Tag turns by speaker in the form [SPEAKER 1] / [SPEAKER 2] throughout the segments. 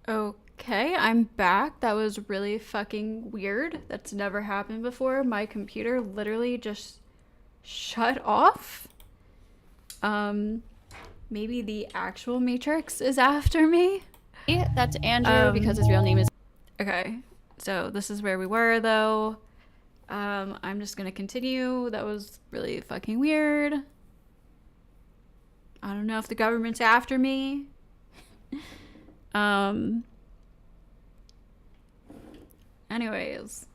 [SPEAKER 1] Okay, I'm back. That was really fucking weird. That's never happened before. My computer literally just shut off. Um, Maybe the actual Matrix is after me.
[SPEAKER 2] That's Andrew because
[SPEAKER 1] Um,
[SPEAKER 2] his real name is.
[SPEAKER 1] okay, so this is where we were though. I'm just gonna continue. That was really fucking weird. I don't know if the government's after me. Um, Anyways,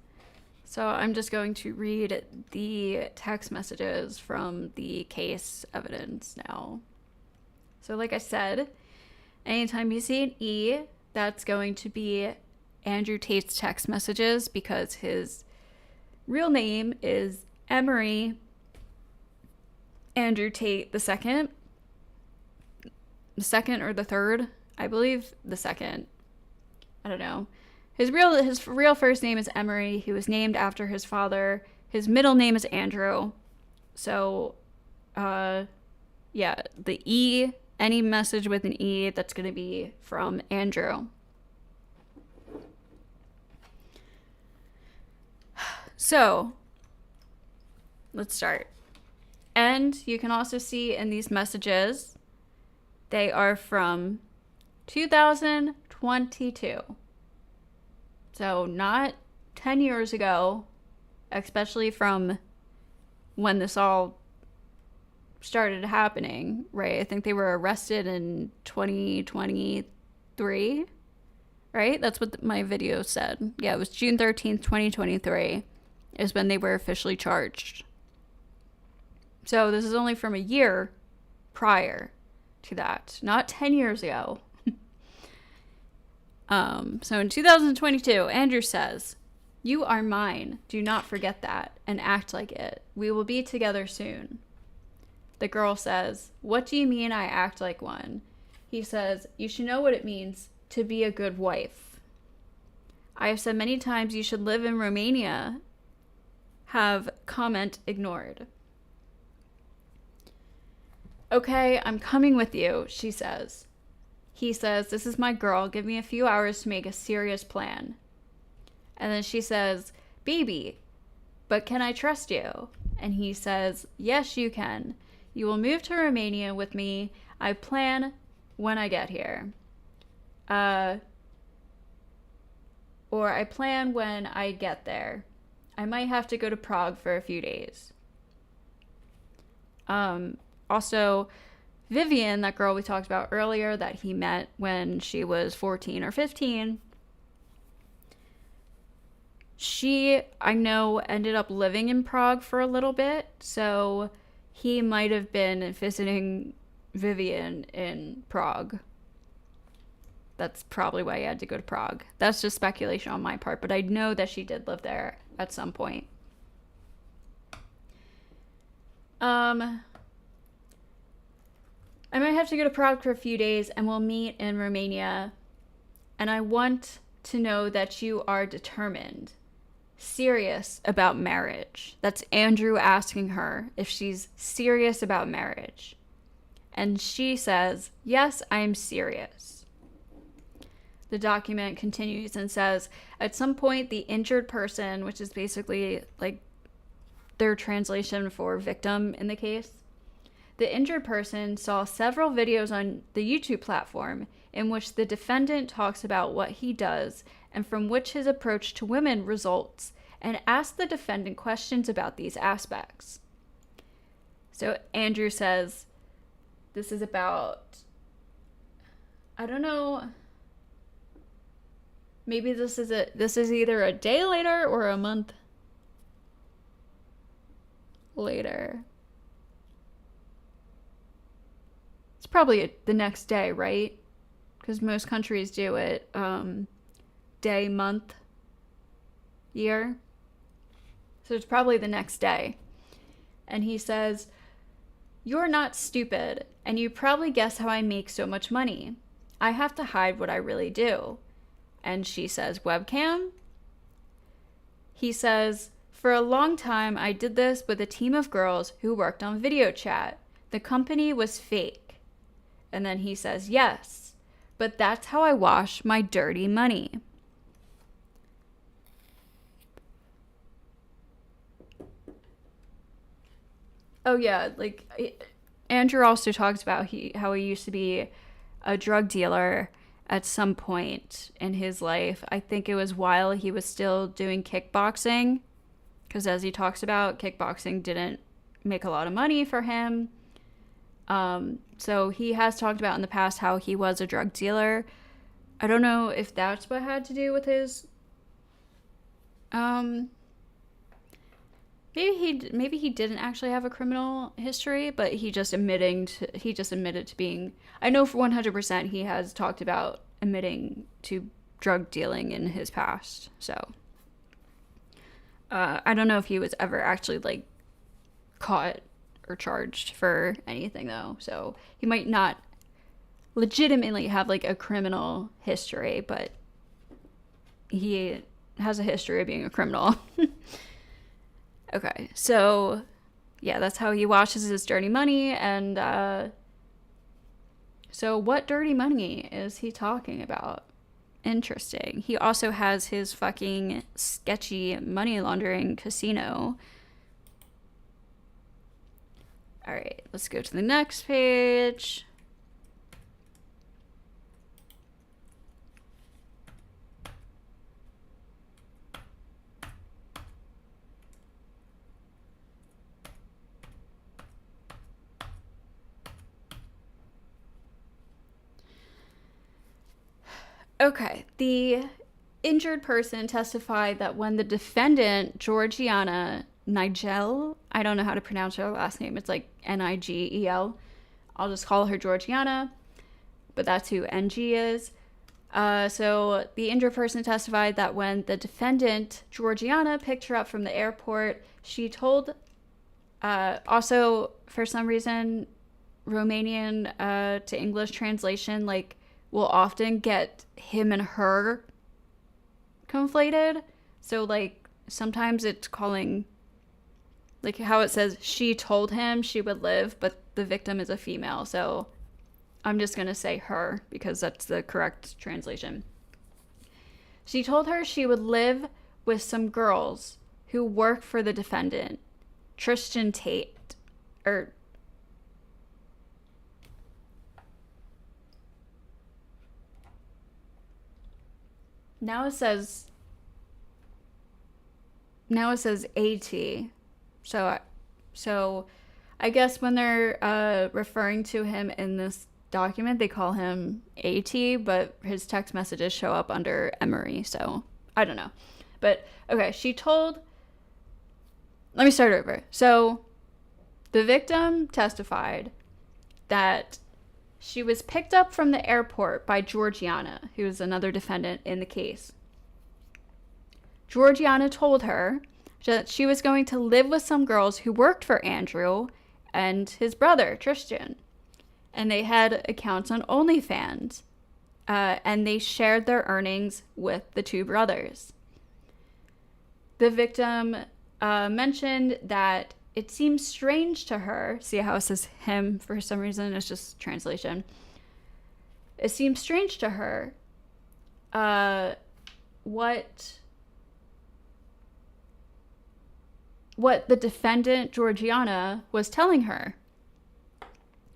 [SPEAKER 1] so I'm just going to read the text messages from the case evidence now. So, like I said, anytime you see an E, that's going to be Andrew Tate's text messages because his real name is Emery Andrew Tate the second. The second or the third? I believe the second. I don't know. His real first name is Emery. He was named after his father. His middle name is Andrew. So, yeah, the E, any message with an E, that's going to be from Andrew. So, let's start. And you can also see in these messages, they are from 2022. So, not 10 years ago, especially from when this all started happening, right? I think they were arrested in 2023, right? That's what my video said. Yeah, it was June 13th, 2023 is when they were officially charged. So this is only from a year prior to that, not 10 years ago. So in 2022, Andrew says, "You are mine. Do not forget that and act like it. We will be together soon." The girl says, "What do you mean I act like one?" He says, "You should know what it means to be a good wife. I have said many times you should live in Romania." Have comment ignored. "Okay, I'm coming with you," she says. He says, "This is my girl. Give me a few hours to make a serious plan." And then she says, "Baby, but can I trust you?" And he says, "Yes, you can. You will move to Romania with me. I plan when I get here. Or I plan when I get there. I might have to go to Prague for a few days." Also, Vivian, that girl we talked about earlier that he met when she was 14 or 15, she, I know, ended up living in Prague for a little bit. So he might have been visiting Vivian in Prague. That's probably why he had to go to Prague. That's just speculation on my part, but I know that she did live there at some point. I might have to go to Prague for a few days and we'll meet in Romania. And I want to know that you are determined, serious about marriage. That's Andrew asking her if she's serious about marriage. And she says, "Yes, I'm serious." The document continues and says, "At some point, the injured person," which is basically like their translation for victim in the case, "the injured person saw several videos on the YouTube platform in which the defendant talks about what he does and from which his approach to women results, and asked the defendant questions about these aspects." So Andrew says this is about, I don't know, maybe this is either a day later or a month later. It's probably the next day, right? Because most countries do it day, month, year. So it's probably the next day. And he says, "You're not stupid, and you probably guess how I make so much money. I have to hide what I really do." And she says, "Webcam?" He says, "For a long time, I did this with a team of girls who worked on video chat. The company was fake." And then he says, "Yes, but that's how I wash my dirty money. Oh yeah, Andrew also talks about how he used to be a drug dealer at some point in his life. I think it was while he was still doing kickboxing, because as he talks about, kickboxing didn't make a lot of money for him. So he has talked about in the past how he was a drug dealer. I don't know if that's what had to do with his maybe he didn't actually have a criminal history, but he just admitted to being, I know for 100% he has talked about admitting to drug dealing in his past. So I don't know if he was ever actually caught or charged for anything though. So he might not legitimately have a criminal history, but he has a history of being a criminal. Okay, so yeah, that's how he washes his dirty money. And so what dirty money is he talking about? Interesting. He also has his fucking sketchy money laundering casino. All right, let's go to the next page. Okay, the injured person testified that when the defendant, Georgiana Nigel, I don't know how to pronounce her last name, it's Nigel. I'll just call her Georgiana, but that's who NG is. So the injured person testified that when the defendant, Georgiana, picked her up from the airport, she told, also for some reason, Romanian to English translation, will often get him and her conflated. So sometimes it's calling, how it says she told him she would live, but the victim is a female. So I'm just gonna say her because that's the correct translation. She told her she would live with some girls who work for the defendant, Tristan Tate, or Now it says AT. So I guess when they're referring to him in this document, they call him AT, but his text messages show up under Emery. So I don't know. But okay, let me start over. So the victim testified that she was picked up from the airport by Georgiana, who is another defendant in the case. Georgiana told her that she was going to live with some girls who worked for Andrew and his brother, Tristan. And they had accounts on OnlyFans. And they shared their earnings with the two brothers. The victim mentioned that it seems strange to her. See how it says him for some reason? It's just translation. It seems strange to her what the defendant, Georgiana, was telling her.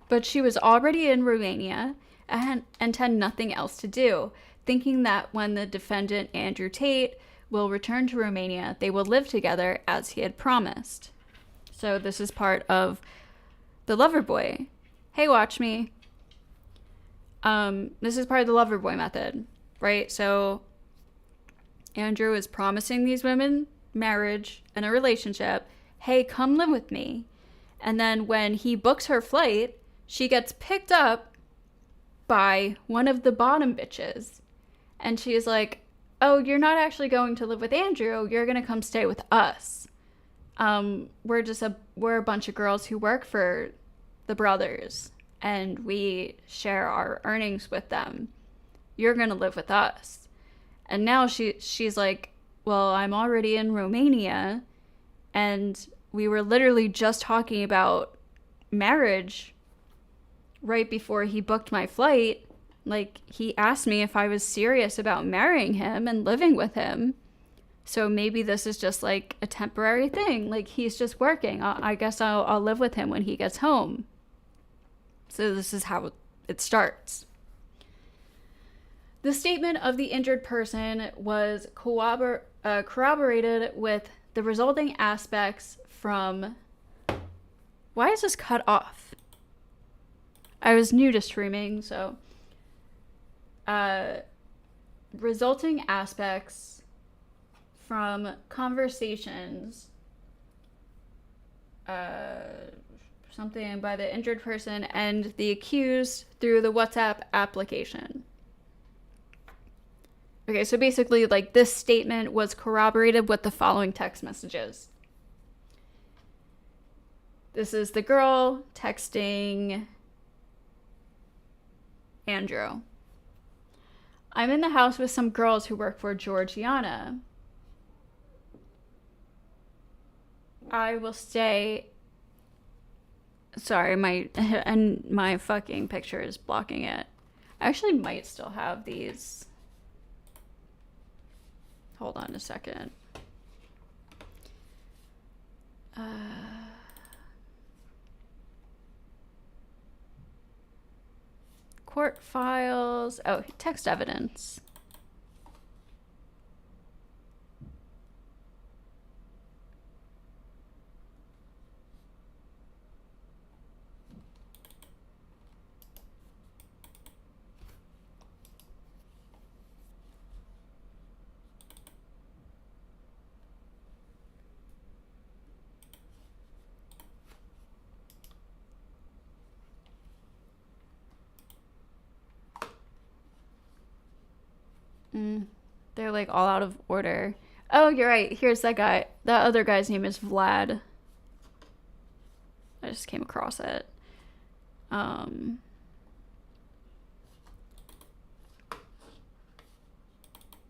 [SPEAKER 1] But she was already in Romania and had nothing else to do, thinking that when the defendant, Andrew Tate, will return to Romania, they will live together as he had promised. So this is part of the lover boy. Hey, watch me. This is part of the lover boy method, right? So Andrew is promising these women marriage and a relationship. Hey, come live with me. And then when he books her flight, she gets picked up by one of the bottom bitches. And she's like, oh, you're not actually going to live with Andrew. You're going to come stay with us. We're a bunch of girls who work for the brothers, and we share our earnings with them. You're gonna live with us. And now she's like, well, I'm already in Romania, and we were literally just talking about marriage right before he booked my flight. Like, he asked me if I was serious about marrying him and living with him. So maybe this is just like a temporary thing. Like, he's just working. I guess I'll live with him when he gets home. So this is how it starts. The statement of the injured person was corroborated with the resulting aspects from... Why is this cut off? I was new to streaming, so... resulting aspects from conversations, something by the injured person and the accused through the WhatsApp application. Okay, so basically, like, this statement was corroborated with the following text messages. This is the girl texting Andrew. I'm in the house with some girls who work for Georgiana. I will stay... Sorry, my fucking picture is blocking it. I actually might still have these. Hold on a second. Court files. Oh, text evidence. They're like all out of order. Oh, you're right. Here's that guy. That other guy's name is Vlad. I just came across it.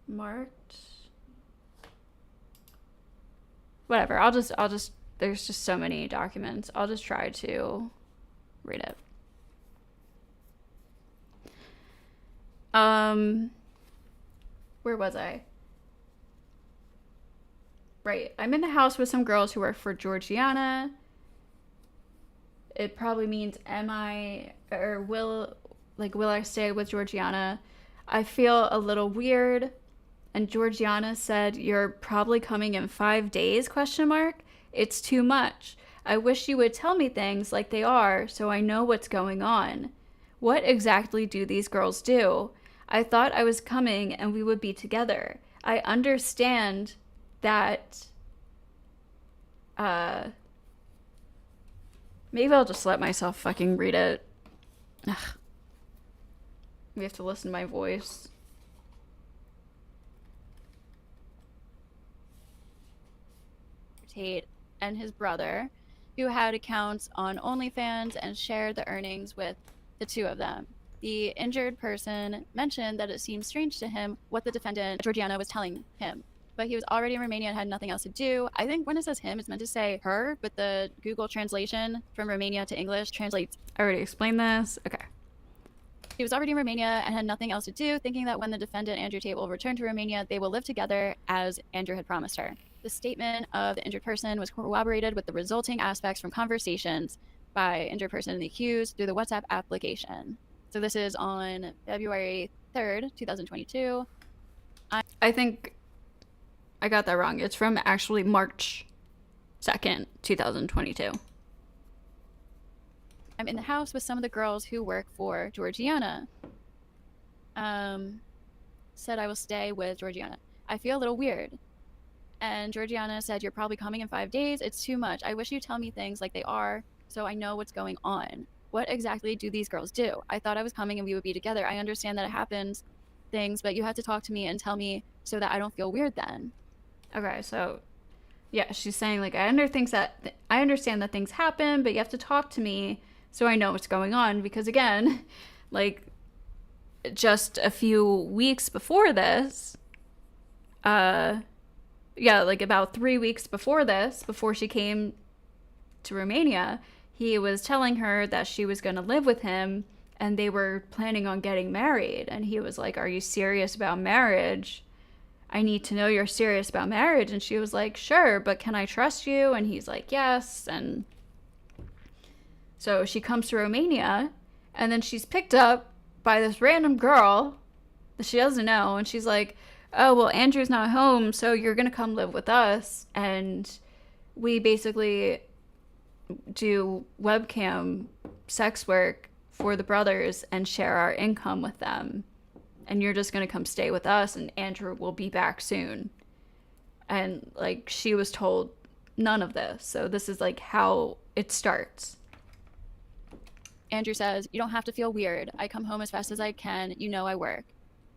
[SPEAKER 1] Marked. Whatever. I'll just there's just so many documents. I'll just try to read it. Where was I? Right. I'm in the house with some girls who work for Georgiana. It probably means will I stay with Georgiana? I feel a little weird. And Georgiana said, you're probably coming in 5 days, ? It's too much. I wish you would tell me things like they are so I know what's going on. What exactly do these girls do? I thought I was coming and we would be together. I understand that... Maybe I'll just let myself fucking read it. Ugh. We have to listen to my voice.
[SPEAKER 2] Tate and his brother, who had accounts on OnlyFans and shared the earnings with the two of them. The injured person mentioned that it seemed strange to him what the defendant, Georgiana, was telling him. But he was already in Romania and had nothing else to do. I think when it says him, it's meant to say her, but the Google translation from Romania to English translates.
[SPEAKER 1] I already explained this. Okay.
[SPEAKER 2] He was already in Romania and had nothing else to do, thinking that when the defendant, Andrew Tate, will return to Romania, they will live together as Andrew had promised her. The statement of the injured person was corroborated with the resulting aspects from conversations by injured person and the accused through the WhatsApp application. So this is on February 3rd, 2022.
[SPEAKER 1] I think I got that wrong. It's from actually March 2nd, 2022.
[SPEAKER 2] I'm in the house with some of the girls who work for Georgiana. Said I will stay with Georgiana. I feel a little weird. And Georgiana said, you're probably coming in 5 days. It's too much. I wish you tell me things like they are so I know what's going on. What exactly do these girls do? I thought I was coming and we would be together. I understand that it happens, things, but you have to talk to me and tell me so that I don't feel weird then.
[SPEAKER 1] Okay, so yeah, she's saying like I understand that things happen, but you have to talk to me so I know what's going on, because again, like just a few weeks before this, like about 3 weeks before this, before she came to Romania, he was telling her that she was going to live with him and they were planning on getting married. And he was like, "Are you serious about marriage? I need to know you're serious about marriage." And she was like, "Sure, but can I trust you?" And he's like, "Yes." And so she comes to Romania, and then she's picked up by this random girl that she doesn't know. And she's like, "Oh, well, Andrew's not home, so you're going to come live with us. And we basically do webcam sex work for the brothers and share our income with them. And you're just going to come stay with us, and Andrew will be back soon." And like, she was told none of this. So this is like how it starts.
[SPEAKER 2] Andrew says, "You don't have to feel weird. I come home as fast as I can. You know I work."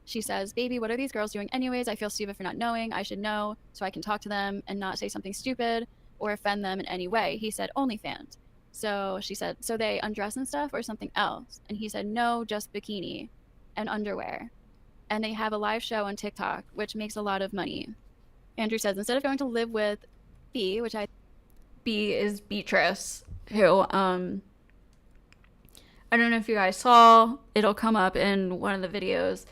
[SPEAKER 2] She says, "Baby, what are these girls doing anyways? I feel stupid for not knowing. I should know so I can talk to them and not say something stupid or offend them in any way." He said, "OnlyFans." So she said, "So they undress and stuff or something else?" And he said, "No, just bikini and underwear. And they have a live show on TikTok, which makes a lot of money." Andrew says, "Instead of going to live with B," which
[SPEAKER 1] B is Beatrice, who I don't know if you guys saw, it'll come up in one of the videos.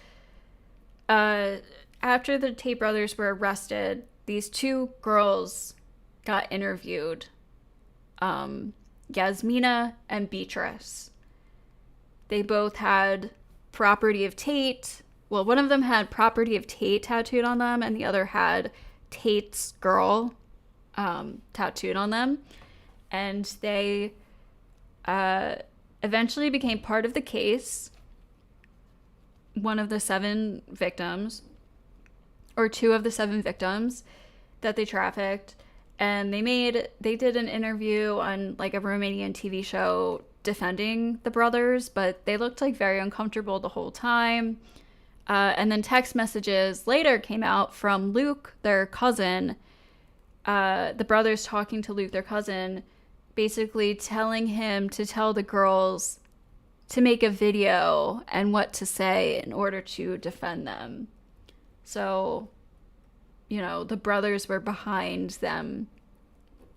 [SPEAKER 1] After the Tate brothers were arrested, these two girls got interviewed. Yasmina and Beatrice. They both had property of Tate. Well, one of them had property of Tate tattooed on them, and the other had Tate's girl tattooed on them. And they eventually became part of the case. One of the 7 victims, or 2 of the 7 victims that they trafficked. And they did an interview on like a Romanian TV show defending the brothers, but they looked like very uncomfortable the whole time. And then text messages later came out from Luke, their cousin, the brothers talking to Luke, their cousin, basically telling him to tell the girls to make a video and what to say in order to defend them. So, you know, the brothers were behind them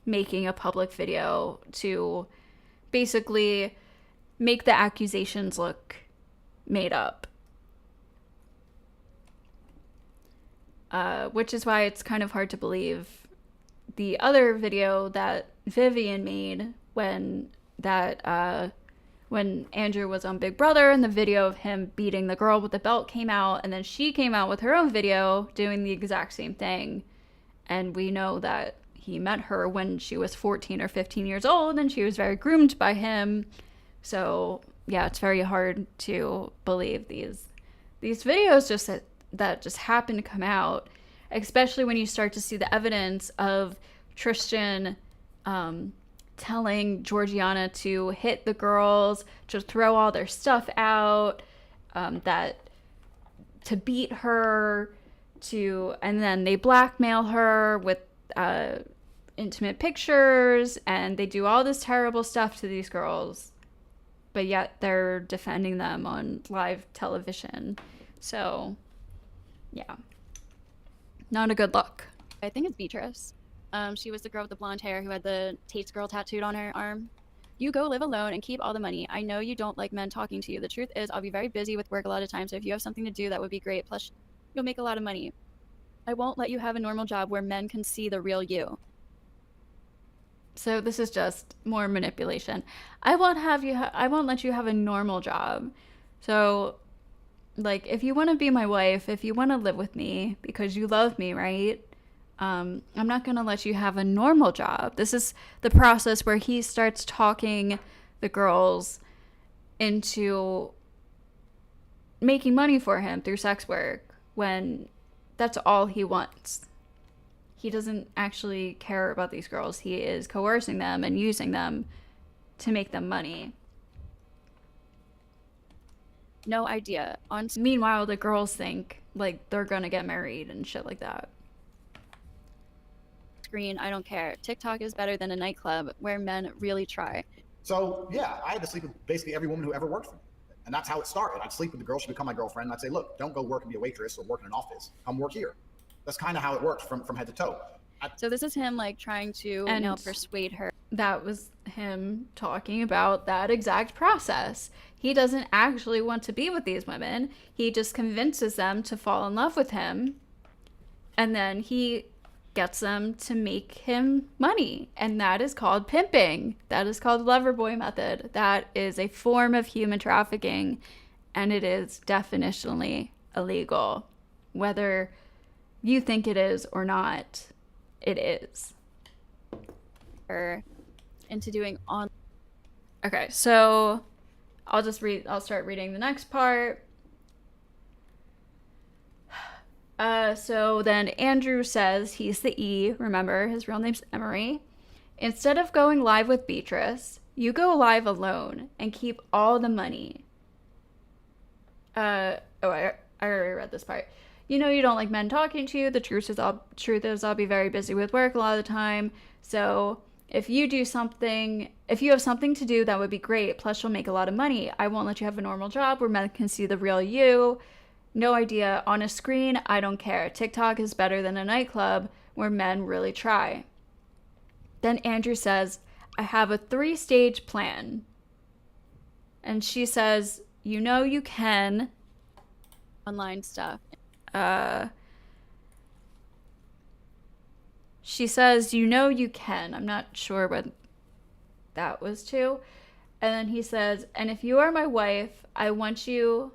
[SPEAKER 1] making a public video to basically make the accusations look made up. Which is why it's kind of hard to believe the other video that Vivian made when Andrew was on Big Brother, and the video of him beating the girl with the belt came out, and then she came out with her own video doing the exact same thing. And we know that he met her when she was 14 or 15 years old, and she was very groomed by him. So yeah, it's very hard to believe these videos that just happen to come out, especially when you start to see the evidence of Tristan telling Georgiana to hit the girls, to throw all their stuff out, that to beat her, and then they blackmail her with intimate pictures, and they do all this terrible stuff to these girls, but yet they're defending them on live television. So yeah, not a good look.
[SPEAKER 2] I think it's Beatrice. She was the girl with the blonde hair who had the Tate's girl tattooed on her arm. "You go live alone and keep all the money. I know you don't like men talking to you. The truth is, I'll be very busy with work a lot of times, so if you have something to do, that would be great. Plus, you'll make a lot of money. I won't let you have a normal job where men can see the real you."
[SPEAKER 1] So this is just more manipulation. I won't let you have a normal job. So, like, if you want to be my wife, if you want to live with me because you love me, right? I'm not going to let you have a normal job. This is the process where he starts talking the girls into making money for him through sex work, when that's all he wants. He doesn't actually care about these girls. He is coercing them and using them to make them money.
[SPEAKER 2] No idea.
[SPEAKER 1] Meanwhile, the girls think like they're gonna get married and shit like that.
[SPEAKER 2] Screen, I don't care. TikTok is better than a nightclub where men really try.
[SPEAKER 3] So yeah, I had to sleep with basically every woman who ever worked for me. And that's how it started. I'd sleep with the girl, she'd become my girlfriend, and I'd say, "Look, don't go work and be a waitress or work in an office. Come work here." That's kind of how it worked from head to toe.
[SPEAKER 2] So this is him like trying to persuade her.
[SPEAKER 1] That was him talking about that exact process. He doesn't actually want to be with these women. He just convinces them to fall in love with him. And then he gets them to make him money. And that is called pimping. That is called Loverboy method. That is a form of human trafficking. And it is definitionally illegal. Whether you think it is or not, it is.
[SPEAKER 2] Into doing on.
[SPEAKER 1] Okay, so I'll start reading the next part. So then Andrew says he's the E. Remember, his real name's Emery. Instead of going live with Beatrice, you go live alone and keep all the money. I already read this part. You know you don't like men talking to you. The truth is I'll be very busy with work a lot of the time. So if you have something to do, that would be great. Plus you'll make a lot of money. I won't let you have a normal job where men can see the real you. No idea. On a screen, I don't care. TikTok is better than a nightclub where men really try. Then Andrew says, I have a 3-stage plan. And she says, you know you can.
[SPEAKER 2] Online stuff.
[SPEAKER 1] She says, you know you can. I'm not sure what that was to. And then he says, and if you are my wife, I want you...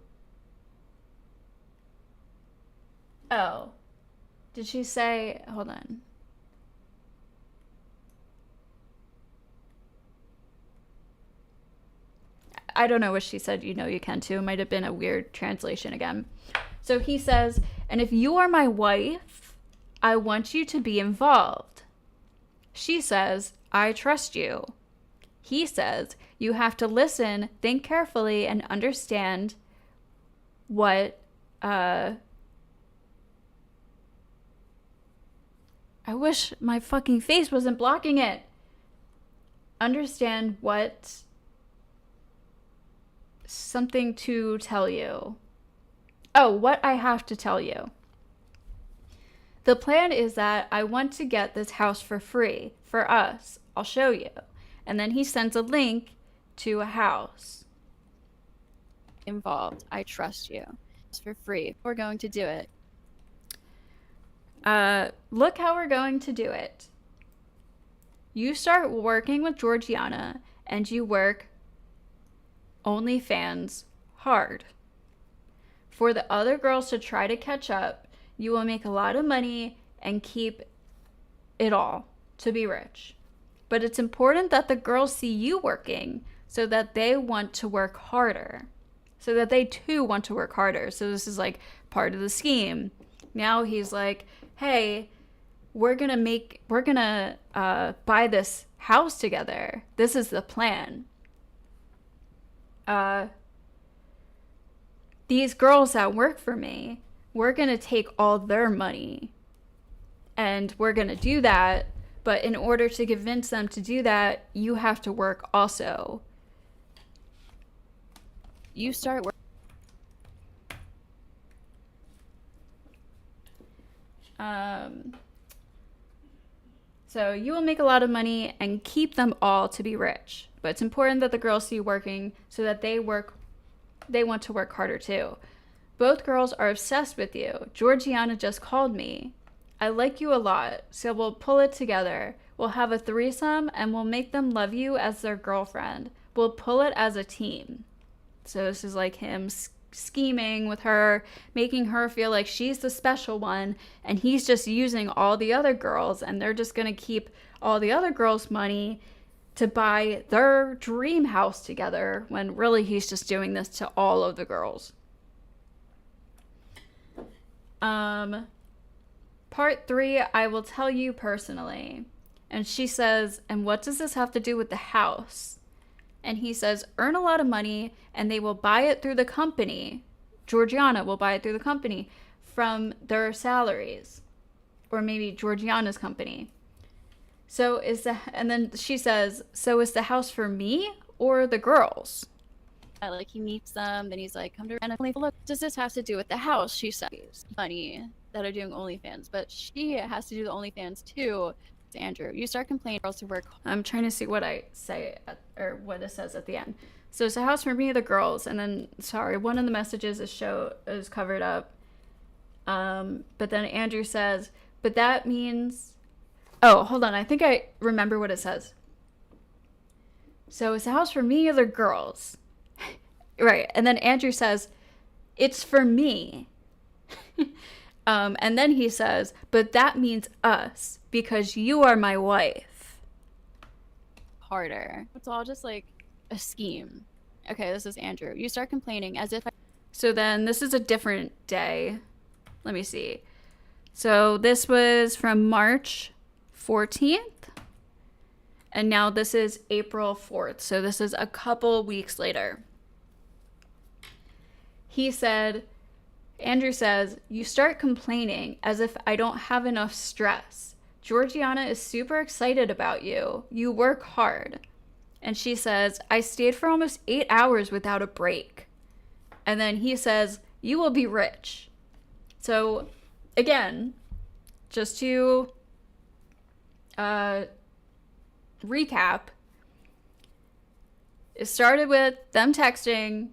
[SPEAKER 1] Oh. Did she say... Hold on. I don't know what she said, you know you can too. It might have been a weird translation again. So he says, and if you are my wife, I want you to be involved. She says, I trust you. He says, you have to listen, think carefully, and understand what, I wish my fucking face wasn't blocking it. Understand what... Something to tell you. Oh, what I have to tell you. The plan is that I want to get this house for free. For us. I'll show you. And then he sends a link to a house.
[SPEAKER 2] Involved. I trust you. It's for free. We're going to do it.
[SPEAKER 1] Look how we're going to do it. You start working with Georgiana and you work OnlyFans hard. For the other girls to try to catch up, you will make a lot of money and keep it all to be rich. But it's important that the girls see you working so that they want to work harder. So that they too want to work harder. So this is like part of the scheme. Now he's like, hey, we're gonna buy this house together. This is the plan. These girls that work for me, we're gonna take all their money and we're gonna do that, but in order to convince them to do that, you have to work also.
[SPEAKER 2] You start work.
[SPEAKER 1] So you will make a lot of money and keep them all to be rich. But it's important that the girls see you working so that they want to work harder too. Both girls are obsessed with you. Georgiana just called me. I like you a lot, so we'll pull it together. We'll have a threesome and we'll make them love you as their girlfriend. We'll pull it as a team. So this is like him scheming with her, making her feel like she's the special one, and he's just using all the other girls, and they're just gonna keep all the other girls' money to buy their dream house together, when really he's just doing this to all of the girls. Part 3, I will tell you personally. And she says, and what does this have to do with the house? And he says, earn a lot of money and they will buy it through the company. Georgiana will buy it through the company from their salaries. Or maybe Georgiana's company. And then she says, so is the house for me or the girls?
[SPEAKER 2] Like he meets them, then he's like, come to and look, does this have to do with the house? She says, money that are doing OnlyFans, but she has to do the OnlyFans too. Andrew, you start complaining girls to work.
[SPEAKER 1] I'm trying to see what I say or what it says at the end. So it's a house for me and the girls. And then, sorry, one of the messages is covered up. But then Andrew says, but that means... Oh, hold on. I think I remember what it says. So it's a house for me or the girls. Right. And then Andrew says, it's for me. And then he says, but that means us because you are my wife.
[SPEAKER 2] Harder. It's all just like a scheme. Okay, this is Andrew. You start complaining as if
[SPEAKER 1] So then this is a different day. Let me see. So this was from March 14th. And now this is April 4th. So this is a couple weeks later. He said, Andrew says, you start complaining as if I don't have enough stress. Georgiana is super excited about you. You work hard. And she says, I stayed for almost 8 hours without a break. And then he says, you will be rich. So, again, just to recap, it started with them texting,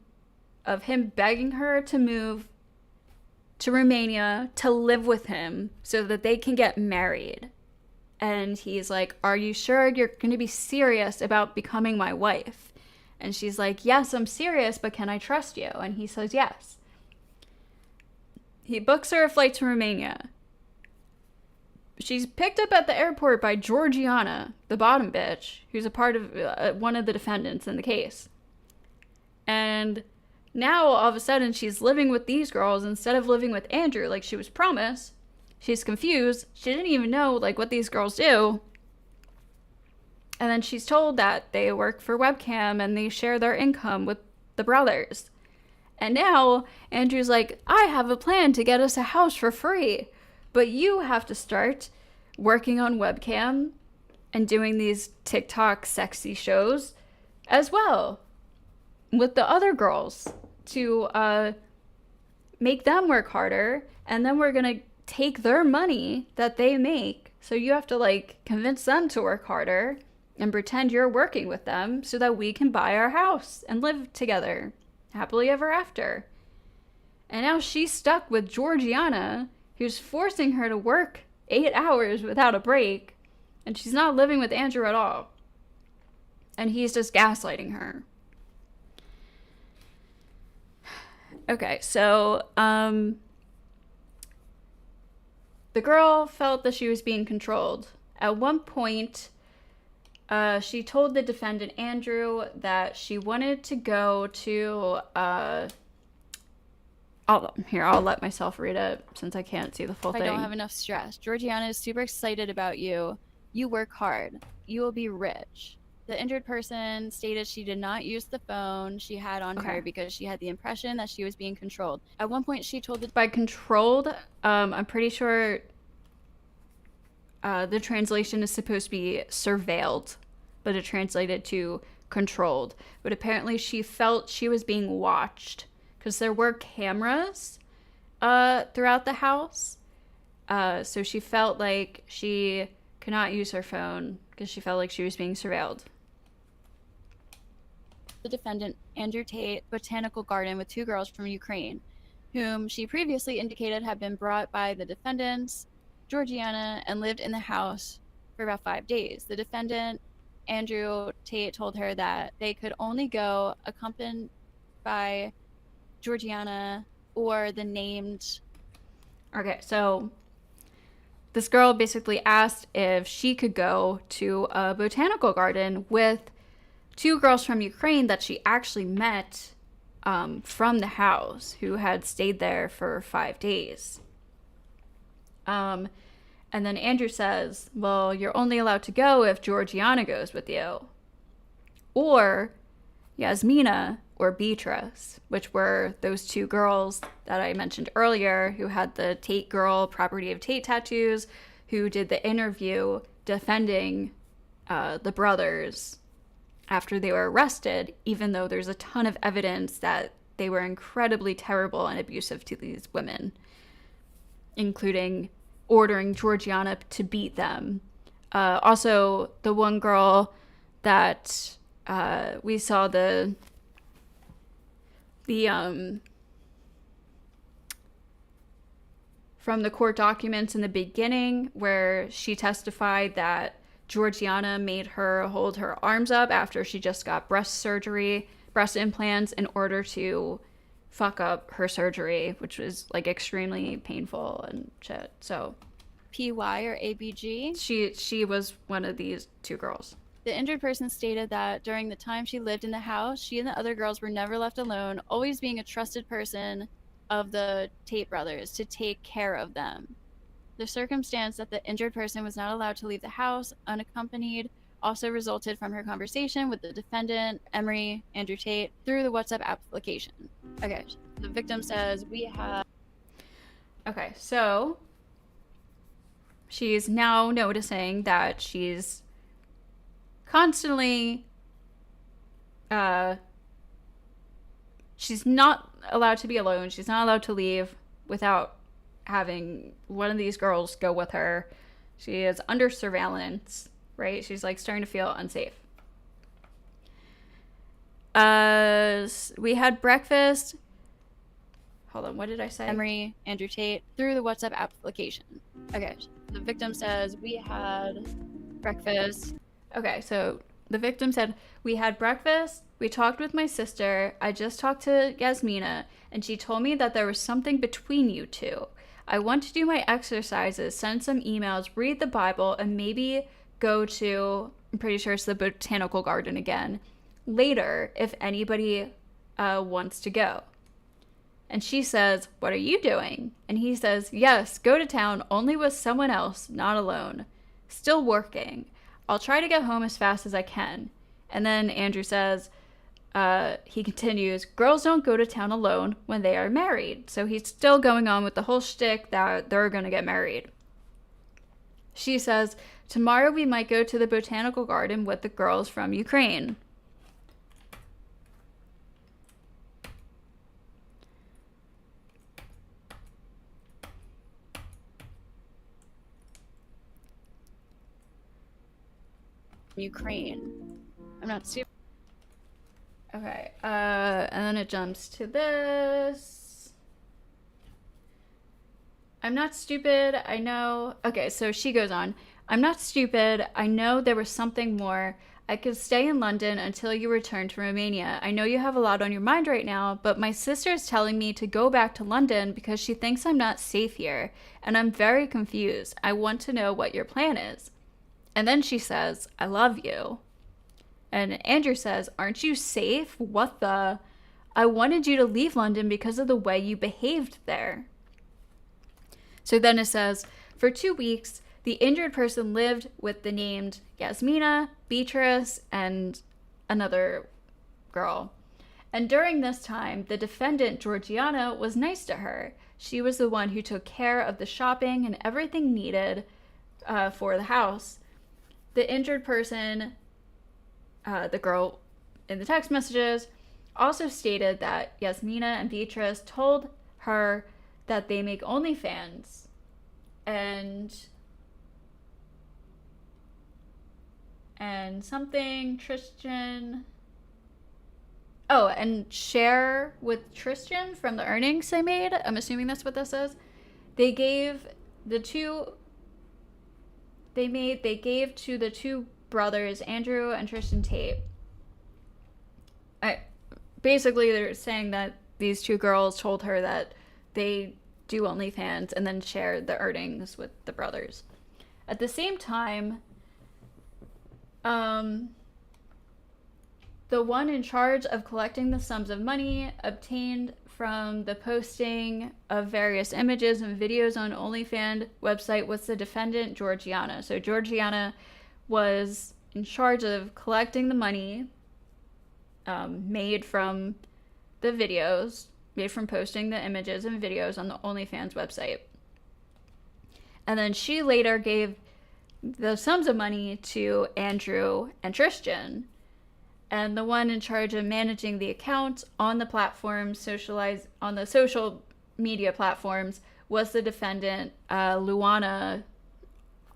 [SPEAKER 1] of him begging her to move to Romania to live with him so that they can get married. And he's like, are you sure you're going to be serious about becoming my wife? And she's like, yes, I'm serious, but can I trust you? And he says, yes. He books her a flight to Romania. She's picked up at the airport by Georgiana, the bottom bitch, who's a part of one of the defendants in the case. And now, all of a sudden, she's living with these girls instead of living with Andrew like she was promised. She's confused. She didn't even know, like, what these girls do. And then she's told that they work for webcam and they share their income with the brothers. And now, Andrew's like, I have a plan to get us a house for free. But you have to start working on webcam and doing these TikTok sexy shows as well with the other girls to make them work harder, and then we're gonna take their money that they make, so you have to like convince them to work harder and pretend you're working with them so that we can buy our house and live together happily ever after. And now she's stuck with Georgiana, who's forcing her to work 8 hours without a break, and she's not living with Andrew at all, and he's just gaslighting her. Okay, so, the girl felt that she was being controlled. At one point, she told the defendant, Andrew, that she wanted to go to, I'll let myself read it since I can't see the full thing.
[SPEAKER 2] I don't have enough stress. Georgiana is super excited about you. You work hard. You will be rich. The injured person stated she did not use the phone she had on her because she had the impression that she was being controlled. At one point, she told the...
[SPEAKER 1] By controlled, I'm pretty sure the translation is supposed to be surveilled, but it translated to controlled. But apparently she felt she was being watched because there were cameras throughout the house. So she felt like she could not use her phone because she felt like she was being surveilled.
[SPEAKER 2] The defendant, Andrew Tate, botanical garden with 2 girls from Ukraine, whom she previously indicated had been brought by the defendants, Georgiana, and lived in the house for about 5 days. The defendant, Andrew Tate, told her that they could only go accompanied by Georgiana or the named...
[SPEAKER 1] Okay, so this girl basically asked if she could go to a botanical garden with 2 girls from Ukraine that she actually met from the house who had stayed there for 5 days. And then Andrew says, well, you're only allowed to go if Georgiana goes with you. Or Yasmina or Beatrice, which were those 2 girls that I mentioned earlier who had the Tate girl property of Tate tattoos, who did the interview defending the brothers after they were arrested, even though there's a ton of evidence that they were incredibly terrible and abusive to these women, including ordering Georgiana to beat them. Also, the one girl that we saw the from the court documents in the beginning where she testified that Georgiana made her hold her arms up after she just got breast implants, in order to fuck up her surgery, which was like extremely painful and shit. So
[SPEAKER 2] PY or ABG.
[SPEAKER 1] She was one of these two girls.
[SPEAKER 2] The injured person stated that during the time she lived in the house, she and the other girls were never left alone, always being a trusted person of the Tate brothers to take care of them. The circumstance that the injured person was not allowed to leave the house unaccompanied also resulted from her conversation with the defendant, Emery, Andrew Tate, through the WhatsApp application. Okay, the victim says, we have...
[SPEAKER 1] Okay, so she's now noticing that she's constantly... she's not allowed to be alone. She's not allowed to leave without having one of these girls go with her. She is under surveillance, right? She's like starting to feel unsafe. We had breakfast. Hold on, what did I say?
[SPEAKER 2] Emery, Andrew Tate, through the WhatsApp application. Okay, the victim says, we had breakfast.
[SPEAKER 1] Okay, so the victim said, we had breakfast, we talked with my sister, I just talked to Yasmina, and she told me that there was something between you two. I want to do my exercises, send some emails, read the Bible, and maybe go to, I'm pretty sure it's the botanical garden again, later if anybody wants to go. And she says, what are you doing? And he says, yes, go to town, only with someone else, not alone. Still working. I'll try to get home as fast as I can. And then Andrew says, he continues, girls don't go to town alone when they are married. So he's still going on with the whole shtick that they're going to get married. She says, tomorrow we might go to the botanical garden with the girls from Ukraine.
[SPEAKER 2] Ukraine. I'm not super.
[SPEAKER 1] Okay, and then it jumps to this. I'm not stupid, I know. Okay, so she goes on. I'm not stupid, I know there was something more. I could stay in London until you return to Romania. I know you have a lot on your mind right now, but my sister is telling me to go back to London because she thinks I'm not safe here, and I'm very confused. I want to know what your plan is. And then she says, I love you. And Andrew says, aren't you safe? What the? I wanted you to leave London because of the way you behaved there. So then it says, for 2 weeks, the injured person lived with the named Yasmina, Beatrice, and another girl. And during this time, the defendant, Georgiana, was nice to her. She was the one who took care of the shopping and everything needed for the house. The injured person, the girl in the text messages, also stated that Yasmina and Beatrice told her that they make OnlyFans and something Tristan. Oh, and share with Tristan from the earnings they made. I'm assuming that's what this is. They gave the two. They gave to the two brothers, Andrew and Tristan Tate. Basically, they're saying that these two girls told her that they do OnlyFans and then share the earnings with the brothers. At the same time, the one in charge of collecting the sums of money obtained from the posting of various images and videos on OnlyFans website was the defendant, Georgiana. So Georgiana was in charge of collecting the money made from the videos, made from posting the images and videos on the OnlyFans website. And then she later gave the sums of money to Andrew and Tristan. And the one in charge of managing the accounts on the platforms, on the social media platforms, was the defendant, Luana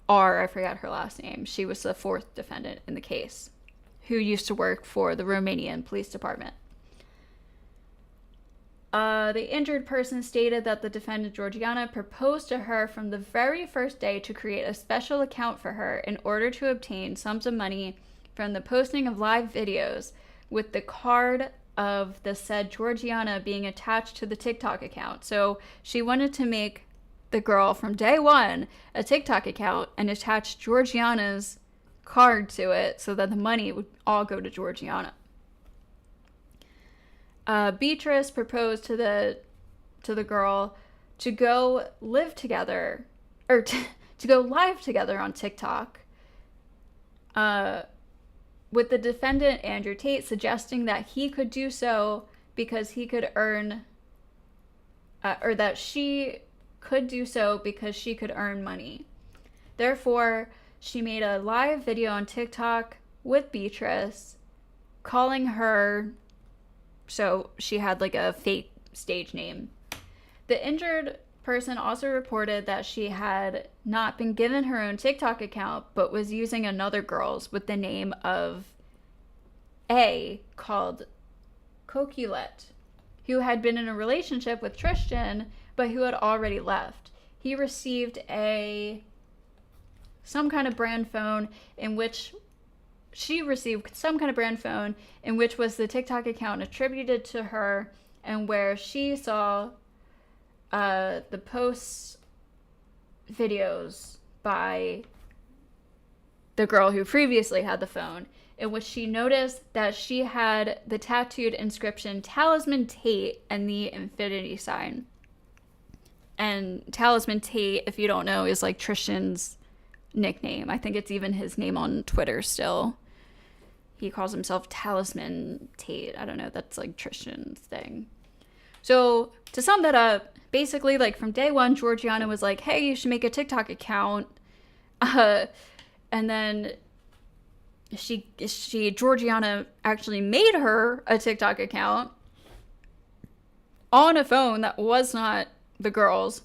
[SPEAKER 1] R. I forgot her last name. She was the fourth defendant in the case, who used to work for the Romanian police department. The injured person stated that the defendant, Georgiana, proposed to her from the very first day to create a special account for her in order to obtain sums of money from the posting of live videos, with the card of the said Georgiana being attached to the TikTok account. So she wanted to make the girl from day one a TikTok account and attach Georgiana's card to it so that the money would all go to Georgiana. Beatrice proposed to the girl to go live together, or to go live together on TikTok, with the defendant, Andrew Tate, suggesting that he could do so because he could earn, or that she could do so because she could earn money. Therefore, she made a live video on TikTok with Beatrice, calling her, so she had like a fake stage name. The injured person also reported that she had not been given her own TikTok account, but was using another girl's with the name of A, called Coquillette, who had been in a relationship with Tristan, but who had already left. He received some kind of brand phone in which she received some kind of brand phone in which was the TikTok account attributed to her, and where she saw the posts videos by the girl who previously had the phone, in which she noticed that she had the tattooed inscription Talisman Tate and the infinity sign. And Talisman Tate, if you don't know, is like Tristan's nickname. I think it's even his name on Twitter still. He calls himself Talisman Tate. I don't know, that's like Tristan's thing. So to sum that up, basically, like from day one, Georgiana was like, hey, you should make a TikTok account. And then Georgiana actually made her a TikTok account on a phone that was not the girl's.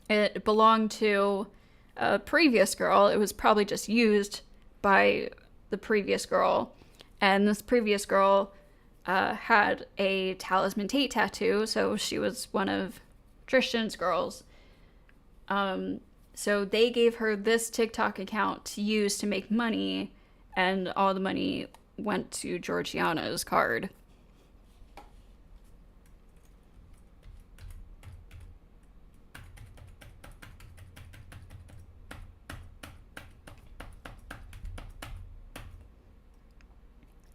[SPEAKER 1] It belonged to a previous girl. It was probably just used by the previous girl. And this previous girl had a Talisman Tate tattoo, so she was one of Tristan's girls. So they gave her this TikTok account to use to make money, and all the money went to Georgiana's card.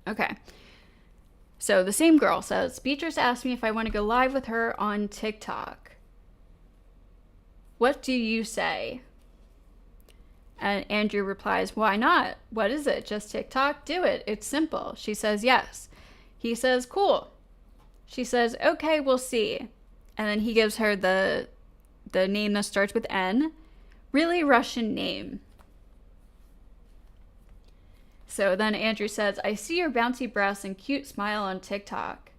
[SPEAKER 1] Okay. So the same girl says, Beatrice asked me if I want to go live with her on TikTok. What do you say? And Andrew replies, why not? What is it? Just TikTok? Do it. It's simple. She says, yes. He says, cool. She says, okay, we'll see. And then he gives her the name that starts with N. Really Russian name. So then Andrew says, I see your bouncy breasts and cute smile on TikTok.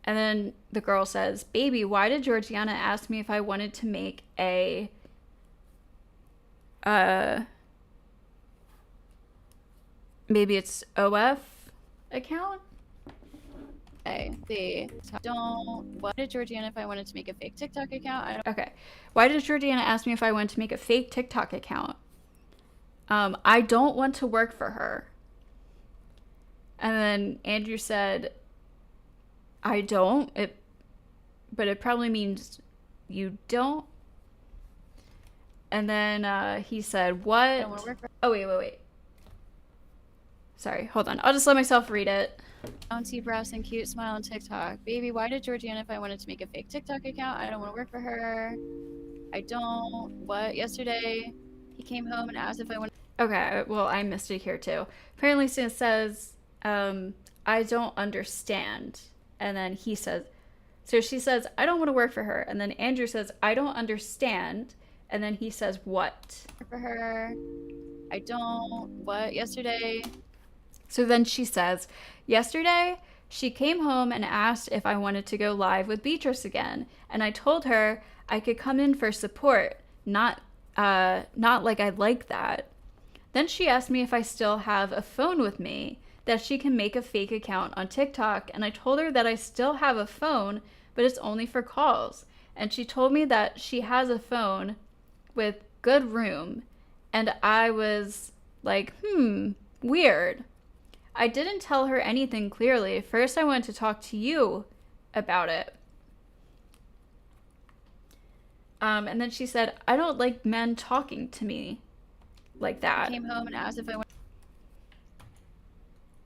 [SPEAKER 1] And then the girl says, baby, why did Georgiana ask me if I wanted to make a maybe it's OF account?
[SPEAKER 2] Why did Georgiana if I wanted to make a fake TikTok account?
[SPEAKER 1] Okay. Why did Georgiana ask me if I wanted to make a fake TikTok account? I don't want to work for her. And then Andrew said, I don't. But it probably means you don't. And then he said, what?
[SPEAKER 2] I don't want to work for
[SPEAKER 1] Oh, wait. Sorry, hold on. I'll just let myself read it.
[SPEAKER 2] bouncy breasts and cute smile on TikTok. Baby, why did Georgiana if I wanted to make a fake TikTok account? I don't want to work for her. I don't. What? Yesterday, he came home and asked if I wanted.
[SPEAKER 1] Okay, well, I missed it here too. Apparently it says, I don't understand. And then he says, so she says, I don't want to work for her. And then Andrew says, I don't understand. And then he says, what?
[SPEAKER 2] For her. I don't. What? Yesterday.
[SPEAKER 1] So then she says, yesterday, she came home and asked if I wanted to go live with Beatrice again. And I told her I could come in for support, not like I like that. Then she asked me if I still have a phone with me. that she can make a fake account on TikTok, and I told her that I still have a phone, but it's only for calls. And she told me that she has a phone with good room, and I was like, weird. I didn't tell her anything clearly. First, I wanted to talk to you about it. And then she said, I don't like men talking to me like that.
[SPEAKER 2] I came home and asked if I went.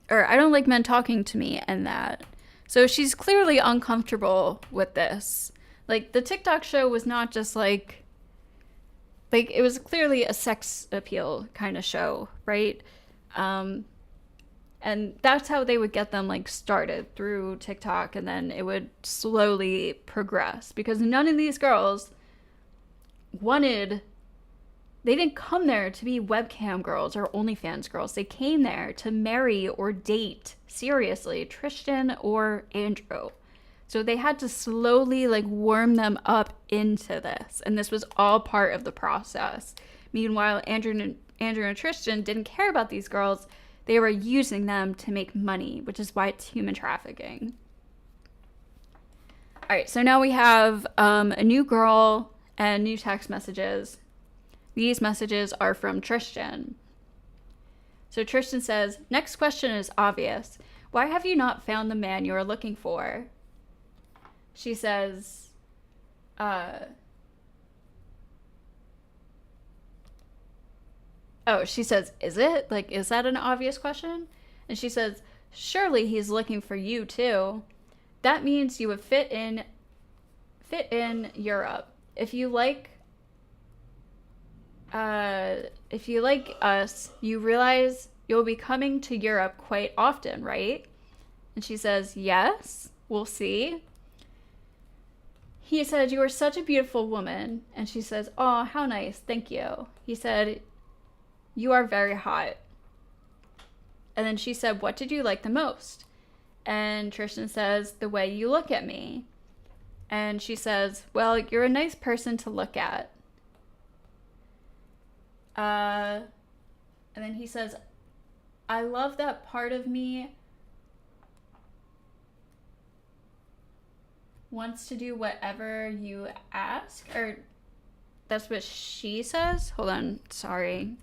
[SPEAKER 1] Or I don't like men talking to me and that. So she's clearly uncomfortable with this. Like, the TikTok show was not just like it was clearly a sex appeal kind of show, right? And that's how they would get them like started, through TikTok, and then it would slowly progress, because none of these girls they didn't come there to be webcam girls or OnlyFans girls. They came there to marry or date seriously Tristan or Andrew. So they had to slowly like worm them up into this. And this was all part of the process. Meanwhile, Andrew and Tristan didn't care about these girls. They were using them to make money, which is why it's human trafficking. All right, so now we have a new girl and new text messages. These messages are from Tristan. So Tristan says, next question is obvious. Why have you not found the man you are looking for? She says, she says, is it? Like, is that an obvious question? And she says, surely he's looking for you too. That means you would fit in Europe. If you like us, you realize you'll be coming to Europe quite often, right? And she says, yes, we'll see. He said, you are such a beautiful woman. And she says, oh, how nice, thank you. He said, you are very hot. And then she said, what did you like the most? And Tristan says, the way you look at me. And she says, well, you're a nice person to look at. And then he says, I love that part of me wants to do whatever you ask. Or that's what she says. Hold on, sorry.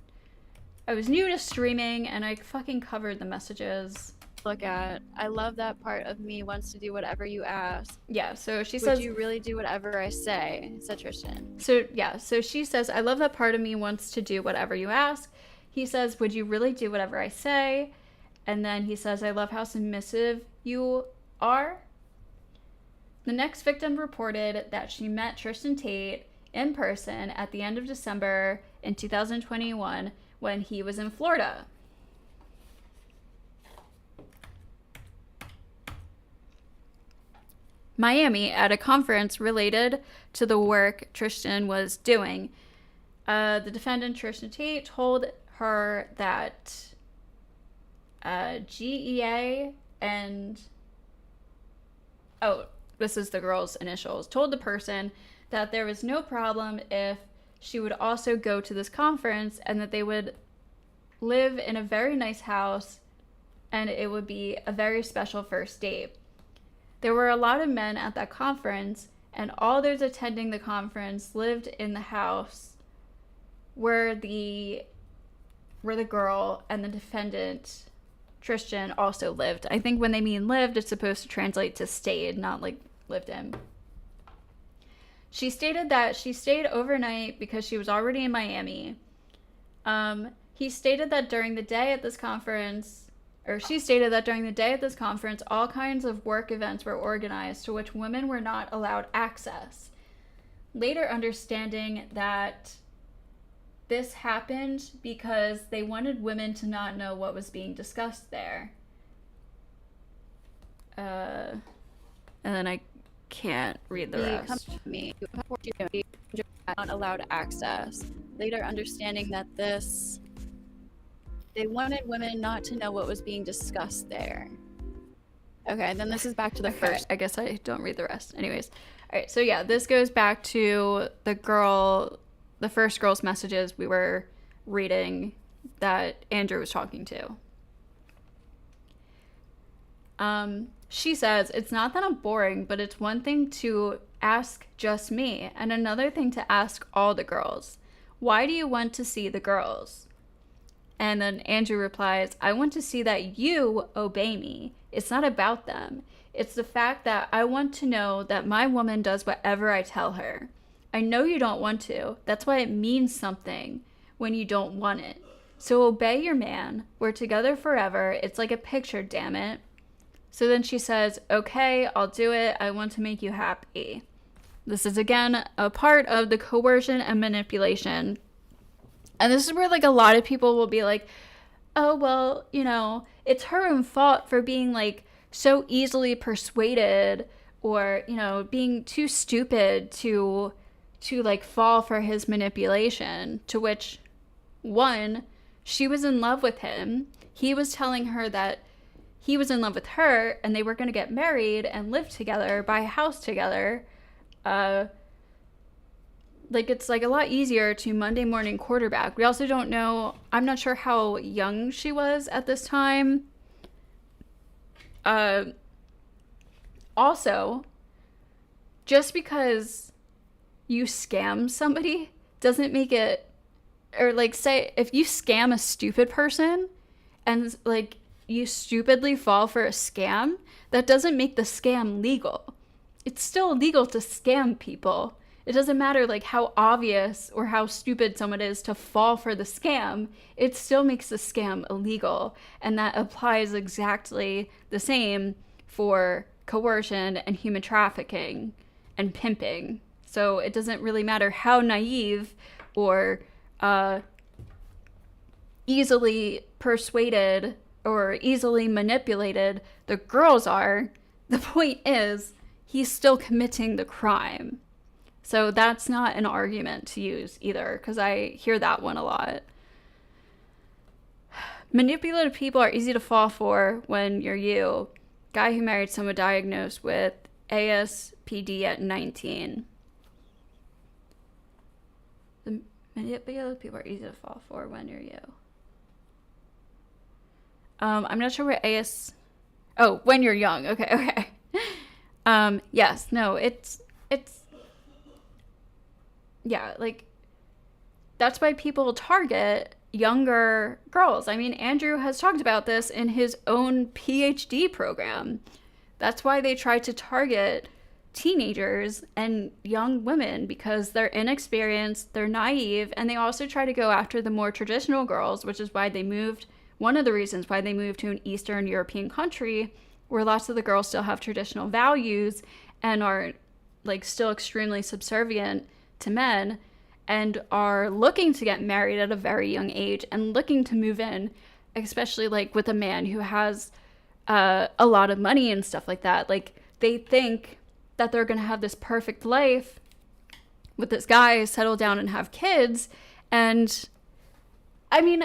[SPEAKER 1] I was new to streaming and I fucking covered the messages.
[SPEAKER 2] Look at. I love that part of me wants to do whatever you ask.
[SPEAKER 1] Yeah, so she says,
[SPEAKER 2] would you really do whatever I say? Said Tristan.
[SPEAKER 1] So she says, I love that part of me wants to do whatever you ask. He says, would you really do whatever I say? And then he says, I love how submissive you are. The next victim reported that she met Tristan Tate in person at the end of December in 2021 when he was in Florida. Miami, at a conference related to the work Tristan was doing. The defendant, Tristan Tate, told her that GEA and... this is the girl's initials. Told the person that there was no problem if she would also go to this conference and that they would live in a very nice house and it would be a very special first date. There were a lot of men at that conference, and all those attending the conference lived in the house where the girl and the defendant, Tristan, also lived. I think when they mean lived, it's supposed to translate to stayed, not like lived in. She stated that she stayed overnight because she was already in Miami. He stated that during the day at this conference... She stated that during the day at this conference, all kinds of work events were organized to which women were not allowed access. Later understanding that this happened because they wanted women to not know what was being discussed there. And then I can't read the rest.
[SPEAKER 2] Not allowed access. Later understanding that they wanted women not to know what was being discussed there. Okay, then this is back to the first.
[SPEAKER 1] I guess I don't read the rest. Anyways. All right, so yeah, this goes back to the first girl's messages we were reading that Andrew was talking to. She says, it's not that I'm boring, but it's one thing to ask just me and another thing to ask all the girls. Why do you want to see the girls? And then Andrew replies, I want to see that you obey me. It's not about them. It's the fact that I want to know that my woman does whatever I tell her. I know you don't want to. That's why it means something when you don't want it. So obey your man. We're together forever. It's like a picture, damn it. So then she says, okay, I'll do it. I want to make you happy. This is, again, a part of the coercion and manipulation. And this is where, like, a lot of people will be like, oh, well, you know, it's her own fault for being, like, so easily persuaded or, you know, being too stupid to like, fall for his manipulation. To which, one, she was in love with him. He was telling her that he was in love with her and they were going to get married and live together, buy a house together. Like, it's like a lot easier to Monday morning quarterback. We also don't know, I'm not sure how young she was at this time. Also, just because you scam somebody doesn't make it, or like, say if you scam a stupid person and like you stupidly fall for a scam, that doesn't make the scam legal. It's still illegal to scam people. It doesn't matter like how obvious or how stupid someone is to fall for the scam. It still makes the scam illegal. And that applies exactly the same for coercion and human trafficking and pimping. So it doesn't really matter how naive or easily persuaded or easily manipulated the girls are. The point is, he's still committing the crime. So that's not an argument to use either, because I hear that one a lot. Manipulative people are easy to fall for when you're you. Guy who married someone diagnosed with ASPD at 19. The manipulative people are easy to fall for when you're you. I'm not sure what Oh, when you're young. Okay. Yes, no, it's yeah, like, that's why people target younger girls. I mean, Andrew has talked about this in his own PhD program. That's why they try to target teenagers and young women, because they're inexperienced, they're naive, and they also try to go after the more traditional girls, which is why they moved, one of the reasons why they moved to an Eastern European country where lots of the girls still have traditional values and are, like, still extremely subservient to men and are looking to get married at a very young age and looking to move in, especially like with a man who has a lot of money and stuff like that. Like, they think that they're going to have this perfect life with this guy, settle down and have kids. And I mean,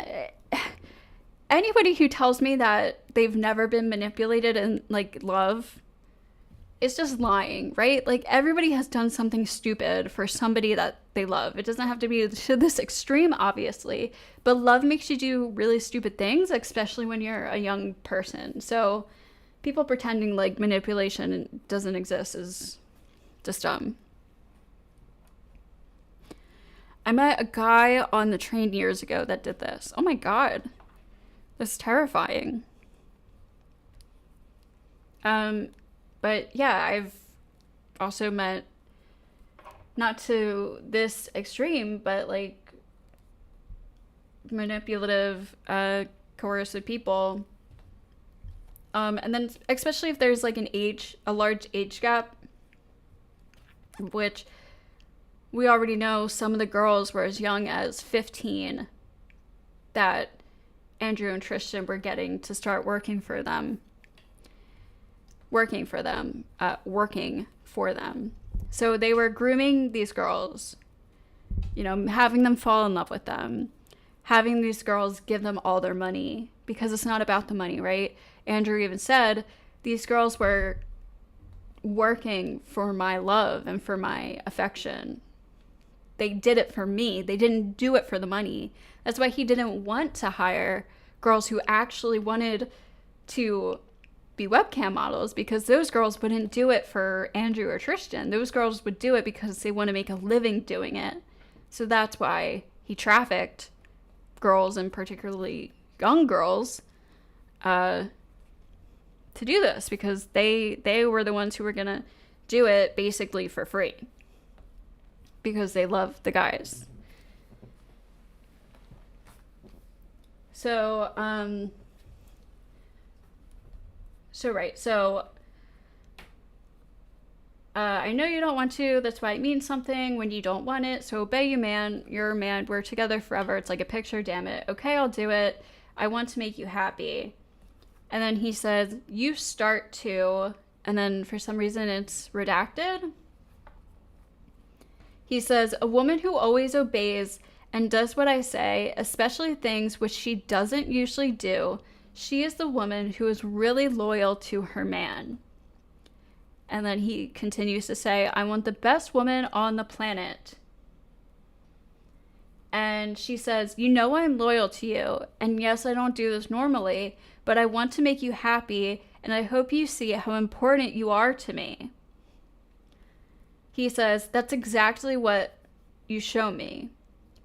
[SPEAKER 1] anybody who tells me that they've never been manipulated in like love, it's just lying, right? Like, everybody has done something stupid for somebody that they love. It doesn't have to be to this extreme, obviously, but love makes you do really stupid things, especially when you're a young person. So people pretending like manipulation doesn't exist is just dumb. I met a guy on the train years ago that did this. Oh my God. That's terrifying. But yeah, I've also met, not to this extreme, but like manipulative, coercive people. And then especially if there's like a large age gap, which we already know some of the girls were as young as 15 that Andrew and Tristan were getting to start working for them. So they were grooming these girls, you know, having them fall in love with them, having these girls give them all their money, because it's not about the money, right? Andrew even said, these girls were working for my love and for my affection. They did it for me. They didn't do it for the money. That's why he didn't want to hire girls who actually wanted to be webcam models, because those girls wouldn't do it for Andrew or Tristan. Those girls would do it because they want to make a living doing it. So that's why he trafficked girls, and particularly young girls, to do this, because they were the ones who were going to do it basically for free because they love the guys. So, I know you don't want to. That's why it means something when you don't want it. So obey you, man. You're a man. We're together forever. It's like a picture, damn it. Okay, I'll do it. I want to make you happy. And then he says, you start to, and then for some reason it's redacted. He says, a woman who always obeys and does what I say, especially things which she doesn't usually do, she is the woman who is really loyal to her man. And then he continues to say, I want the best woman on the planet. And she says, you know I'm loyal to you. And yes, I don't do this normally, but I want to make you happy, and I hope you see how important you are to me. He says, that's exactly what you show me.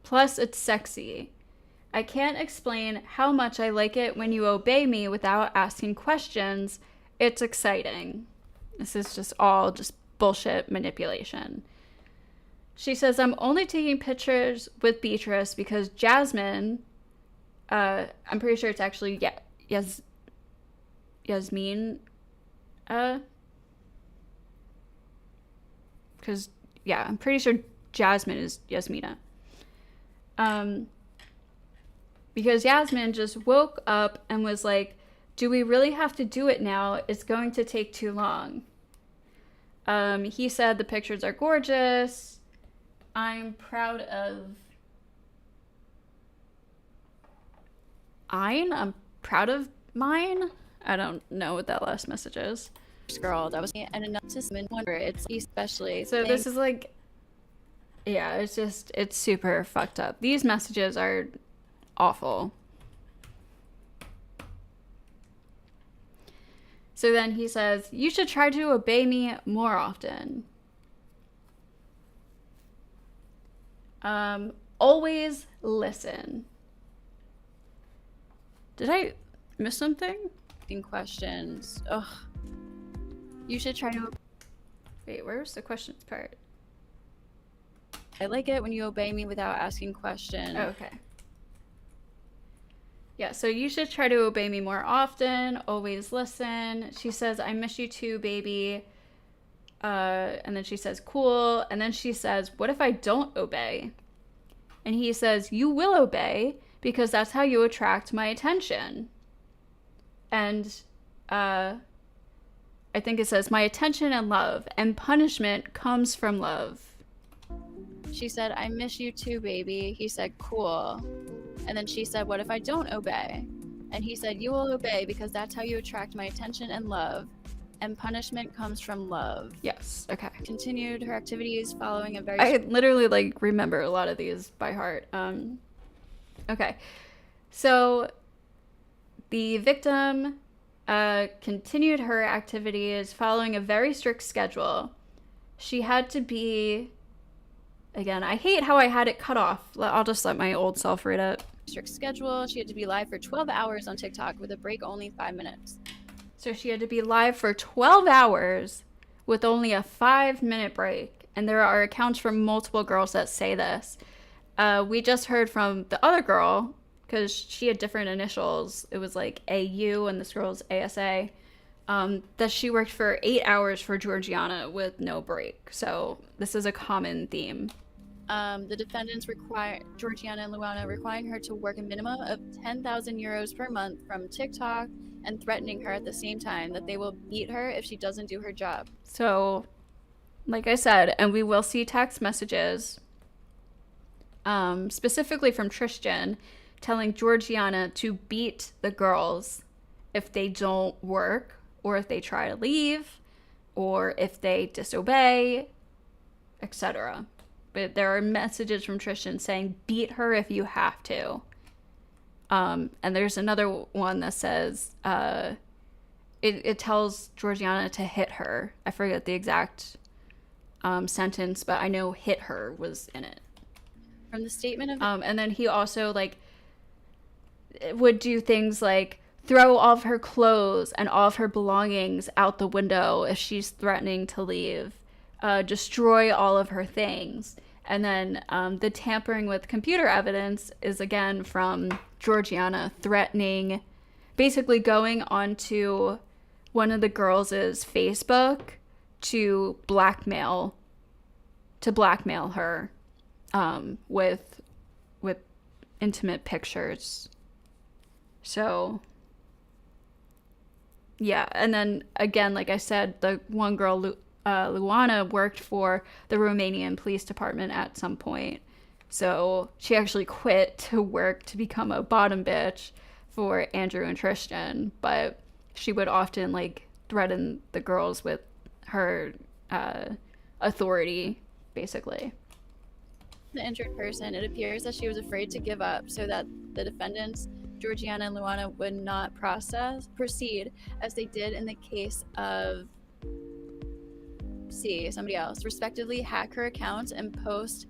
[SPEAKER 1] Plus, it's sexy. I can't explain how much I like it when you obey me without asking questions. It's exciting. This is just all just bullshit manipulation. She says, I'm only taking pictures with Beatrice because Jasmine, I'm pretty sure it's actually Yasmin, because, yeah, I'm pretty sure Jasmine is Yasmina. Because Yasmin just woke up and was like, do we really have to do it now? It's going to take too long. He said the pictures are gorgeous. I'm proud of I'm proud of mine. I don't know what that last message is.
[SPEAKER 2] Girl, that was me, and enough to wonder. It's especially.
[SPEAKER 1] So this is like, yeah, it's super fucked up. These messages are awful. So then he says, you should try to obey me more often. Always listen. Did I miss something?
[SPEAKER 2] Questions. Ugh. You should try to.
[SPEAKER 1] Wait, where's the questions part?
[SPEAKER 2] I like it when you obey me without asking questions.
[SPEAKER 1] Oh, okay. Yeah, so you should try to obey me more often. Always listen. She says, I miss you too, baby. And then she says, cool. And then she says, what if I don't obey? And he says, you will obey because that's how you attract my attention. And I think it says, my attention and love, and punishment comes from love.
[SPEAKER 2] She said, I miss you too, baby. He said, cool. And then she said, what if I don't obey? And he said, you will obey because that's how you attract my attention and love. And punishment comes from love.
[SPEAKER 1] Yes, okay.
[SPEAKER 2] Continued her activities following a very...
[SPEAKER 1] I literally, like, remember a lot of these by heart. Okay. So, the victim continued her activities following a very strict schedule. She had to be... Again, I hate how I had it cut off. I'll just let my old self read it.
[SPEAKER 2] Strict schedule. She had to be live for 12 hours on TikTok with a break only 5 minutes.
[SPEAKER 1] So she had to be live for 12 hours with only a 5-minute break. And there are accounts from multiple girls that say this. We just heard from the other girl, because she had different initials. It was like AU and this girl's ASA. That she worked for 8 hours for Georgiana with no break. So this is a common theme.
[SPEAKER 2] The defendants require Georgiana and Luana requiring her to work a minimum of 10,000 euros per month from TikTok and threatening her at the same time that they will beat her if she doesn't do her job.
[SPEAKER 1] So, like I said, and we will see text messages, specifically from Tristan, telling Georgiana to beat the girls if they don't work, or if they try to leave, or if they disobey, etc. But there are messages from Tristan saying, beat her if you have to. And there's another one that says, it tells Georgiana to hit her. I forget the exact sentence, but I know hit her was in it.
[SPEAKER 2] From the statement of
[SPEAKER 1] And then he also like would do things like throw all of her clothes and all of her belongings out the window if she's threatening to leave, destroy all of her things. And then the tampering with computer evidence is again from Georgiana threatening, basically going onto one of the girls' Facebook to blackmail her with intimate pictures. So yeah, and then again, like I said, the one girl, Luana, worked for the Romanian police department at some point. So she actually quit to work to become a bottom bitch for Andrew and Tristan, but she would often like threaten the girls with her authority, basically.
[SPEAKER 2] the injured person, it appears that she was afraid to give up so that the defendants, Georgiana and Luana, would not proceed as they did in the case of somebody else, respectively, hack her accounts and post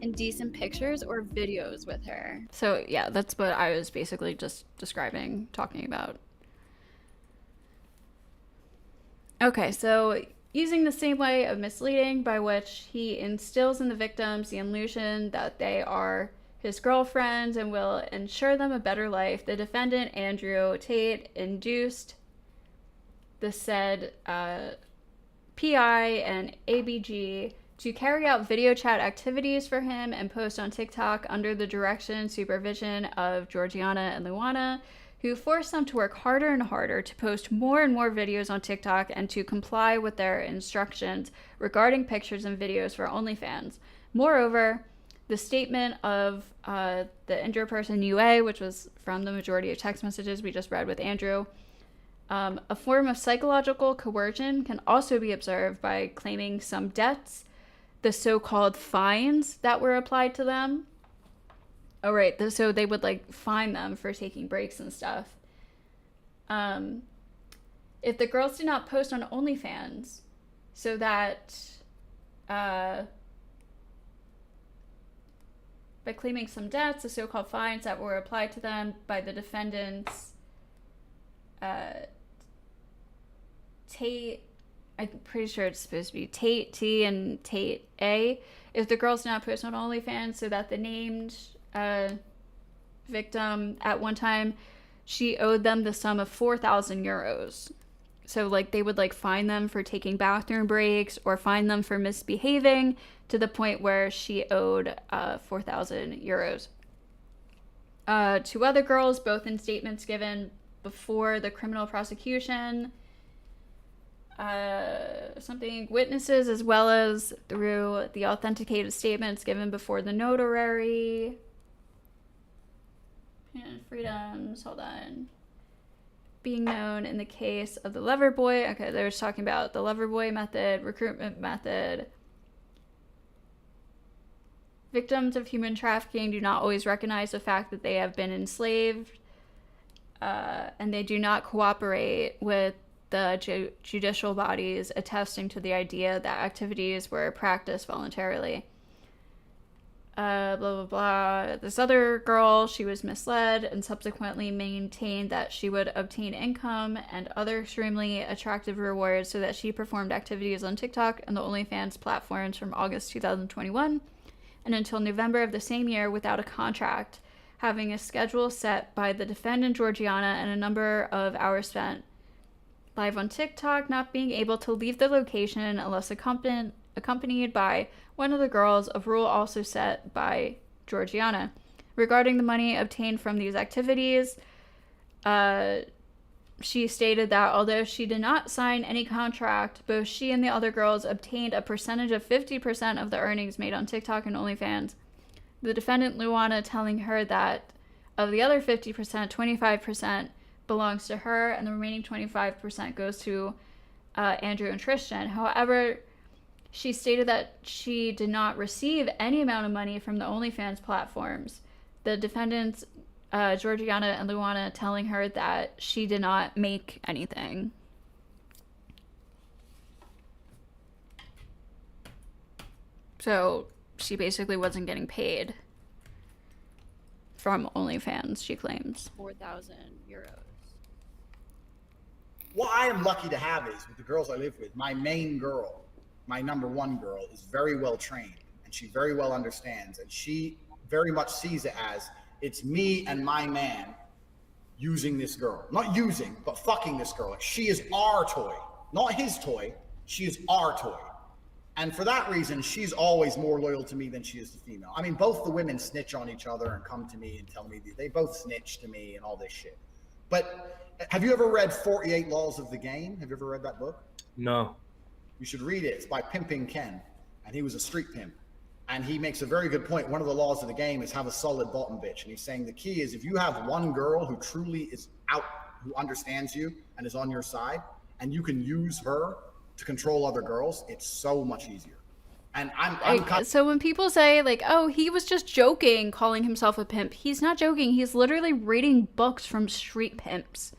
[SPEAKER 2] indecent pictures or videos with her.
[SPEAKER 1] So yeah, that's what I was basically just talking about. Okay, so using the same way of misleading by which he instills in the victims the illusion that they are his girlfriends and will ensure them a better life, the defendant, Andrew Tate, induced the said PI and ABG to carry out video chat activities for him and post on TikTok under the direction and supervision of Georgiana and Luana, who forced them to work harder and harder to post more and more videos on TikTok and to comply with their instructions regarding pictures and videos for OnlyFans. Moreover, the statement of the injured person UA, which was from the majority of text messages we just read with Andrew, a form of psychological coercion can also be observed by claiming some debts, the so-called fines that were applied to them. Oh, right. So they would, like, fine them for taking breaks and stuff. If the girls did not post on OnlyFans, so that, by claiming some debts, the so-called fines that were applied to them by the defendants, Tate, I'm pretty sure it's supposed to be Tate T and Tate A. If the girls did not post on OnlyFans, so that the named victim at one time, she owed them the sum of 4,000 euros. So like they would like fine them for taking bathroom breaks or fine them for misbehaving to the point where she owed 4,000 euros. Two other girls, both in statements given before the criminal prosecution, witnesses, as well as through the authenticated statements given before the notary. And freedoms, hold on. Being known in the case of the lover boy. Okay, they were talking about the lover boy method, recruitment method. Victims of human trafficking do not always recognize the fact that they have been enslaved, and they do not cooperate with the judicial bodies attesting to the idea that activities were practiced voluntarily. Blah, blah, blah. This other girl, she was misled and subsequently maintained that she would obtain income and other extremely attractive rewards so that she performed activities on TikTok and the OnlyFans platforms from August 2021 and until November of the same year without a contract, having a schedule set by the defendant Georgiana and a number of hours spent live on TikTok, not being able to leave the location unless accompanied by one of the girls, a rule also set by Georgiana. Regarding the money obtained from these activities, she stated that although she did not sign any contract, both she and the other girls obtained a percentage of 50% of the earnings made on TikTok and OnlyFans. The defendant, Luana, telling her that of the other 50%, 25% belongs to her and the remaining 25% goes to Andrew and Tristan. However, she stated that she did not receive any amount of money from the OnlyFans platforms. The defendants, Georgiana and Luana, telling her that she did not make anything. So she basically wasn't getting paid from OnlyFans, she claims.
[SPEAKER 2] 4,000 euros.
[SPEAKER 3] What I am lucky to have is, with the girls I live with, my main girl, my number one girl, is very well trained, and she very well understands, and she very much sees it as, it's me and my man using this girl. Not using, but fucking this girl. Like, she is our toy, not his toy. She is our toy. And for that reason, she's always more loyal to me than she is to female. I mean, both the women snitch on each other and come to me and tell me they both snitch to me and all this shit. But have you ever read 48 Laws of the Game? Have you ever read that book?
[SPEAKER 4] No.
[SPEAKER 3] You should read it. It's by Pimping Ken, and he was a street pimp. And he makes a very good point. One of the laws of the game is have a solid bottom bitch. And he's saying the key is, if you have one girl who truly is out, who understands you and is on your side, and you can use her to control other girls, it's so much easier. And
[SPEAKER 1] so when people say, like, oh, he was just joking calling himself a pimp, he's not joking. He's literally reading books from street pimps.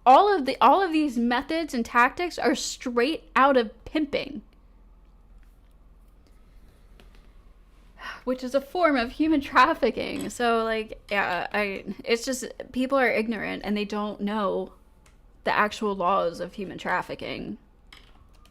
[SPEAKER 1] All of these methods and tactics are straight out of pimping, which is a form of human trafficking. So, like, yeah, it's just, people are ignorant and they don't know the actual laws of human trafficking.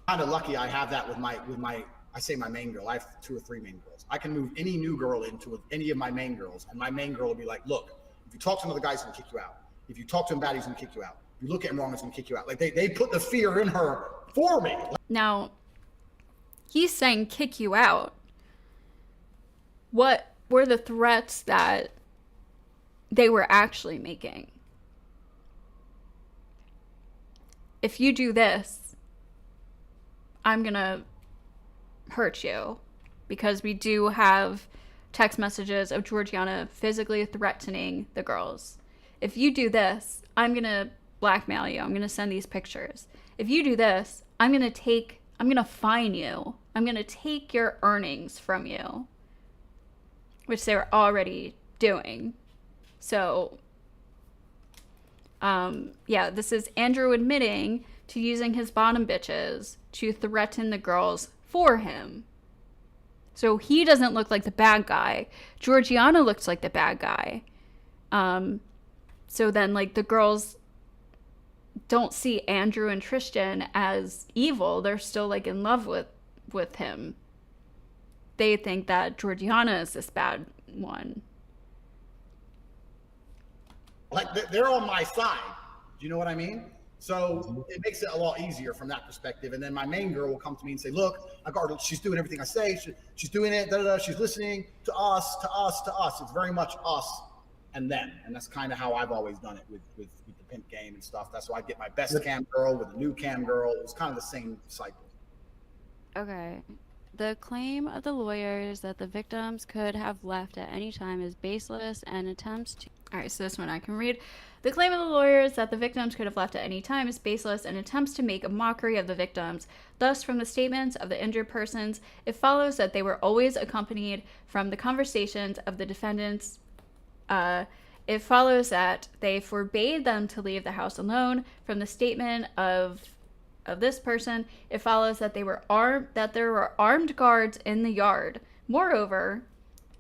[SPEAKER 3] Kind of lucky I have that with my I say my main girl. I have 2 or 3 main girls. I can move any new girl into any of my main girls, and my main girl will be like, look, if you talk to another guy, he's gonna kick you out. If you talk to him bad, he's gonna kick you out. If you look at him wrong, he's gonna kick you out. Like, they put the fear in her for me.
[SPEAKER 1] Now, he's saying kick you out. What were the threats that they were actually making? If you do this, I'm gonna hurt you. Because we do have text messages of Georgiana physically threatening the girls. If you do this, I'm gonna blackmail you. I'm gonna send these pictures. If you do this, I'm gonna fine you. I'm gonna take your earnings from you. Which they were already doing. So, yeah, this is Andrew admitting to using his bottom bitches to threaten the girls for him. So he doesn't look like the bad guy. Georgiana looks like the bad guy. So then, like, the girls don't see Andrew and Tristan as evil. They're still, like, in love with him. They think that Georgiana is this bad one.
[SPEAKER 3] Like, they're on my side. Do you know what I mean? So it makes it a lot easier from that perspective. And then my main girl will come to me and say, look, I got her, she's doing everything I say. She's doing it, she's listening to us, to us, to us. It's very much us and them. And that's kind of how I've always done it with the pimp game and stuff. That's why I get my best cam girl with a new cam girl. It was kind of the same cycle.
[SPEAKER 2] Okay. The claim of the lawyers that the victims could have left at any time is baseless and attempts to...
[SPEAKER 1] All right, so this one I can read. The claim of the lawyers that the victims could have left at any time is baseless and attempts to make a mockery of the victims. Thus, from the statements of the injured persons, it follows that they were always accompanied from the conversations of the defendants. It follows that they forbade them to leave the house alone. From the statement of this person, it follows that there were armed guards in the yard. Moreover,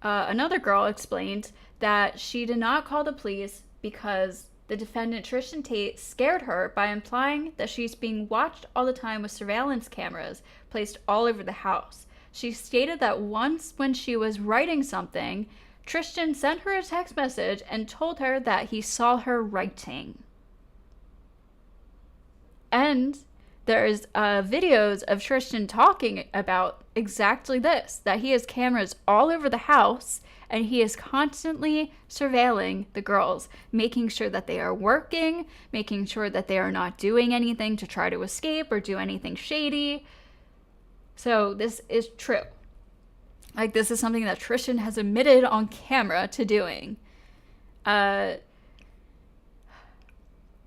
[SPEAKER 1] another girl explained that she did not call the police because the defendant Tristan Tate scared her by implying that she's being watched all the time with surveillance cameras placed all over the house. She stated that once when she was writing something, Tristan sent her a text message and told her that he saw her writing. And there's videos of Tristan talking about exactly this, that he has cameras all over the house and he is constantly surveilling the girls, making sure that they are working, making sure that they are not doing anything to try to escape or do anything shady. So this is true. Like, this is something that Tristan has admitted on camera to doing. The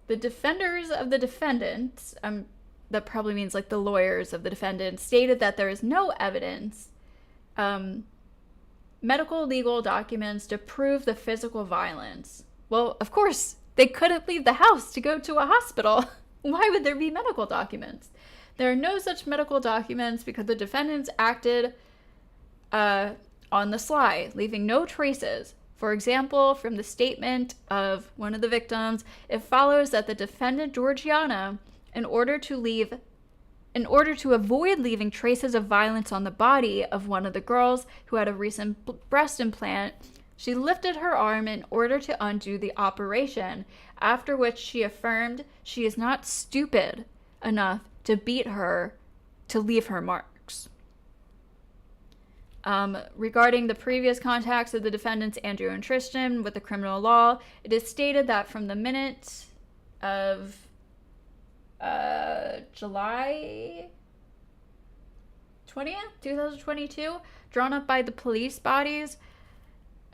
[SPEAKER 1] defenders of the defendant, that probably means like the lawyers of the defendant, stated that there is no evidence, medical legal documents to prove the physical violence. Well, of course, they couldn't leave the house to go to a hospital. Why would there be medical documents? There are no such medical documents because the defendants acted on the sly, leaving no traces. For example, from the statement of one of the victims, it follows that the defendant Georgiana, in order to avoid leaving traces of violence on the body of one of the girls who had a recent breast implant, she lifted her arm in order to undo the operation, after which she affirmed she is not stupid enough to beat her to leave her marks. Regarding the previous contacts of the defendants Andrew and Tristan with the criminal law, it is stated that from the minute of July 20th, 2022, drawn up by the police bodies,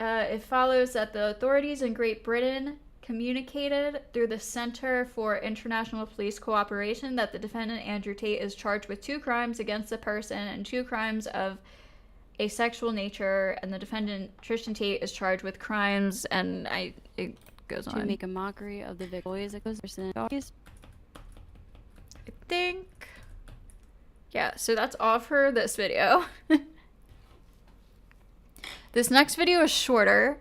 [SPEAKER 1] it follows that the authorities in Great Britain communicated through the Center for International Police Cooperation that the defendant Andrew Tate is charged with 2 crimes against the person and 2 crimes of a sexual nature, and the defendant Tristan Tate is charged with crimes, and it goes on.
[SPEAKER 2] To make a mockery of the victims, it goes
[SPEAKER 1] I think, yeah. So that's all for this video. This next video is shorter,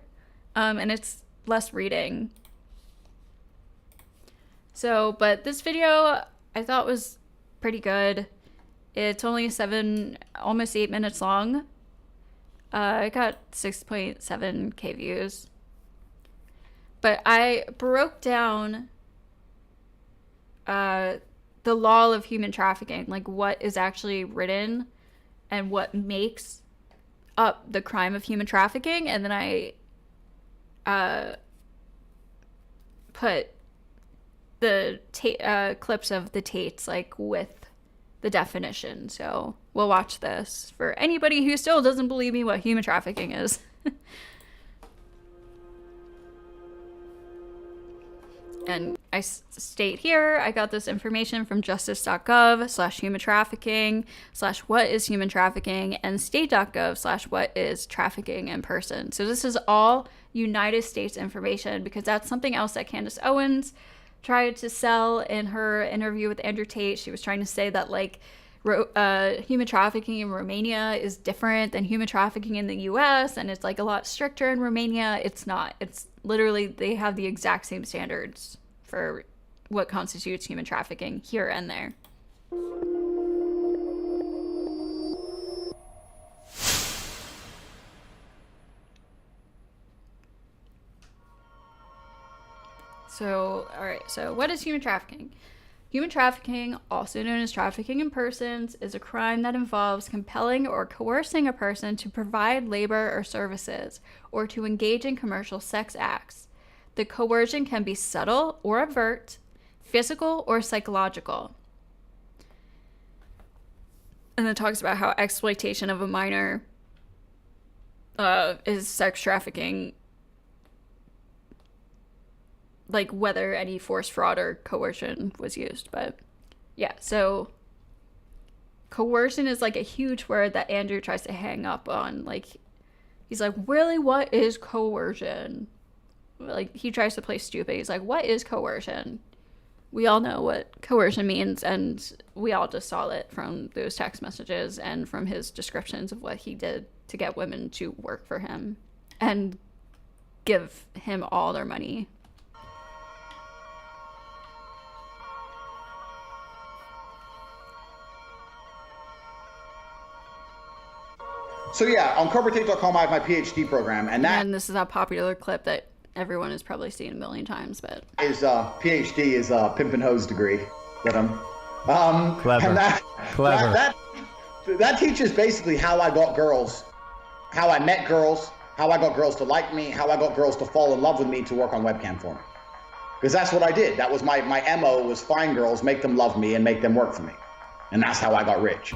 [SPEAKER 1] and it's less reading. So, but this video I thought was pretty good. It's only almost 8 minutes long. It got 6.7k views. But I broke down the law of human trafficking, like what is actually written and what makes up the crime of human trafficking, and then I put the clips of the Tates like with the definition. So we'll watch this for anybody who still doesn't believe me what human trafficking is. And I state here, I got this information from justice.gov/human trafficking/what is human trafficking and state.gov/what is trafficking in person. So this is all United States information, because that's something else that Candace Owens tried to sell in her interview with Andrew Tate. She was trying to say that like human trafficking in Romania is different than human trafficking in the US, and it's like a lot stricter in Romania. It's not. It's literally, they have the exact same standards for what constitutes human trafficking here and there. So, all right, so what is human trafficking? Human trafficking, also known as trafficking in persons, is a crime that involves compelling or coercing a person to provide labor or services, or to engage in commercial sex acts. The coercion can be subtle or overt, physical or psychological. And it talks about how exploitation of a minor is sex trafficking, like whether any force, fraud, or coercion was used. But yeah, so coercion is like a huge word that Andrew tries to hang up on. Like, he's like, really, what is coercion? Like, he tries to play stupid. He's like, what is coercion? We all know what coercion means, and we all just saw it from those text messages and from his descriptions of what he did to get women to work for him and give him all their money.
[SPEAKER 3] So yeah, on CobraTate.com I have my PhD program, and
[SPEAKER 1] this is a popular clip that everyone has probably seen a million times, but
[SPEAKER 3] is PhD is a pimp and hose degree that I'm
[SPEAKER 4] Clever.
[SPEAKER 3] And
[SPEAKER 4] Clever.
[SPEAKER 3] that teaches basically how I got girls, how I met girls, how I got girls to like me, how I got girls to fall in love with me to work on webcam for me. Because that's what I did. That was my MO, was find girls, make them love me, and make them work for me. And that's how I got rich.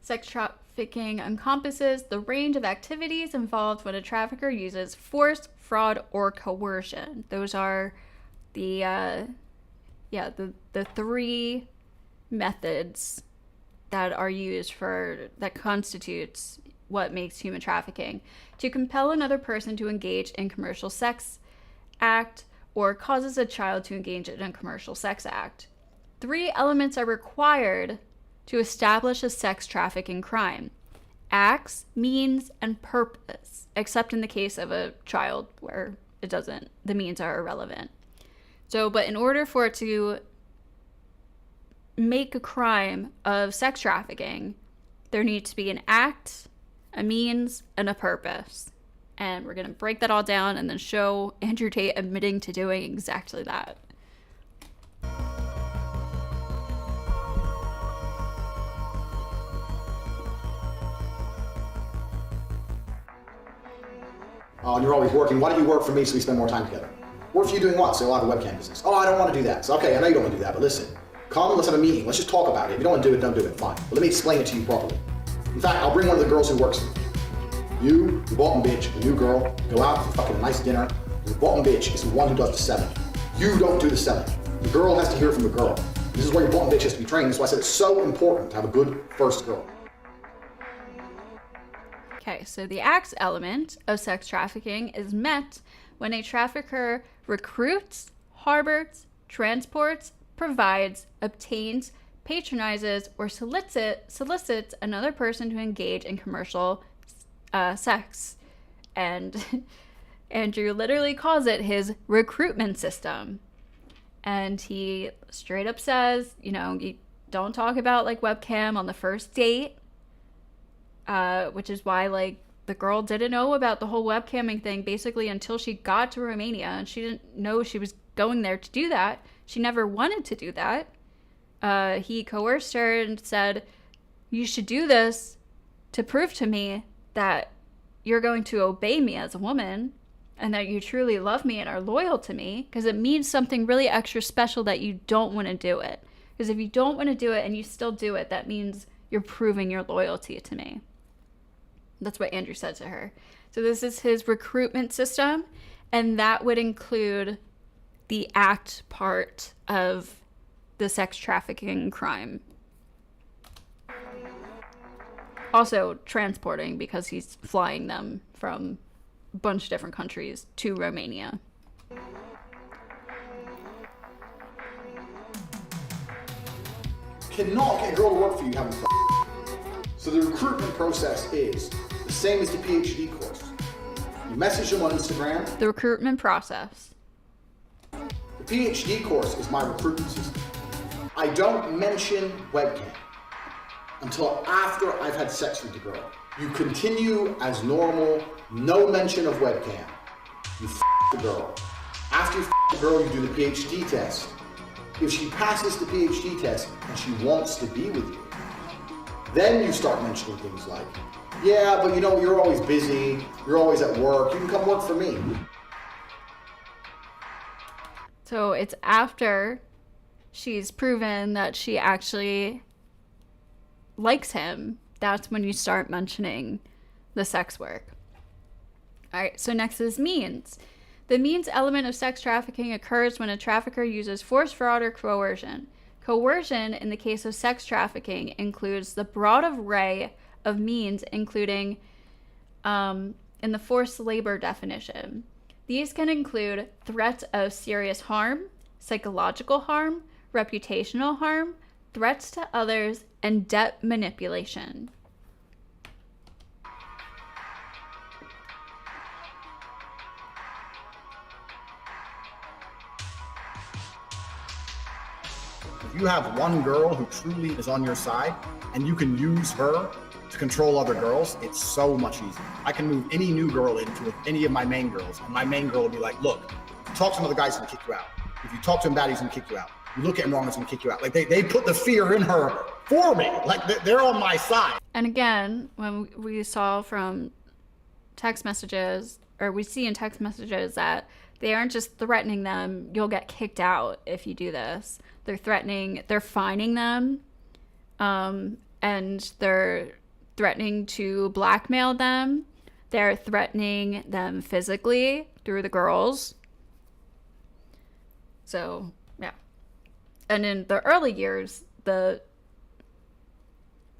[SPEAKER 1] sex trafficking encompasses the range of activities involved when a trafficker uses force, fraud, or coercion. Those are the three methods that are used that constitutes what makes human trafficking: to compel another person to engage in commercial sex act, or causes a child to engage in a commercial sex act. 3 elements are required to establish a sex trafficking crime. Acts, means, and purpose, except in the case of a child where it doesn't, the means are irrelevant. So, but in order for it to make a crime of sex trafficking, there needs to be an act, a means, and a purpose. And we're going to break that all down and then show Andrew Tate admitting to doing exactly that.
[SPEAKER 3] And you're always working. Why don't you work for me so we spend more time together? Work for you doing what? So I'll have a webcam business. Oh, I don't want to do that. So, okay, I know you don't want to do that, but listen. Come and let's have a meeting. Let's just talk about it. If you don't want to do it, don't do it. Fine. But let me explain it to you properly. In fact, I'll bring one of the girls who works for me. You, the bottom bitch, the new girl, go out for fucking nice dinner. The bottom bitch is the one who does the selling. You don't do the selling. The girl has to hear from the girl. This is where your bottom bitch has to be trained. That's why I said it's so important to have a good first girl.
[SPEAKER 1] Okay, so the acts element of sex trafficking is met when a trafficker recruits, harbors, transports, provides, obtains, patronizes, or solicits another person to engage in commercial sex. And Andrew literally calls it his recruitment system. And he straight up says, you know, you don't talk about like webcam on the first date. Which is why, like, the girl didn't know about the whole webcamming thing basically until she got to Romania, and she didn't know she was going there to do that. She never wanted to do that. He coerced her and said, you should do this to prove to me that you're going to obey me as a woman and that you truly love me and are loyal to me, because it means something really extra special that you don't want to do it. Because if you don't want to do it and you still do it, that means you're proving your loyalty to me. That's what Andrew said to her. So this is his recruitment system, and that would include the act part of the sex trafficking crime. Also transporting, because he's flying them from a bunch of different countries to Romania.
[SPEAKER 3] Cannot get a girl to work for you having fun. So the recruitment process is the same as the PhD course. You message them on Instagram.
[SPEAKER 1] The recruitment process.
[SPEAKER 3] The PhD course is my recruitment system. I don't mention webcam until after I've had sex with the girl. You continue as normal, no mention of webcam. You the girl. After you the girl, you do the PhD test. If she passes the PhD test and she wants to be with you, then you start mentioning things like, yeah, but you know, you're always busy, you're always at work, you can come work for me.
[SPEAKER 1] So it's after she's proven that she actually likes him, that's when you start mentioning the sex work. All right, so next is means. The means element of sex trafficking occurs when a trafficker uses force, fraud, or coercion. Coercion, in the case of sex trafficking, includes the broad array of means, including in the forced labor definition. These can include threats of serious harm, psychological harm, reputational harm, threats to others, and debt manipulation.
[SPEAKER 3] If you have one girl who truly is on your side and you can use her to control other girls, it's so much easier. I can move any new girl into any of my main girls, and my main girl will be like, look, if you talk to another guy, he's gonna kick you out. If you talk to him bad, he's gonna kick you out. You look at him wrong, he's gonna kick you out. Like they put the fear in her for me. Like they're on my side.
[SPEAKER 1] And again, when we saw from text messages, or we see in text messages that they aren't just threatening them, you'll get kicked out if you do this. They're fining them, and they're threatening to blackmail them. They're threatening them physically through the girls. So, yeah. And in the early years,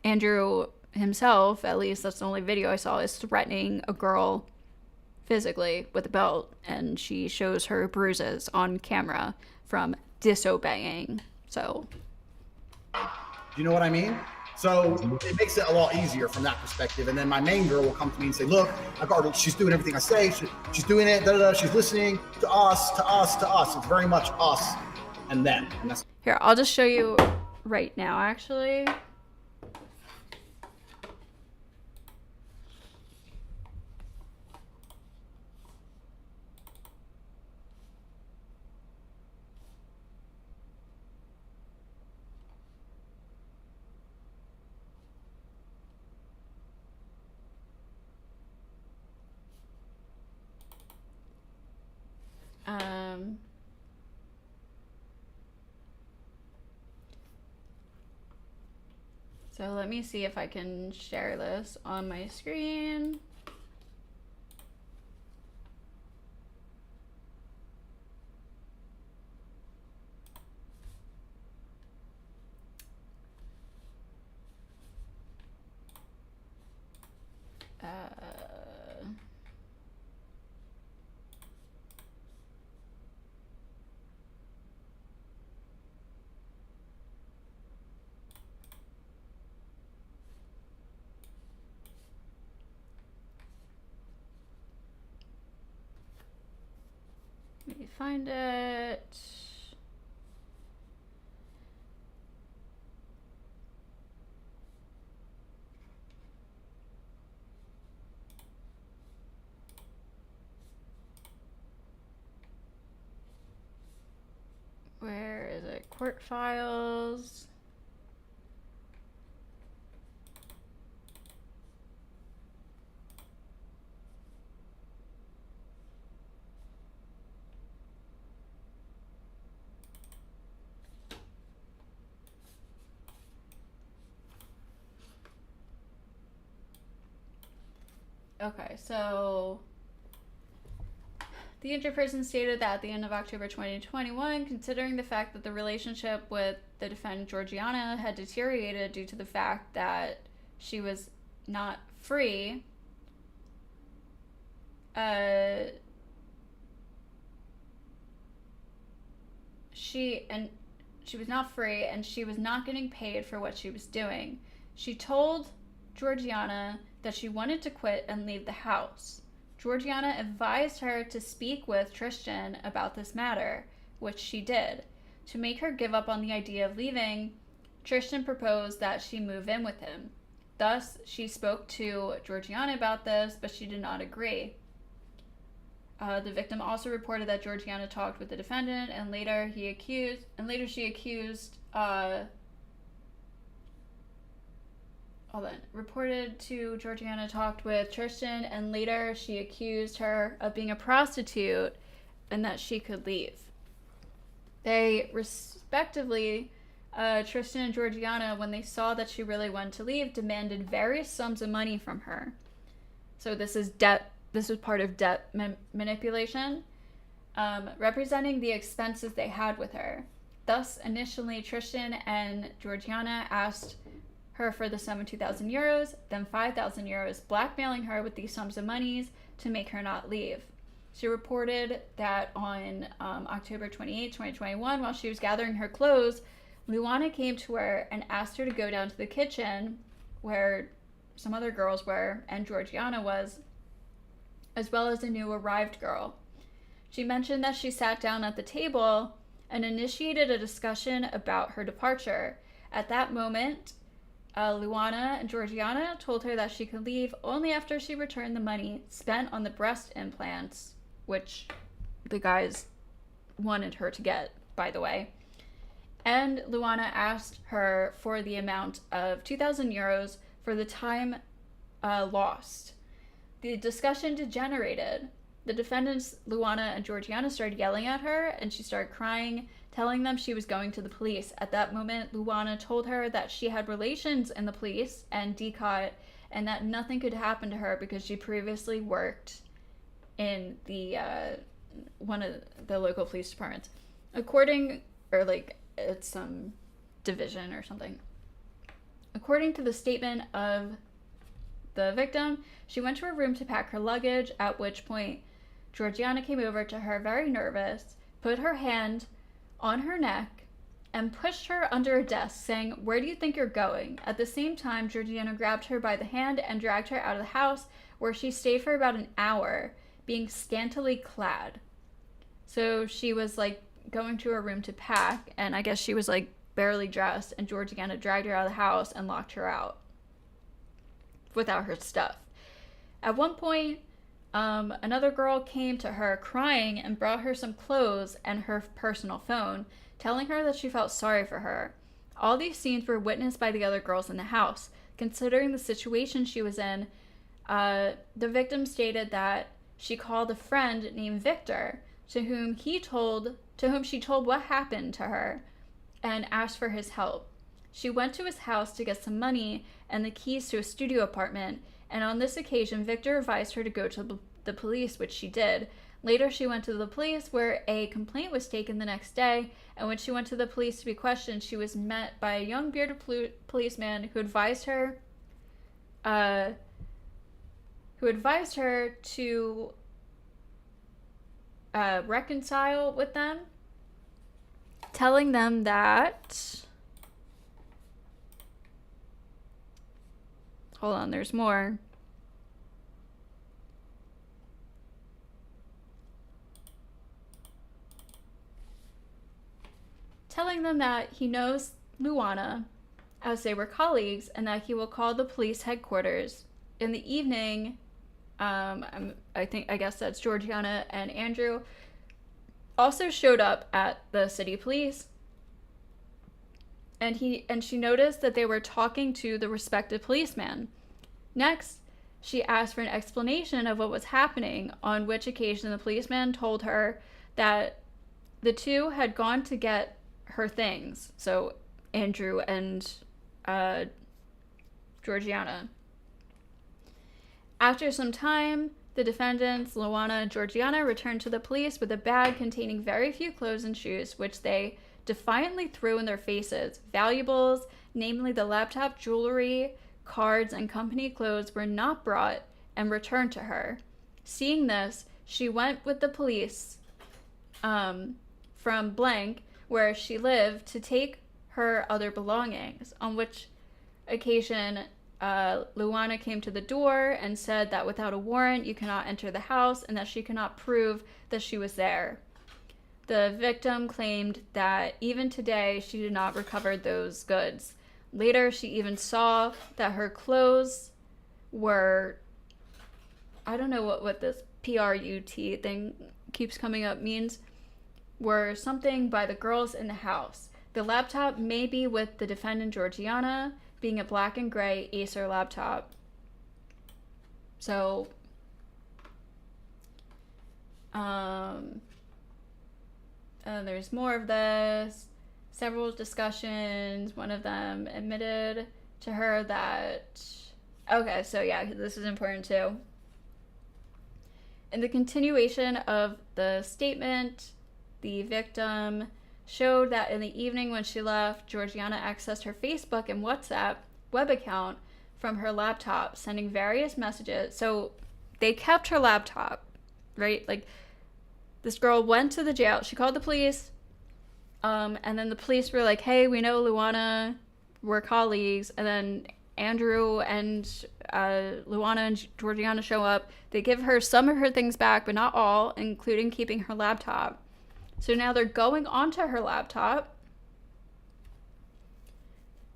[SPEAKER 1] Andrew himself, at least that's the only video I saw, is threatening a girl physically with a belt, and she shows her bruises on camera from disobeying. So,
[SPEAKER 3] do you know what I mean? So it makes it a lot easier from that perspective. And then my main girl will come to me and say, look, she's doing everything I say. She's doing it. She's listening to us, to us, to us. It's very much us and them. And that's
[SPEAKER 1] Here, I'll just show you right now, actually. So let me see if I can share this on my screen. Let me find it. Where is it? Court files. Okay, so the injured person stated that at the end of October 2021, considering the fact that the relationship with the defendant Georgiana had deteriorated due to the fact that she was not free, she was not free and she was not getting paid for what she was doing. She told Georgiana that she wanted to quit and leave the house. Georgiana advised her to speak with Tristan about this matter, which she did. To make her give up on the idea of leaving, Tristan proposed that she move in with him. Thus, she spoke to Georgiana about this, but she did not agree. The victim also reported that Georgiana talked with the defendant, and later she accused reported to Georgiana talked with Tristan, and later she accused her of being a prostitute and that she could leave. They respectively, Tristan and Georgiana, when they saw that she really wanted to leave, demanded various sums of money from her. So this is debt. This was part of debt manipulation, representing the expenses they had with her. Thus, initially, Tristan and Georgiana asked her for the sum of 2,000 euros, then 5,000 euros, blackmailing her with these sums of monies to make her not leave. She reported that on October 28, 2021, while she was gathering her clothes, Luana came to her and asked her to go down to the kitchen where some other girls were and Georgiana was, as well as a new arrived girl. She mentioned that she sat down at the table and initiated a discussion about her departure. At that moment, Luana and Georgiana told her that she could leave only after she returned the money spent on the breast implants, which the guys wanted her to get, by the way. And Luana asked her for the amount of 2,000 euros for the time lost. The discussion degenerated. The defendants, Luana and Georgiana, started yelling at her, and she started crying, telling them she was going to the police. At that moment, Luana told her that she had relations in the police and DCOT, and that nothing could happen to her because she previously worked in the one of the local police departments. It's some division or something. According to the statement of the victim, she went to her room to pack her luggage, at which point Georgiana came over to her very nervous, put her hand on her neck, and pushed her under a desk, saying, "Where do you think you're going?" At the same time, Georgiana grabbed her by the hand and dragged her out of the house, where she stayed for about an hour, being scantily clad. So she was like going to her room to pack, and I guess she was like barely dressed, and Georgiana dragged her out of the house and locked her out without her stuff. At one point, another girl came to her crying and brought her some clothes and her personal phone, telling her that she felt sorry for her. All these scenes were witnessed by the other girls in the house. Considering the situation she was in, the victim stated that she called a friend named Victor, to whom she told what happened to her and asked for his help. She went to his house to get some money and the keys to a studio apartment, and on this occasion, Victor advised her to go to the police, which she did. Later, she went to the police, where a complaint was taken the next day, and when she went to the police to be questioned, she was met by a young bearded policeman who advised her to reconcile with them, telling them that... Hold on, there's more. Telling them that he knows Luana, as they were colleagues, and that he will call the police headquarters. In the evening, I guess that's Georgiana and Andrew, also showed up at the city police, and she noticed that they were talking to the respective policeman. Next, she asked for an explanation of what was happening, on which occasion the policeman told her that the two had gone to get her things, so Andrew and Georgiana. After some time, the defendants, Luana and Georgiana, returned to the police with a bag containing very few clothes and shoes, which they defiantly threw in their faces. Valuables, namely the laptop, jewelry, cards, and company clothes, were not brought and returned to her. Seeing this, she went with the police from blank, where she lived, to take her other belongings, on which occasion Luana came to the door and said that without a warrant you cannot enter the house and that she cannot prove that she was there. The victim claimed that even today she did not recover those goods. Later, she even saw that her clothes were, I don't know what this PRUT thing keeps coming up means, were something by the girls in the house. The laptop may be with the defendant Georgiana, being a black and gray Acer laptop. So, there's more of this. Several discussions. One of them admitted to her that... Okay, so yeah, this is important too. In the continuation of the statement, the victim showed that in the evening when she left, Georgiana accessed her Facebook and WhatsApp web account from her laptop, sending various messages. So they kept her laptop, right? Like, this girl went to the jail. She called the police, and then the police were like, hey, we know Luana, we're colleagues. And then Andrew and Luana and Georgiana show up. They give her some of her things back, but not all, including keeping her laptop. So now they're going onto her laptop.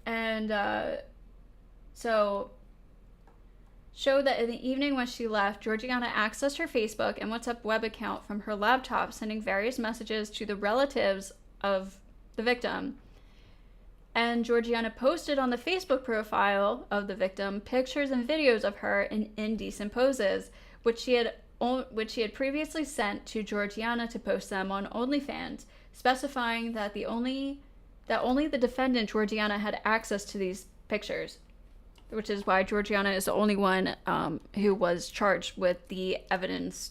[SPEAKER 1] And so showed that in the evening when she left, Georgiana accessed her Facebook and WhatsApp web account from her laptop, sending various messages to the relatives of the victim. And Georgiana posted on the Facebook profile of the victim pictures and videos of her in indecent poses, which she had previously sent to Georgiana to post them on OnlyFans, specifying that only the defendant Georgiana had access to these pictures, which is why Georgiana is the only one who was charged with the evidence,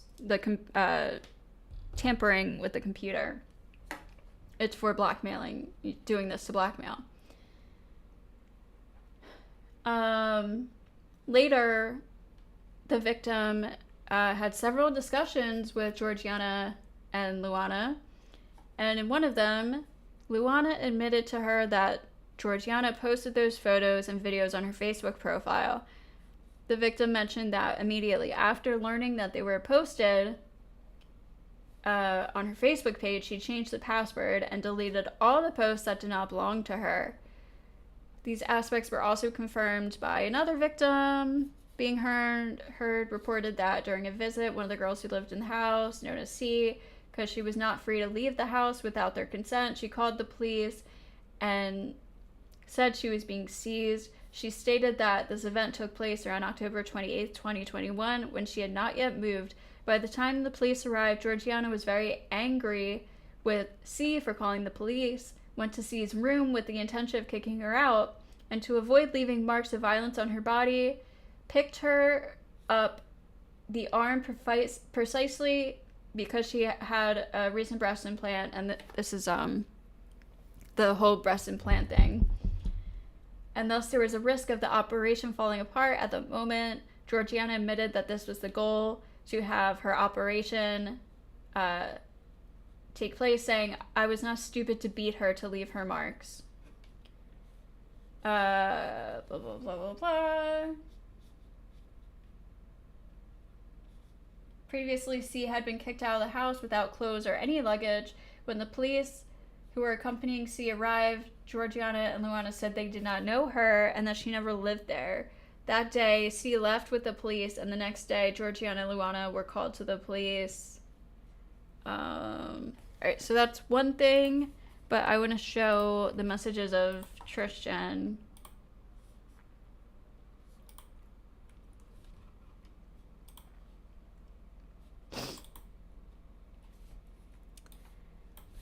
[SPEAKER 1] tampering with the computer. It's for blackmailing, doing this to blackmail. Later, the victim had several discussions with Georgiana and Luana, and in one of them, Luana admitted to her that Georgiana posted those photos and videos on her Facebook profile. The victim mentioned that immediately after learning that they were posted on her Facebook page, she changed the password and deleted all the posts that did not belong to her. These aspects were also confirmed by another victim being heard reported that during a visit, one of the girls who lived in the house, known as C, because she was not free to leave the house without their consent, she called the police and said she was being seized. She stated that this event took place around October 28th, 2021, when she had not yet moved. By the time the police arrived, Georgiana was very angry with C for calling the police, went to C's room with the intention of kicking her out, and to avoid leaving marks of violence on her body, picked her up the arm precisely because she had a recent breast implant, and this is the whole breast implant thing. And thus there was a risk of the operation falling apart at the moment. Georgiana admitted that this was the goal, to have her operation take place, saying, "I was not stupid to beat her to leave her marks." Blah, blah, blah, blah, blah. Previously, C had been kicked out of the house without clothes or any luggage. When the police who were accompanying C arrived, Georgiana and Luana said they did not know her and that she never lived there. That day, C left with the police, and the next day, Georgiana and Luana were called to the police. Alright, so that's one thing, but I want to show the messages of Tristan.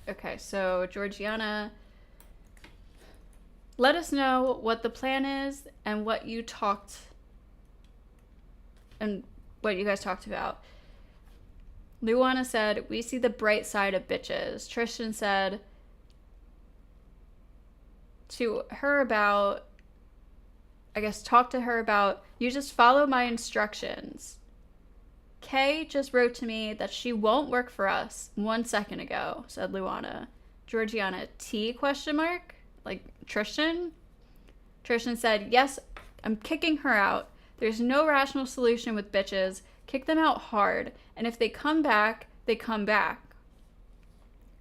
[SPEAKER 1] Okay, so Georgiana, let us know what the plan is and what you guys talked about. Luana said, "We see the bright side of bitches." Tristan said to her about, talk to her about, "You just follow my instructions." Kay just wrote to me that she won't work for us 1 second ago, said Luana. Georgiana, T question mark? Like Tristan? Tristan said, "Yes, I'm kicking her out. There's no rational solution with bitches. Kick them out hard. And if they come back, they come back."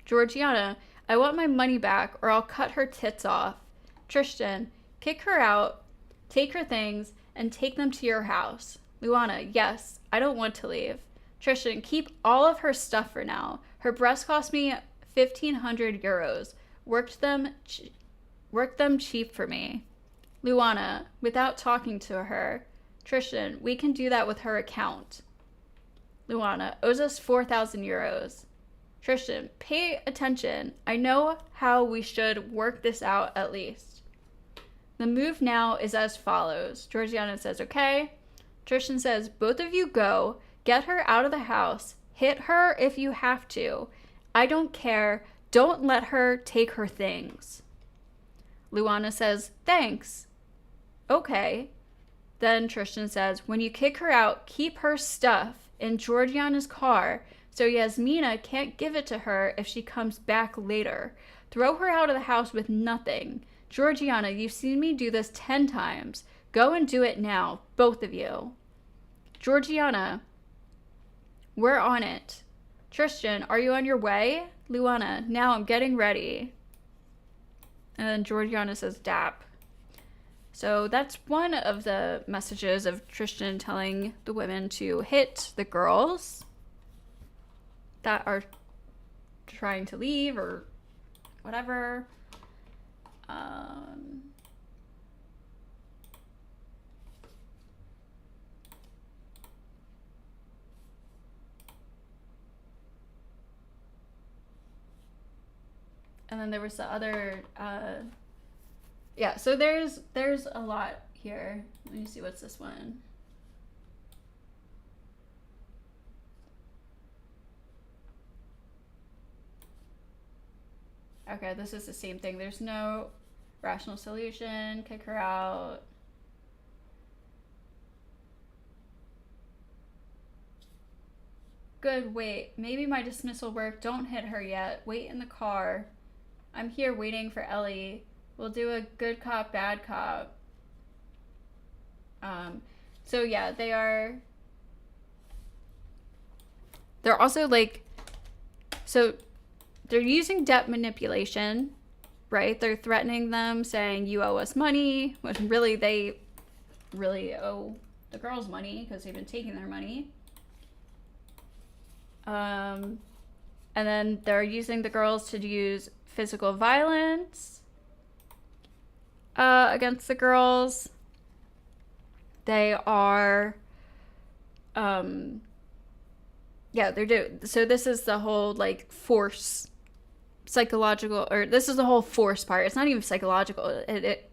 [SPEAKER 1] Georgiana, "I want my money back or I'll cut her tits off." Tristan, "Kick her out, take her things, and take them to your house." Luana, "Yes, I don't want to leave." Tristan, "Keep all of her stuff for now. Her breasts cost me 1,500 euros. Work them cheap for me." Luana, without talking to her. Tristan, "We can do that with her account." Luana, "Owes us 4,000 euros. Tristan, "Pay attention. I know how we should work this out at least. The move now is as follows." Georgiana says, "Okay." Tristan says, "Both of you go. Get her out of the house. Hit her if you have to. I don't care. Don't let her take her things." Luana says, "Thanks." "Okay." Then Tristan says, "When you kick her out, keep her stuff in Georgiana's car so Yasmina can't give it to her if she comes back later. Throw her out of the house with nothing. Georgiana, you've seen me do this 10 times. Go and do it now, both of you." Georgiana, "We're on it." Tristan, "Are you on your way?" Luana, "Now I'm getting ready." And then Georgiana says, "Dap." So that's one of the messages of Tristan telling the women to hit the girls that are trying to leave or whatever. And then there was the other, yeah, so there's a lot here. Let me see, what's this one? Okay, this is the same thing. There's no rational solution. Kick her out. Good, wait. Maybe my dismissal worked. Don't hit her yet. Wait in the car. I'm here waiting for Ellie. We'll do a good cop, bad cop. So yeah, they're also like, so they're using debt manipulation, right? They're threatening them, saying you owe us money, when really they really owe the girls money because they've been taking their money. And then they're using the girls to use physical violence against the girls. They are, yeah, they're doing, so this is the whole, like, force, psychological, or this is the whole force part. It's not even psychological.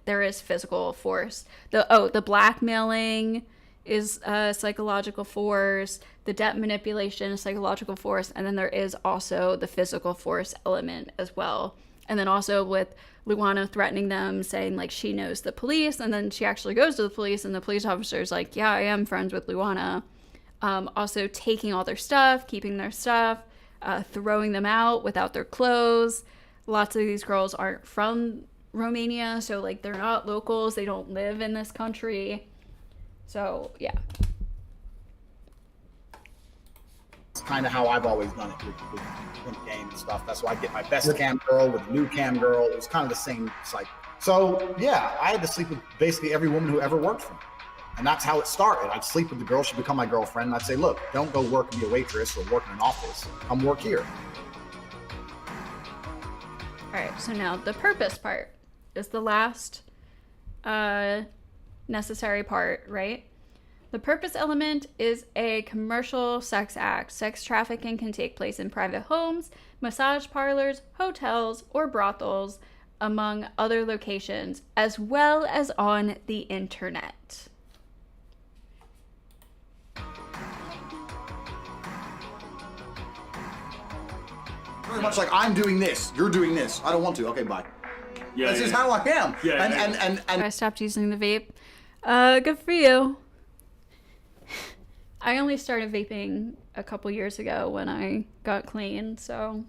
[SPEAKER 1] There is physical force. The blackmailing is psychological force. The debt manipulation is psychological force. And then there is also the physical force element as well. And then also with Luana threatening them, saying, like, she knows the police. And then she actually goes to the police, and the police officer is like, yeah, I am friends with Luana. Also taking all their stuff, keeping their stuff, throwing them out without their clothes. Lots of these girls aren't from Romania, so, like, they're not locals. They don't live in this country. So, yeah.
[SPEAKER 3] It's kind of how I've always done it with game and stuff. That's why I get my best cam girl with a new cam girl. It was kind of the same cycle. So, yeah, I had to sleep with basically every woman who ever worked for me. And that's how it started. I'd sleep with the girl. She'd become my girlfriend. And I'd say, look, don't go work and be a waitress or work in an office. Come work here.
[SPEAKER 1] All right, so now the purpose part is the last necessary part, right? The purpose element is a commercial sex act. Sex trafficking can take place in private homes, massage parlors, hotels, or brothels, among other locations, as well as on the internet.
[SPEAKER 3] Very much like, I'm doing this, you're doing this. I don't want to. Okay, bye. Yeah, this is how I am. Yeah, and
[SPEAKER 1] I stopped using the vape. Good for you. I only started vaping a couple years ago when I got clean, so.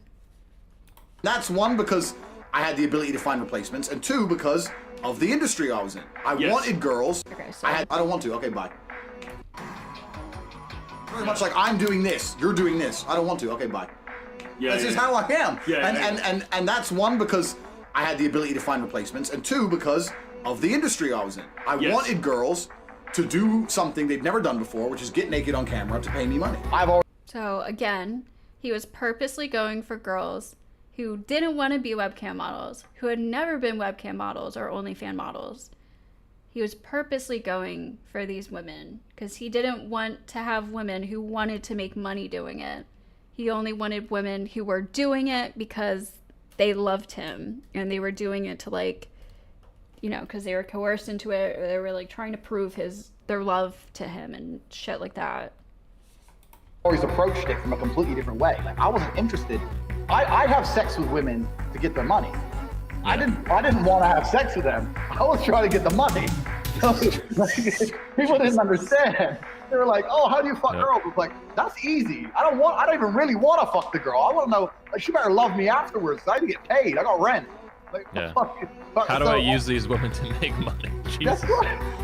[SPEAKER 3] That's one, because I had the ability to find replacements, and two, because of the industry I was in. I wanted girls.
[SPEAKER 1] Okay, so.
[SPEAKER 3] I don't want to. Okay, bye. Very much like, I'm doing this, you're doing this. I don't want to. Okay, bye. Yeah, this is how I am. And that's one, because I had the ability to find replacements, and two, because of the industry I was in. I wanted girls to do something they'd never done before, which is get naked on camera to pay me money.
[SPEAKER 1] So again, he was purposely going for girls who didn't want to be webcam models, who had never been webcam models or OnlyFans models. He was purposely going for these women because he didn't want to have women who wanted to make money doing it. He only wanted women who were doing it because they loved him and they were doing it to, like, you know, because they were coerced into it, or they were, like, trying to prove their love to him and shit like that.
[SPEAKER 5] Always approached it from a completely different way. Like, I wasn't interested. I'd have sex with women to get their money. I didn't want to have sex with them. I was trying to get the money. People didn't understand. They were like, "Oh, how do you fuck girls?" I was like, "That's easy. I don't even really want to fuck the girl. I want to know, like, she better love me afterwards. I need to get paid. I got rent." Like,
[SPEAKER 6] how do I use these women to make money? Jesus.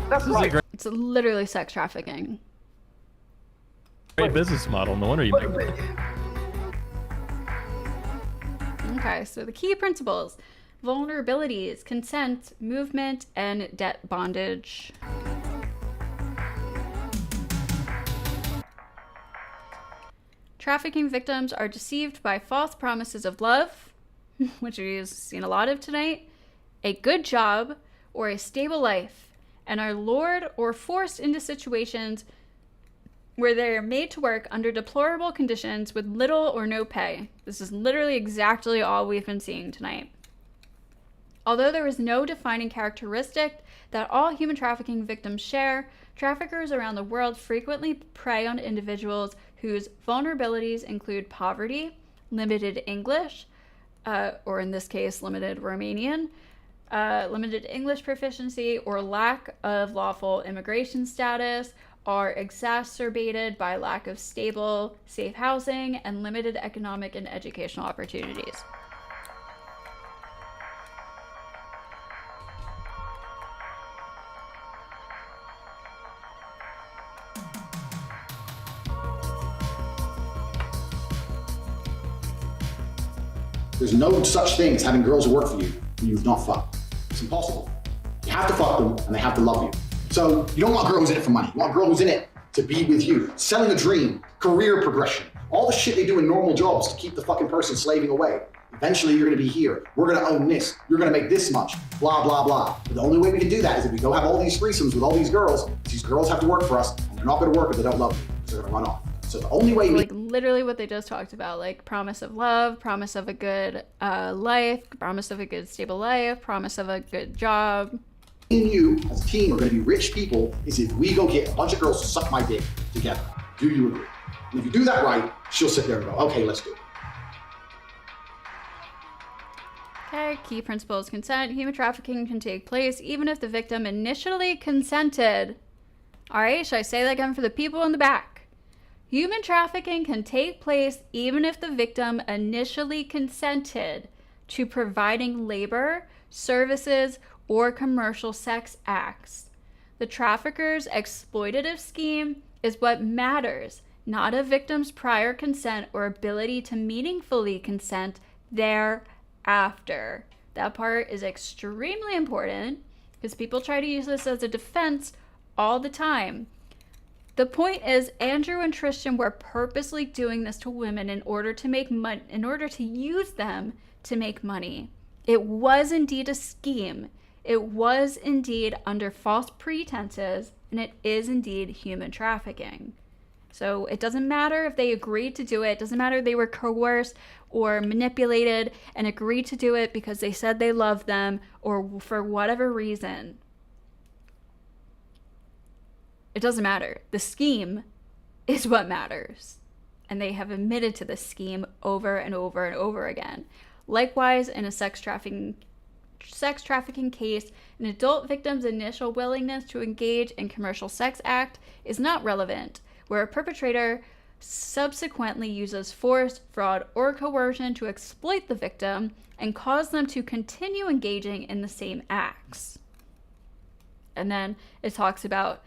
[SPEAKER 5] That's right.
[SPEAKER 1] It's literally sex trafficking.
[SPEAKER 6] Great business model. No wonder you make money.
[SPEAKER 1] Okay, so the key principles: vulnerabilities, consent, movement, and debt bondage. Trafficking victims are deceived by false promises of love, which we've seen a lot of tonight, a good job, or a stable life, and are lured or forced into situations where they are made to work under deplorable conditions with little or no pay. This is literally exactly all we've been seeing tonight. Although there is no defining characteristic that all human trafficking victims share, traffickers around the world frequently prey on individuals whose vulnerabilities include poverty, limited English, or in this case, limited Romanian, limited English proficiency, or lack of lawful immigration status, are exacerbated by lack of stable, safe housing and limited economic and educational opportunities.
[SPEAKER 3] There's no such thing as having girls who work for you when you've not fucked. It's impossible. You have to fuck them and they have to love you. So you don't want a girl who's in it for money. You want a girl who's in it to be with you. Selling a dream, career progression, all the shit they do in normal jobs to keep the fucking person slaving away. Eventually you're gonna be here. We're gonna own this. You're gonna make this much, blah, blah, blah. But the only way we can do that is if we go have all these threesomes with all these girls, because these girls have to work for us and they're not gonna work if they don't love you, because they're gonna run off. So the only way
[SPEAKER 1] like literally what they just talked about, like promise of love, promise of a good life, promise of a good stable life, promise of a good job.
[SPEAKER 3] Me and you as a team are going to be rich people is if we go get a bunch of girls to suck my dick together. Do you agree? And if you do that right, she'll sit there and go, okay, let's do it.
[SPEAKER 1] Okay, key principle is consent. Human trafficking can take place even if the victim initially consented. All right, should I say that again for the people in the back? Human trafficking can take place even if the victim initially consented to providing labor, services, or commercial sex acts. The trafficker's exploitative scheme is what matters, not a victim's prior consent or ability to meaningfully consent thereafter. That part is extremely important because people try to use this as a defense all the time. The point is, Andrew and Tristan were purposely doing this to women in order to make money, in order to use them to make money. It was indeed a scheme. It was indeed under false pretenses, and it is indeed human trafficking. So it doesn't matter if they agreed to do it. It doesn't matter if they were coerced or manipulated and agreed to do it because they said they loved them or for whatever reason. It doesn't matter. The scheme is what matters. And they have admitted to the scheme over and over and over again. Likewise, in a sex trafficking case, an adult victim's initial willingness to engage in commercial sex act is not relevant, where a perpetrator subsequently uses force, fraud, or coercion to exploit the victim and cause them to continue engaging in the same acts. And then it talks about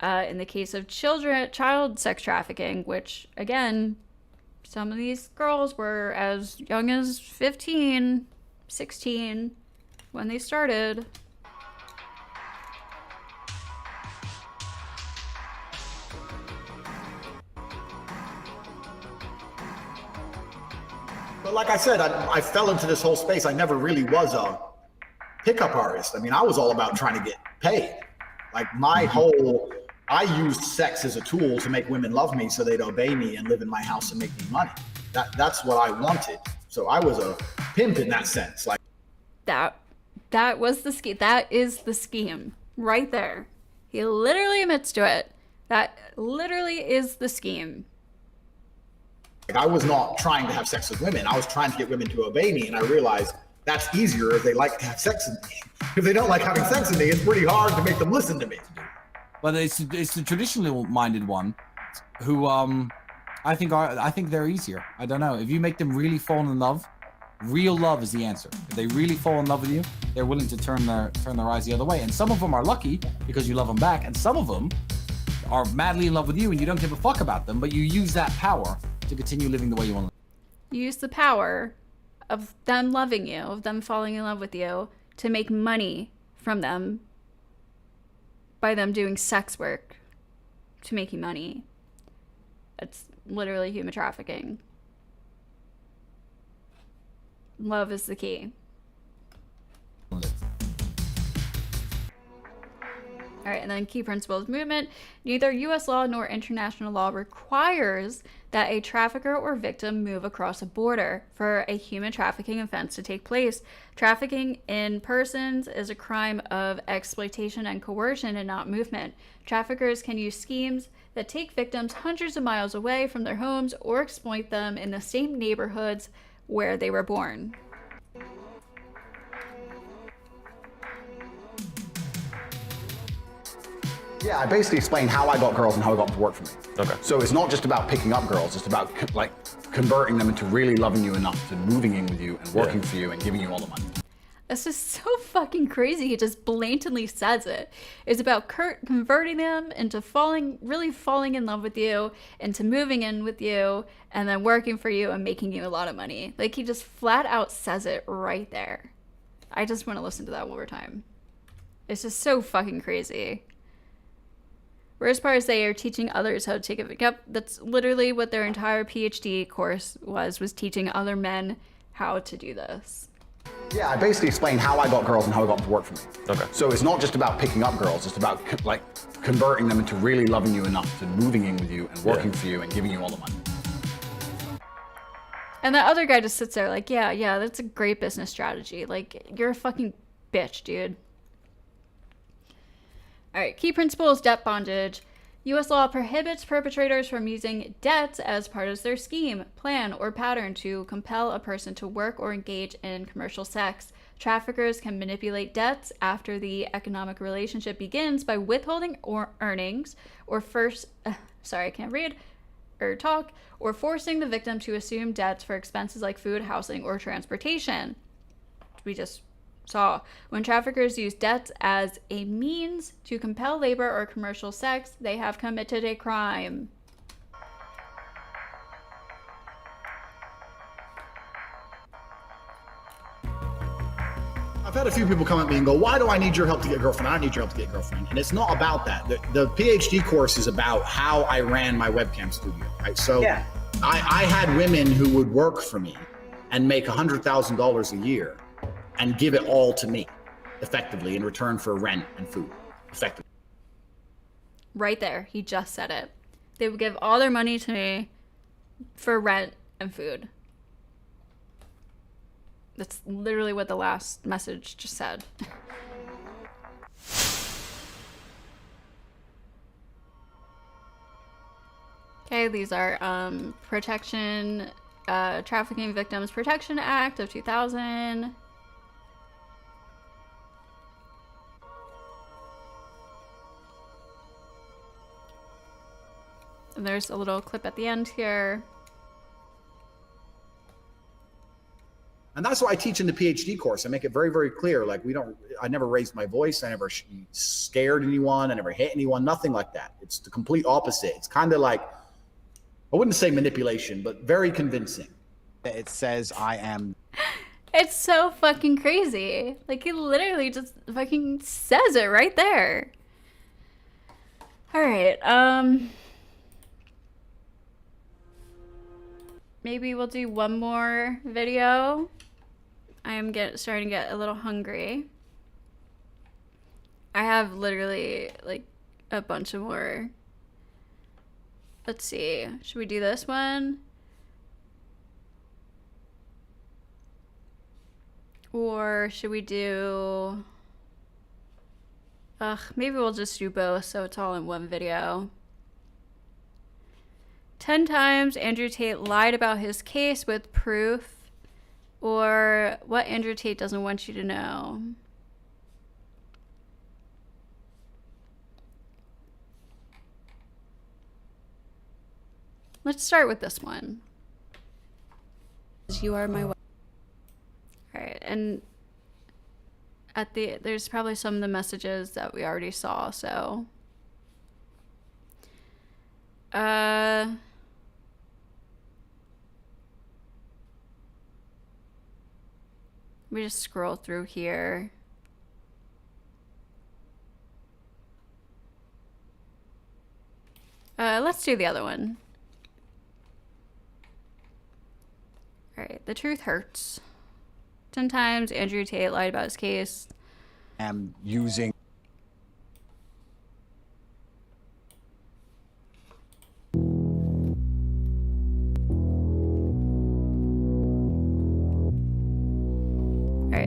[SPEAKER 1] in the case of child sex trafficking, which again, some of these girls were as young as 15, 16 when they started.
[SPEAKER 3] But like I said, I fell into this whole space. I never really was a pickup artist. I mean, I was all about trying to get paid. Like my whole, I used sex as a tool to make women love me so they'd obey me and live in my house and make me money. That's what I wanted. So I was a pimp in that sense. Like
[SPEAKER 1] that was the scheme. That is the scheme right there. He literally admits to it. That literally is the scheme.
[SPEAKER 3] I was not trying to have sex with women. I was trying to get women to obey me, and I realized that's easier if they like to have sex with me. If they don't like having sex with me, it's pretty hard to make them listen to me.
[SPEAKER 7] But it's the traditionally minded one, who I think they're easier. I don't know. If you make them really fall in love, real love is the answer. If they really fall in love with you, they're willing to turn their eyes the other way. And some of them are lucky because you love them back, and some of them are madly in love with you and you don't give a fuck about them, but you use that power to continue living the way you want to.
[SPEAKER 1] Use the power of them loving you, of them falling in love with you, to make money from them by them doing sex work to make you money. It's literally human trafficking. Love is the key. All right, and then key principles movement. Neither U.S. law nor international law requires that a trafficker or victim move across a border for a human trafficking offense to take place. Trafficking in persons is a crime of exploitation and coercion and not movement. Traffickers can use schemes that take victims hundreds of miles away from their homes or exploit them in the same neighborhoods where they were born.
[SPEAKER 5] Yeah, I basically explained how I got girls and how I got them to work for me.
[SPEAKER 6] Okay.
[SPEAKER 5] So it's not just about picking up girls, it's about like converting them into really loving you enough to moving in with you and working for you and giving you all the money.
[SPEAKER 1] This is so fucking crazy. He just blatantly says it. It's about converting them into really falling in love with you, into moving in with you, and then working for you and making you a lot of money. Like, he just flat out says it right there. I just want to listen to that one more time. It's just so fucking crazy. Worst part is they are teaching others how to take it. Yep, that's literally what their entire PhD course was teaching other men how to do this.
[SPEAKER 3] Yeah, I basically explained how I got girls and how I got them to work for me.
[SPEAKER 6] Okay.
[SPEAKER 3] So it's not just about picking up girls, it's about like converting them into really loving you enough to moving in with you and working for you and giving you all the money.
[SPEAKER 1] And the other guy just sits there like, yeah, that's a great business strategy. Like, you're a fucking bitch, dude. All right, key principle is debt bondage. U.S. law prohibits perpetrators from using debts as part of their scheme, plan, or pattern to compel a person to work or engage in commercial sex. Traffickers can manipulate debts after the economic relationship begins by withholding or earnings, or or forcing the victim to assume debts for expenses like food, housing, or transportation. We just saw. When traffickers use debts as a means to compel labor or commercial sex, they have committed a crime.
[SPEAKER 3] I've had a few people come at me and go, why do I need your help to get a girlfriend? I don't need your help to get a girlfriend. And it's not about that. The PhD course is about how I ran my webcam studio, right? So yeah. I had women who would work for me and make $100,000 a year and give it all to me effectively in return for rent and food, effectively.
[SPEAKER 1] Right there. He just said it. They would give all their money to me for rent and food. That's literally what the last message just said. Okay, these are Trafficking Victims Protection Act of 2000. And there's a little clip at the end here.
[SPEAKER 3] And that's what I teach in the PhD course. I make it very, very clear. Like, I never raised my voice. I never scared anyone. I never hit anyone, nothing like that. It's the complete opposite. It's kind of like, I wouldn't say manipulation, but very convincing. It says I am.
[SPEAKER 1] It's so fucking crazy. Like, he literally just fucking says it right there. All right. Maybe we'll do one more video. I am starting to get a little hungry. I have literally like a bunch of more. Let's see. Should we do this one? Or should we do... maybe we'll just do both so it's all in one video. 10 times Andrew Tate lied about his case with proof, or what Andrew Tate doesn't want you to know. Let's start with this one. You are my wife. All right, and there's probably some of the messages that we already saw, so let me just scroll through here. Let's do the other one. All right, the truth hurts. 10 times Andrew Tate lied about his case.
[SPEAKER 3] I'm using.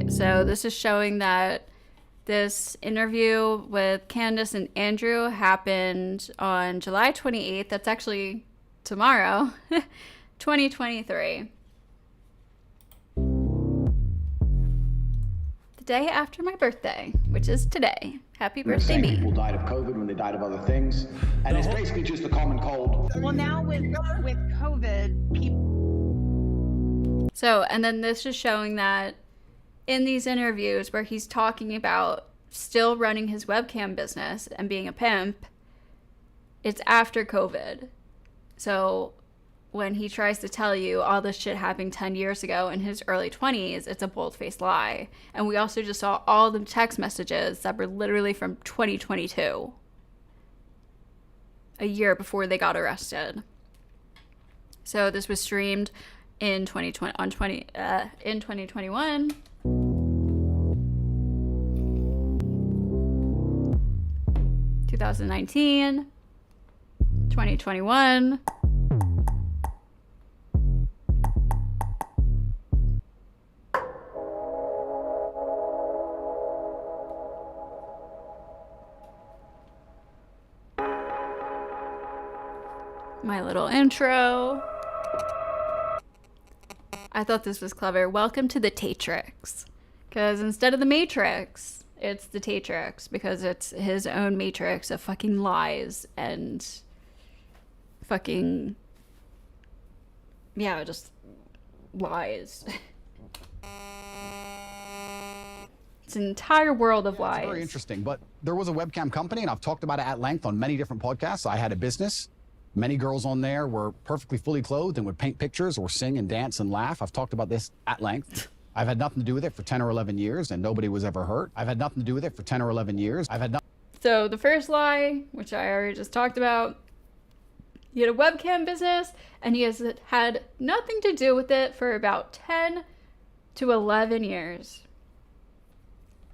[SPEAKER 1] So this is showing that this interview with Candace and Andrew happened on July 28th. That's actually tomorrow, 2023. The day after my birthday, which is today. Happy birthday, me.
[SPEAKER 8] People died of COVID when they died of other things. And it's basically just a common cold.
[SPEAKER 9] Well, now with COVID, people...
[SPEAKER 1] So, and then this is showing that in these interviews where he's talking about still running his webcam business and being a pimp, it's after COVID. So when he tries to tell you all this shit happened 10 years ago in his early 20s, it's a bold-faced lie. And we also just saw all the text messages that were literally from 2022, a year before they got arrested. So this was streamed in 2021. 2019, 2021. My little intro. I thought this was clever. Welcome to the Tatrix. Because instead of the Matrix, it's the Tatrix, because it's his own matrix of fucking lies and fucking, yeah, just lies. It's an entire world of lies.
[SPEAKER 9] It's very interesting, but there was a webcam company, and I've talked about it at length on many different podcasts. I had a business. Many girls on there were perfectly fully clothed and would paint pictures or sing and dance and laugh. I've talked about this at length. I've had nothing to do with it for 10 or 11 years, and nobody was ever hurt. I've had nothing to do with it for 10 or 11 years.
[SPEAKER 1] So the first lie, which I already just talked about, he had a webcam business, and he has had nothing to do with it for about 10 to 11 years.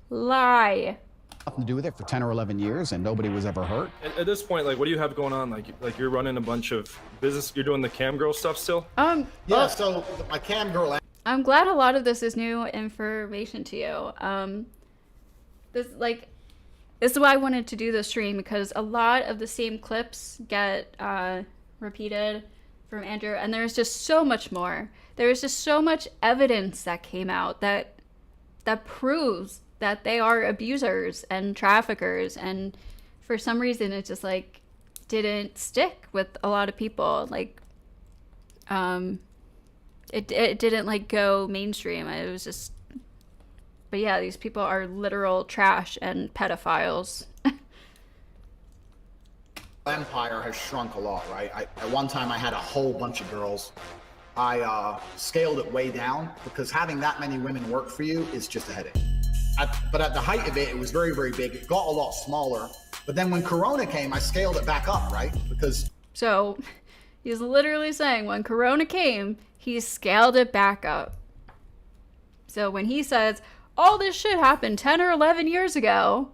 [SPEAKER 1] Lie.
[SPEAKER 9] Nothing to do with it for 10 or 11 years, and nobody was ever hurt.
[SPEAKER 6] At this point, like, what do you have going on? Like you're running a bunch of business. You're doing the cam girl stuff still.
[SPEAKER 3] Yeah.
[SPEAKER 1] Well,
[SPEAKER 3] So my cam girl.
[SPEAKER 1] I'm glad a lot of this is new information to you. This is why I wanted to do the stream, because a lot of the same clips get repeated from Andrew, and there's just so much more. There's just so much evidence that came out that proves that they are abusers and traffickers, and for some reason it just like didn't stick with a lot of people. Like it didn't like go mainstream. It was just, but yeah, these people are literal trash and pedophiles.
[SPEAKER 3] Empire has shrunk a lot, right? At one time I had a whole bunch of girls. I scaled it way down, because having that many women work for you is just a headache. But at the height of it, it was very, very big. It got a lot smaller. But then when Corona came, I scaled it back up, right? Because...
[SPEAKER 1] So he's literally saying when Corona came, he scaled it back up. So when he says, all this shit happened 10 or 11 years ago,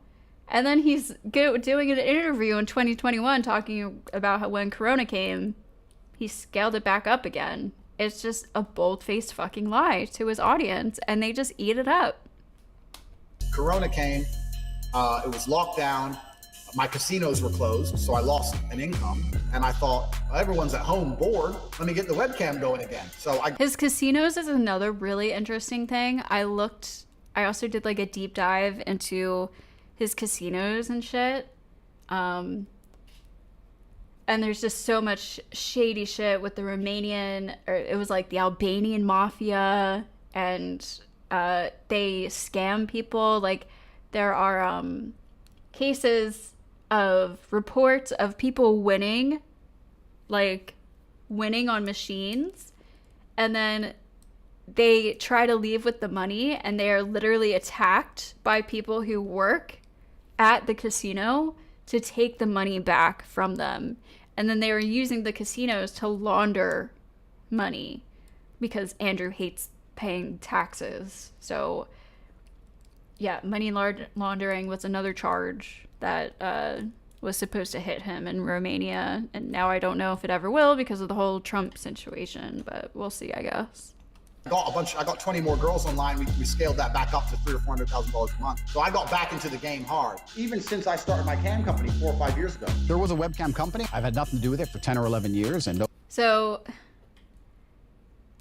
[SPEAKER 1] and then he's doing an interview in 2021 talking about how when Corona came, he scaled it back up again. It's just a bold-faced fucking lie to his audience, and they just eat it up.
[SPEAKER 3] Corona came, it was locked down, my casinos were closed, so I lost an income, and I thought, well, everyone's at home bored, let me get the webcam going again. So
[SPEAKER 1] his casinos is another really interesting thing. I also did like a deep dive into his casinos and shit. And there's just so much shady shit with the Romanian, or it was like the Albanian mafia, and they scam people. Like there are cases of reports of people winning on machines, and then they try to leave with the money, and they are literally attacked by people who work at the casino to take the money back from them. And then they were using the casinos to launder money, because Andrew hates paying taxes. So yeah, money laundering was another charge that was supposed to hit him in Romania, and now I don't know if it ever will because of the whole Trump situation, but we'll see, I guess.
[SPEAKER 3] I got 20 more girls online. We scaled that back up to $300,000 or $400,000 a month. So I got back into the game hard. Even since I started my cam company 4 or 5 years ago.
[SPEAKER 9] There was a webcam company. I've had nothing to do with it for 10 or 11 years, and
[SPEAKER 1] So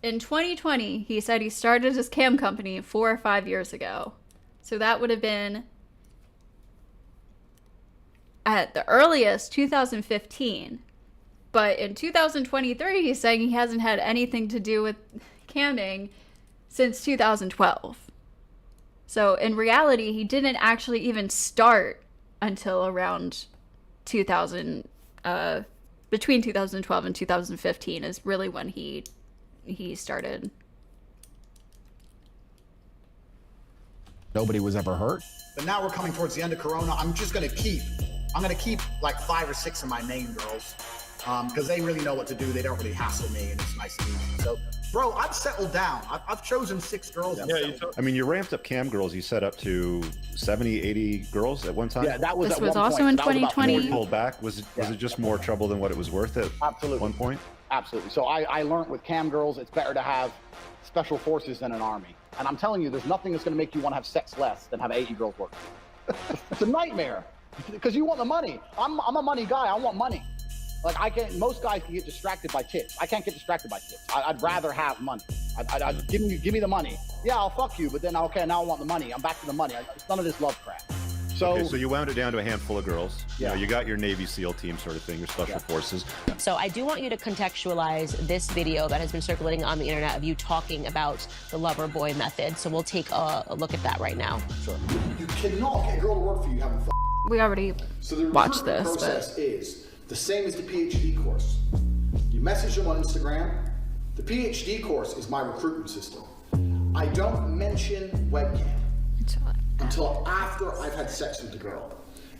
[SPEAKER 1] in 2020, he said he started his cam company 4 or 5 years ago. So that would have been at the earliest 2015. But in 2023, he's saying he hasn't had anything to do with camming since 2012. So in reality, he didn't actually even start until around 2000, between 2012 and 2015 is really when he started.
[SPEAKER 9] Nobody was ever hurt.
[SPEAKER 3] But now we're coming towards the end of Corona. I'm gonna keep like 5 or 6 of my main girls, because they really know what to do. They don't really hassle me, and it's nice and easy. So, bro, I've settled down. I've chosen 6 girls.
[SPEAKER 10] I mean, you ramped up cam girls. You set up to 70, 80 girls at one time.
[SPEAKER 5] Yeah, that was.
[SPEAKER 1] This
[SPEAKER 5] at
[SPEAKER 1] was
[SPEAKER 5] one
[SPEAKER 1] also
[SPEAKER 5] point.
[SPEAKER 1] in
[SPEAKER 5] So that was about
[SPEAKER 1] 2020.
[SPEAKER 5] 40.
[SPEAKER 10] Pulled back. Was it just more trouble than what it was worth at one point?
[SPEAKER 5] Absolutely. So I learned with cam girls, it's better to have special forces than an army. And I'm telling you, there's nothing that's going to make you want to have sex less than have 80 girls work. It's a nightmare because you want the money. I'm a money guy. I want money. Like most guys can get distracted by tits. I can't get distracted by tits. I'd rather have money. I'd give me the money. Yeah, I'll fuck you, but then okay, now I want the money. I'm back to the money. It's none of this love crap.
[SPEAKER 10] So you wound it down to a handful of girls.
[SPEAKER 5] Yeah.
[SPEAKER 10] You got your Navy SEAL team sort of thing, your special forces.
[SPEAKER 11] So I do want you to contextualize this video that has been circulating on the internet of you talking about the lover boy method. So we'll take a look at that right now.
[SPEAKER 5] Sure. You cannot get a girl to work for you having fun.
[SPEAKER 1] We already watched this,
[SPEAKER 5] process is the same as the PhD course. You message them on Instagram. The PhD course is my recruitment system. I don't mention webcam until after I've had sex with the girl.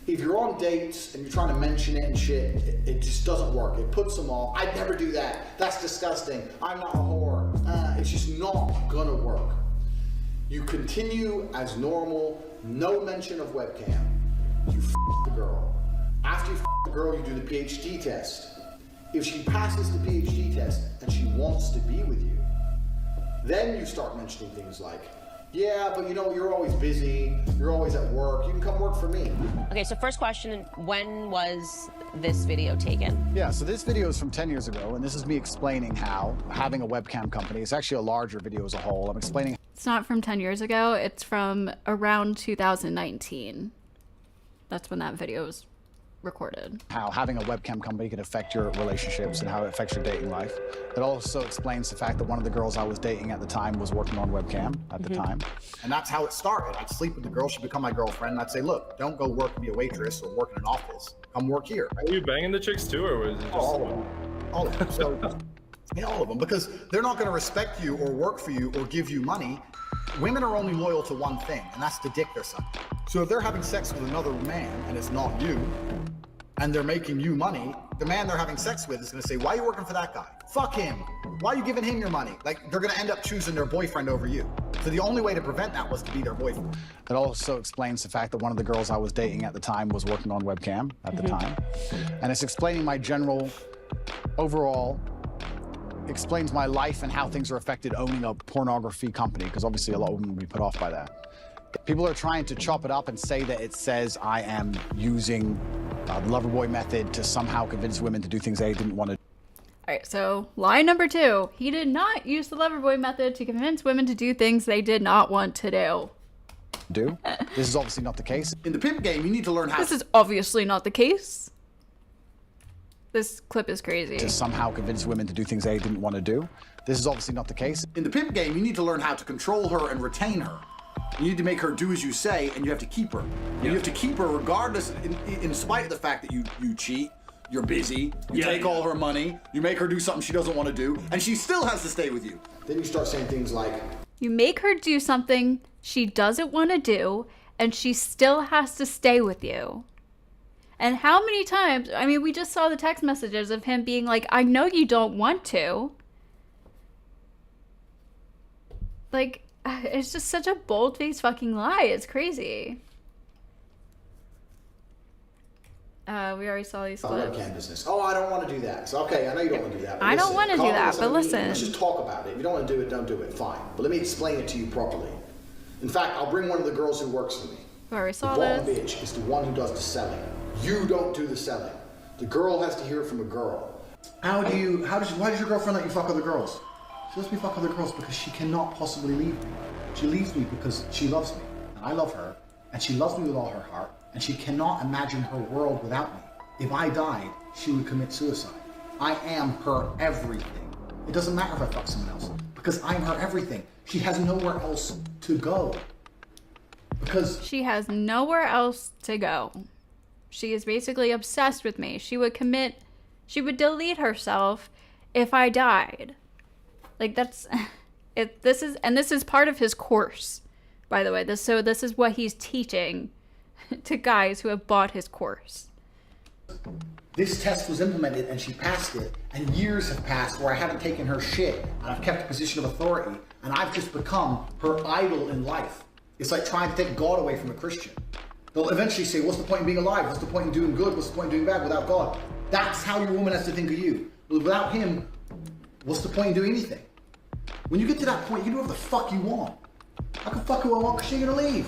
[SPEAKER 5] If you're on dates and you're trying to mention it and shit, it just doesn't work. It puts them off. I'd never do that. That's disgusting. I'm not a whore. It's just not gonna work. You continue as normal, no mention of webcam. You f the girl. After you f the girl, you do the PhD test. If she passes the PhD test and she wants to be with you, then you start mentioning things like, yeah, but you know, you're always busy, you're always at work, you can come work for me.
[SPEAKER 11] Okay, so first question, when was this video taken?
[SPEAKER 9] Yeah, so this video is from 10 years ago, and this is me explaining how having a webcam company, it's actually a larger video as a whole. I'm explaining.
[SPEAKER 1] It's not from 10 years ago. It's from around 2019. That's when that video was recorded.
[SPEAKER 9] How having a webcam company can affect your relationships and how it affects your dating life. It also explains the fact that one of the girls I was dating at the time was working on webcam at the time.
[SPEAKER 3] And that's how it started. I'd sleep with the girl, she'd become my girlfriend, and I'd say, look, don't go work and be a waitress or work in an office. Come work here.
[SPEAKER 6] Were you banging the chicks too, or was it just
[SPEAKER 3] all of them. So, yeah, all of them, because they're not going to respect you or work for you or give you money. Women are only loyal to one thing, and that's the dick they're sucking. So if they're having sex with another man and it's not you, and they're making you money, the man they're having sex with is going to say, why are you working for that guy? Fuck him. Why are you giving him your money? Like, they're going to end up choosing their boyfriend over you. So the only way to prevent that was to be their boyfriend.
[SPEAKER 9] It also explains the fact that one of the girls I was dating at the time was working on webcam at the time. And it's explaining my general, overall, explains my life and how things are affected owning a pornography company, because obviously a lot of women will be put off by that. People are trying to chop it up and say that it says I am using the Loverboy method to somehow convince women to do things they didn't want to.
[SPEAKER 1] All right, so lie number 2. He did not use the Loverboy method to convince women to do things they did not want to do.
[SPEAKER 9] This is obviously not the case.
[SPEAKER 5] In the pimp game, you need to learn how.
[SPEAKER 1] This is obviously not the case. This clip is crazy.
[SPEAKER 9] To somehow convince women to do things they didn't want to do. This is obviously not the case.
[SPEAKER 5] In the pimp game, you need to learn how to control her and retain her. You need to make her do as you say, and you have to keep her. And you have to keep her regardless, in spite of the fact that you cheat, you're busy, you take all her money, you make her do something she doesn't want to do, and she still has to stay with you. Then you start saying things like,
[SPEAKER 1] you make her do something she doesn't want to do, and she still has to stay with you. And how many times, I mean, we just saw the text messages of him being like, I know you don't want to. Like, it's just such a bold-faced fucking lie. It's crazy. We already saw these clips.
[SPEAKER 5] webcam business. Oh, I don't want to do that. So, okay, I know you don't want to do that.
[SPEAKER 1] I don't want to do that, but listen.
[SPEAKER 5] Let's just talk about it. If you don't want to do it, don't do it. Fine. But let me explain it to you properly. In fact, I'll bring one of the girls who works for me.
[SPEAKER 1] We already saw
[SPEAKER 5] the bottom
[SPEAKER 1] this.
[SPEAKER 5] bitch is the one who does the selling. You don't do the selling. The girl has to hear it from a girl. Why does your girlfriend let you fuck other girls? She lets me fuck other girls because she cannot possibly leave me. She leaves me because she loves me, and I love her, and she loves me with all her heart, and she cannot imagine her world without me. If I died, she would commit suicide. I am her everything. It doesn't matter if I fuck someone else, because I'm her everything. She has nowhere else to go. Because
[SPEAKER 1] she has nowhere else to go. She is basically obsessed with me. She would delete herself if I died. Like, that's it. This is part of his course, by the way. This is what he's teaching to guys who have bought his course.
[SPEAKER 5] this test was implemented and she passed it, and years have passed where I haven't taken her shit and I've kept a position of authority, and I've just become her idol in life. It's like trying to take God away from a Christian. They'll eventually say, what's the point in being alive? What's the point in doing good? What's the point in doing bad without God? That's how your woman has to think of you. Without him, what's the point in doing anything? When you get to that point, you can do whatever the fuck you want. I can fuck who I want because she ain't gonna leave.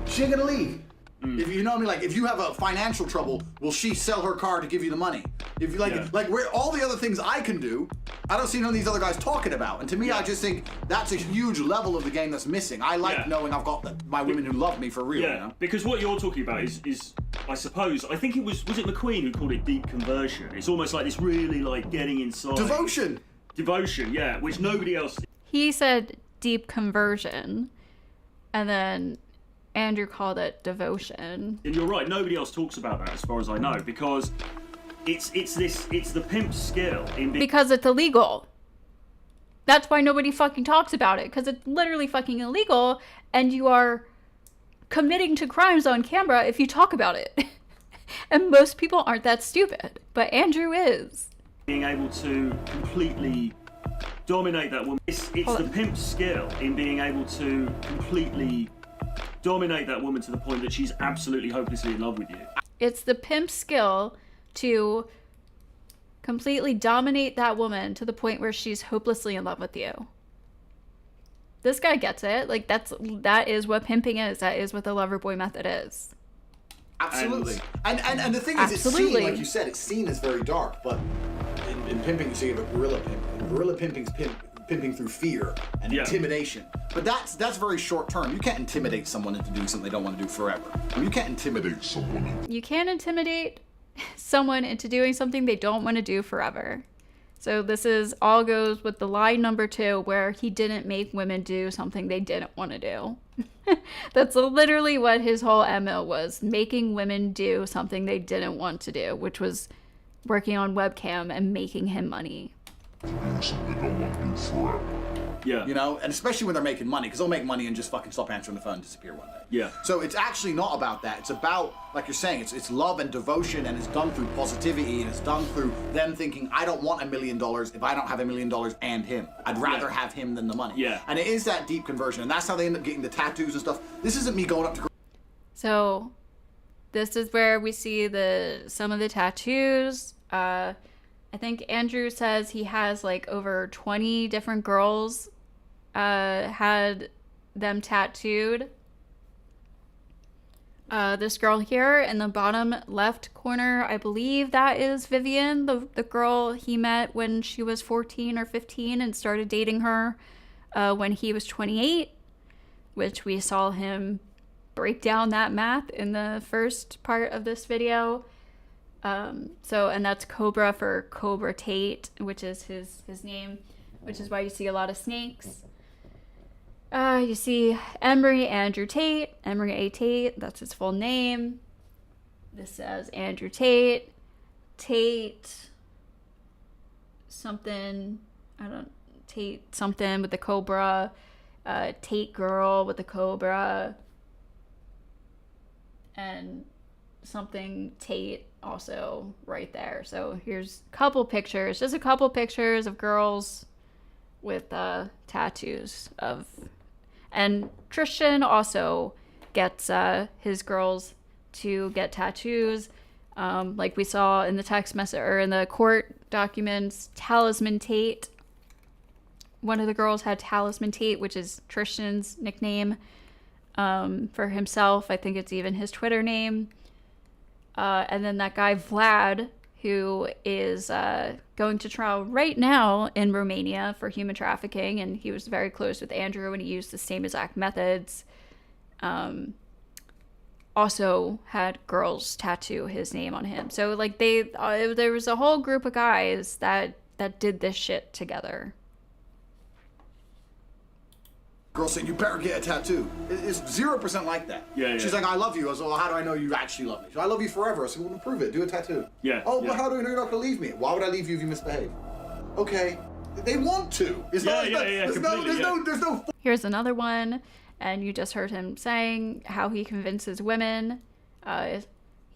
[SPEAKER 5] She ain't gonna leave. If you know what I mean, like if you have a financial trouble, will she sell her car to give you the money? If you like where all the other things I can do, I don't see none of these other guys talking about. And to me, I just think that's a huge level of the game that's missing. I like knowing I've got my women who love me for real.
[SPEAKER 12] Yeah,
[SPEAKER 5] you know?
[SPEAKER 12] Because what you're talking about is I suppose, I think it was it McQueen who called it deep conversion? It's almost like this really like getting inside.
[SPEAKER 5] Devotion,
[SPEAKER 12] yeah, which nobody else.
[SPEAKER 1] He said deep conversion, and then Andrew called it devotion.
[SPEAKER 12] And you're right, nobody else talks about that as far as I know, because it's the pimp's skill in
[SPEAKER 1] because it's illegal. That's why nobody fucking talks about it, because it's literally fucking illegal, and you are committing to crimes on camera if you talk about it. And most people aren't that stupid, but Andrew is.
[SPEAKER 12] Being able to completely dominate that woman. It's the pimp's skill in being able to completely dominate that woman to the point that she's absolutely hopelessly in love with you.
[SPEAKER 1] It's the pimp's skill to completely dominate that woman to the point where she's hopelessly in love with you. This guy gets it. Like that is what pimping is. That is what the lover boy method is.
[SPEAKER 5] Absolutely. And the thing is, it's seen, like you said, it's seen as very dark, but in pimping, you see a gorilla pimp. And gorilla pimping's pimping through fear and intimidation. But that's very short term. You can't intimidate someone into doing something they don't want to do forever. I mean, you can't intimidate someone.
[SPEAKER 1] You can't intimidate someone into doing something they don't want to do forever. So this is all goes with the lie number 2, where he didn't make women do something they didn't want to do. That's literally what his whole MO was, making women do something they didn't want to do, which was working on webcam and making him money.
[SPEAKER 5] Yeah. You know, and especially when they're making money, because they'll make money and just fucking stop answering the phone and disappear one day.
[SPEAKER 12] Yeah.
[SPEAKER 5] So it's actually not about that. It's about, like you're saying, it's love and devotion, and it's done through positivity, and it's done through them thinking, I don't want $1 million if I don't have $1 million and him. I'd rather have him than the money.
[SPEAKER 12] Yeah.
[SPEAKER 5] And it is that deep conversion, and that's how they end up getting the tattoos and stuff. This isn't me going up to...
[SPEAKER 1] So this is where we see some of the tattoos. I think Andrew says he has like over 20 different girls had them tattooed. This girl here in the bottom left corner, I believe that is Vivian, the girl he met when she was 14 or 15 and started dating her when he was 28, which we saw him break down that math in the first part of this video. And that's Cobra for Cobra Tate, which is his name, which is why you see a lot of snakes. You see Emery Andrew Tate, Emery A. Tate, that's his full name. This says Andrew Tate, Tate something, Tate something with the Cobra, Tate girl with the Cobra, and something Tate also right there. So here's a couple pictures, just a couple pictures of girls with tattoos of, and Tristan also gets his girls to get tattoos, like we saw in the text message or in the court documents. Talisman Tate, one of the girls had Talisman Tate, which is Tristan's nickname for himself. I think it's even his Twitter name. And then that guy Vlad, who is going to trial right now in Romania for human trafficking, and he was very close with Andrew and he used the same exact methods, also had girls tattoo his name on him. So like there was a whole group of guys that did this shit together.
[SPEAKER 5] Girl saying, you better get a tattoo. It's 0% like that.
[SPEAKER 12] Yeah.
[SPEAKER 5] She's like, I love you. I was like, well, how do I know you actually love me? She's like, I love you forever. I said, well, prove it. Do a tattoo.
[SPEAKER 12] Yeah.
[SPEAKER 5] Oh, but how do we know you're not going to leave me? Why would I leave you if you misbehave? Okay. They want to. There's no.
[SPEAKER 1] Here's another one, and you just heard him saying how he convinces women.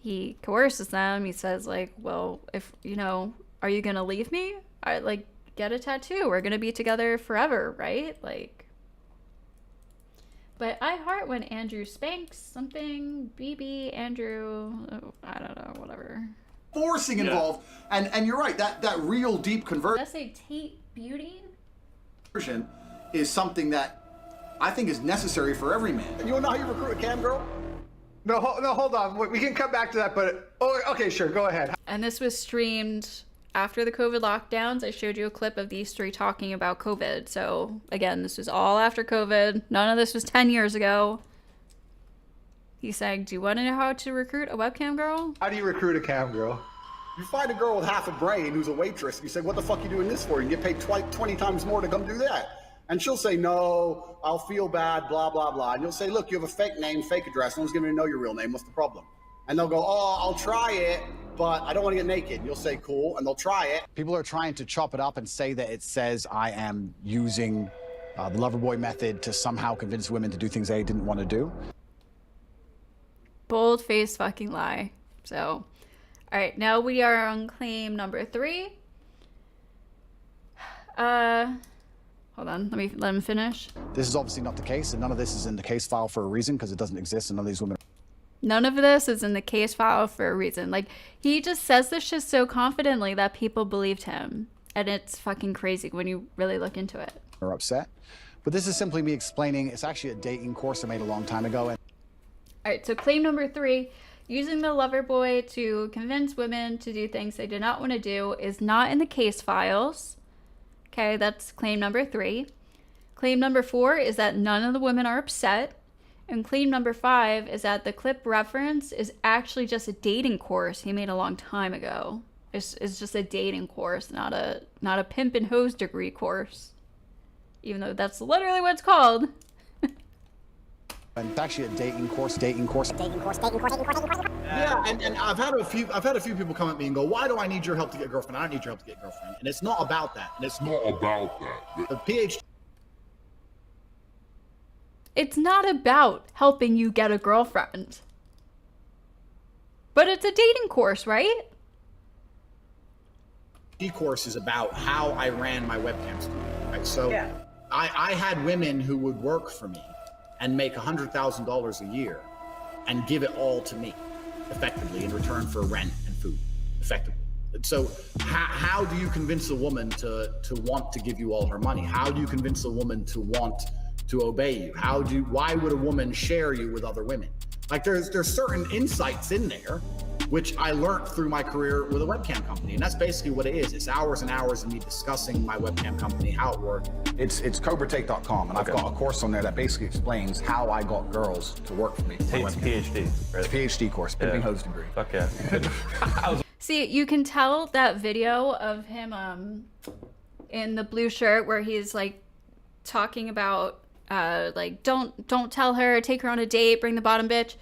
[SPEAKER 1] He coerces them. He says, like, well, if, you know, are you going to leave me? Like, get a tattoo. We're going to be together forever, right? Like, but I heart when Andrew spanks something. BB, Andrew, I don't know, whatever.
[SPEAKER 5] Forcing involved, and you're right, that real deep conversion.
[SPEAKER 1] Did I say Tate Beauty?
[SPEAKER 5] Is something that I think is necessary for every man. And you wanna know how you recruit a cam girl?
[SPEAKER 13] No, hold on. We can come back to that, but okay, sure, go ahead.
[SPEAKER 1] And this was streamed after the COVID lockdowns. I showed you a clip of these three talking about COVID. So again, this was all after COVID. None of this was 10 years ago. He's saying, do you want to know how to recruit a webcam girl?
[SPEAKER 13] How do you recruit a cam girl?
[SPEAKER 5] You find a girl with half a brain who's a waitress, and you say, what the fuck are you doing this for? You get paid 20 times more to come do that. And she'll say, no, I'll feel bad, blah, blah, blah. And you'll say, look, you have a fake name, fake address. No one's going to know your real name. What's the problem? And they'll go, oh, I'll try it, but I don't want to get naked. And you'll say, cool, and they'll try it.
[SPEAKER 9] People are trying to chop it up and say that it says I am using the Loverboy method to somehow convince women to do things they didn't want to do.
[SPEAKER 1] Bold-faced fucking lie. So, all right, now we are on claim number 3. Hold on, let him finish.
[SPEAKER 9] This is obviously not the case, and none of this is in the case file for a reason, because it doesn't exist, and none of these women.
[SPEAKER 1] None of this is in the case file for a reason. Like, he just says this shit so confidently that people believed him, and it's fucking crazy when you really look into it.
[SPEAKER 9] Are upset, but this is simply me explaining. It's actually a dating course I made a long time ago. And
[SPEAKER 1] all right, so claim number 3, using the Loverboy to convince women to do things they did not want to do is not in the case files. Okay, that's claim number 3. Claim number 4 is that none of the women are upset. And claim number 5 is that the clip reference is actually just a dating course he made a long time ago. It's just a dating course, not a pimp and hose degree course. Even though that's literally what it's called.
[SPEAKER 9] And it's actually a dating course.
[SPEAKER 3] Yeah, and I've had a few people come at me and go, why do I need your help to get a girlfriend? I don't need your help to get a girlfriend. And it's not about that. And it's not about that. The PhD.
[SPEAKER 1] It's not about helping you get a girlfriend. But it's a dating course, right?
[SPEAKER 3] The course is about how I ran my webcam studio, right? So I had women who would work for me and make $100,000 a year and give it all to me effectively in return for rent and food, effectively. So how do you convince a woman to want to give you all her money? How do you convince a woman to want to obey you? Why would a woman share you with other women? Like there's certain insights in there, which I learned through my career with a webcam company. And that's basically what it is. It's hours and hours of me discussing my webcam company, how it worked.
[SPEAKER 9] It's cobratate.com, and I've got a course on there that basically explains how I got girls to work for me.
[SPEAKER 4] Tate's PhD, right?
[SPEAKER 9] It's a PhD course, pimping hose degree.
[SPEAKER 4] Fuck yeah.
[SPEAKER 1] See, you can tell that video of him in the blue shirt where he's like talking about like don't tell her, take her on a date, bring the bottom bitch.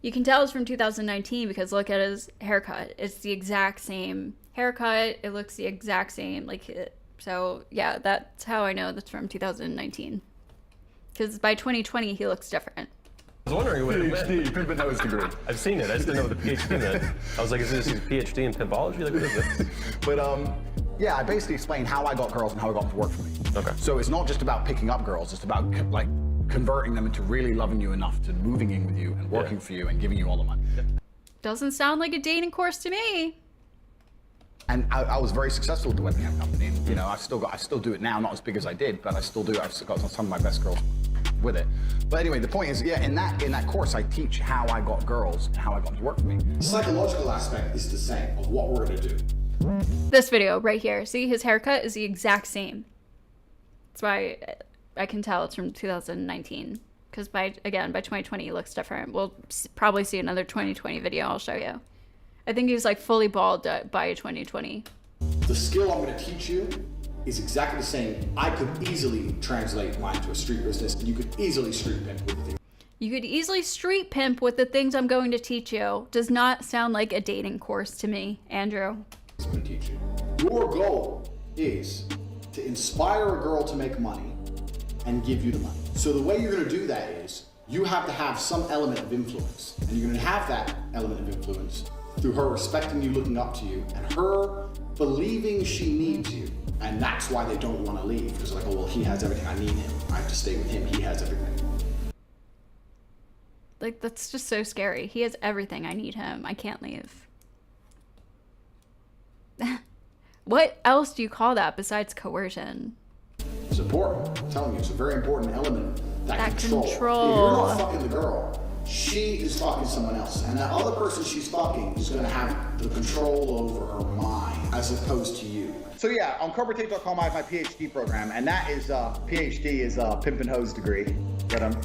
[SPEAKER 1] You can tell it's from 2019 because look at his haircut. It's the exact same haircut. It looks the exact same. So yeah, that's how I know that's from 2019. Because by 2020 he looks different.
[SPEAKER 4] I was wondering what it meant.
[SPEAKER 5] PhD, pimp and hose degree.
[SPEAKER 4] I've seen it. I just didn't know what the PhD meant. I was like, is this his PhD in pimpology? Like, what is this?
[SPEAKER 9] But yeah, I basically explained how I got girls and how I got them to work for me.
[SPEAKER 4] Okay.
[SPEAKER 9] So it's not just about picking up girls. It's about like converting them into really loving you enough to moving in with you and working for you and giving you all the money.
[SPEAKER 1] Doesn't sound like a dating course to me.
[SPEAKER 9] And I was very successful with the webcam company. And, you know, I still do it now, not as big as I did, but I still do it. I've still got some of my best girls with it. But anyway, the point is, yeah, in that course, I teach how I got girls and how I got them to work for me.
[SPEAKER 5] The psychological aspect is the same of what we're gonna do.
[SPEAKER 1] This video right here. See, his haircut is the exact same. That's why I can tell it's from 2019. Because by 2020 he looks different. We'll probably see another 2020 video I'll show you. I think he was like fully bald by 2020.
[SPEAKER 5] The skill I'm gonna teach you is exactly the same. I could easily translate mine to a street business, and you could easily street pimp with the
[SPEAKER 1] You could easily street pimp with the things I'm going to teach you. Does not sound like a dating course to me, Andrew.
[SPEAKER 5] teach you. Your goal is to inspire a girl to make money and give you the money. So the way you're going to do that is you have to have some element of influence, and you're going to have that element of influence through her respecting you, looking up to you, and her believing she needs you. And that's why they don't want to leave, because they're like, oh, well, he has everything, I need him. I have to stay with him, he has everything.
[SPEAKER 1] Like, that's just so scary. He has everything. I need him. I can't leave. What else do you call that besides coercion?
[SPEAKER 5] It's important. I'm telling you, it's a very important element. That control. If
[SPEAKER 1] control.
[SPEAKER 5] you're not fucking the girl, she is fucking someone else. And that other person she's fucking is going to have the control over her mind as opposed to you.
[SPEAKER 3] So yeah, on CobraTate.com I have my PhD program, and that is PhD is Pimp and Hose degree. Get 'em.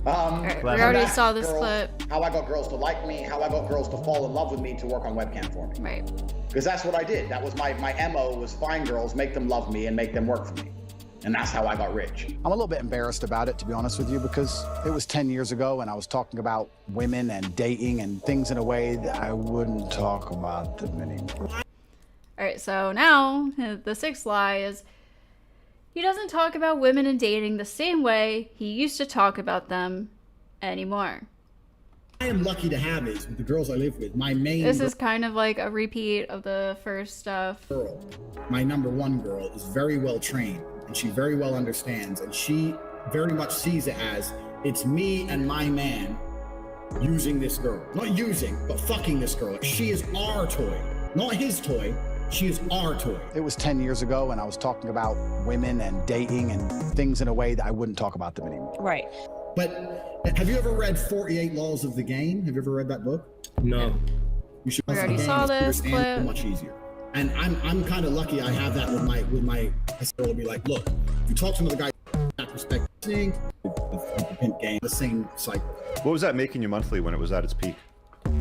[SPEAKER 1] Right, we already saw this clip.
[SPEAKER 3] How I got girls to like me, how I got girls to fall in love with me to work on webcam for me.
[SPEAKER 1] Right.
[SPEAKER 3] Because that's what I did. That was my MO, was find girls, make them love me, and make them work for me. And that's how I got rich.
[SPEAKER 9] I'm a little bit embarrassed about it, to be honest with you, because it was 10 years ago and I was talking about women and dating and things in a way that I wouldn't talk about them anymore.
[SPEAKER 1] All right, so now the sixth lie is he doesn't talk about women and dating the same way he used to talk about them anymore.
[SPEAKER 3] I am lucky to have is with the girls I live with. My main
[SPEAKER 1] This is kind of like a repeat of the first stuff.
[SPEAKER 3] girl, my number one girl, is very well trained, and she very well understands, and she very much sees it as it's me and my man using this girl. Not using, but fucking this girl. She is our toy, not his toy. She is our toy.
[SPEAKER 9] It was 10 years ago and I was talking about women and dating and things in a way that I wouldn't talk about them anymore.
[SPEAKER 11] Right.
[SPEAKER 3] But have you ever read 48 Laws of the Game? Have you ever read that book?
[SPEAKER 6] No.
[SPEAKER 3] You should.
[SPEAKER 1] We already saw this clip.
[SPEAKER 3] Much easier. And I'm kind of lucky I have that with my I will be like, look, if you talk to another guy, that respect thing, the pimp game, the same cycle.
[SPEAKER 10] What was that making you monthly when it was at its peak?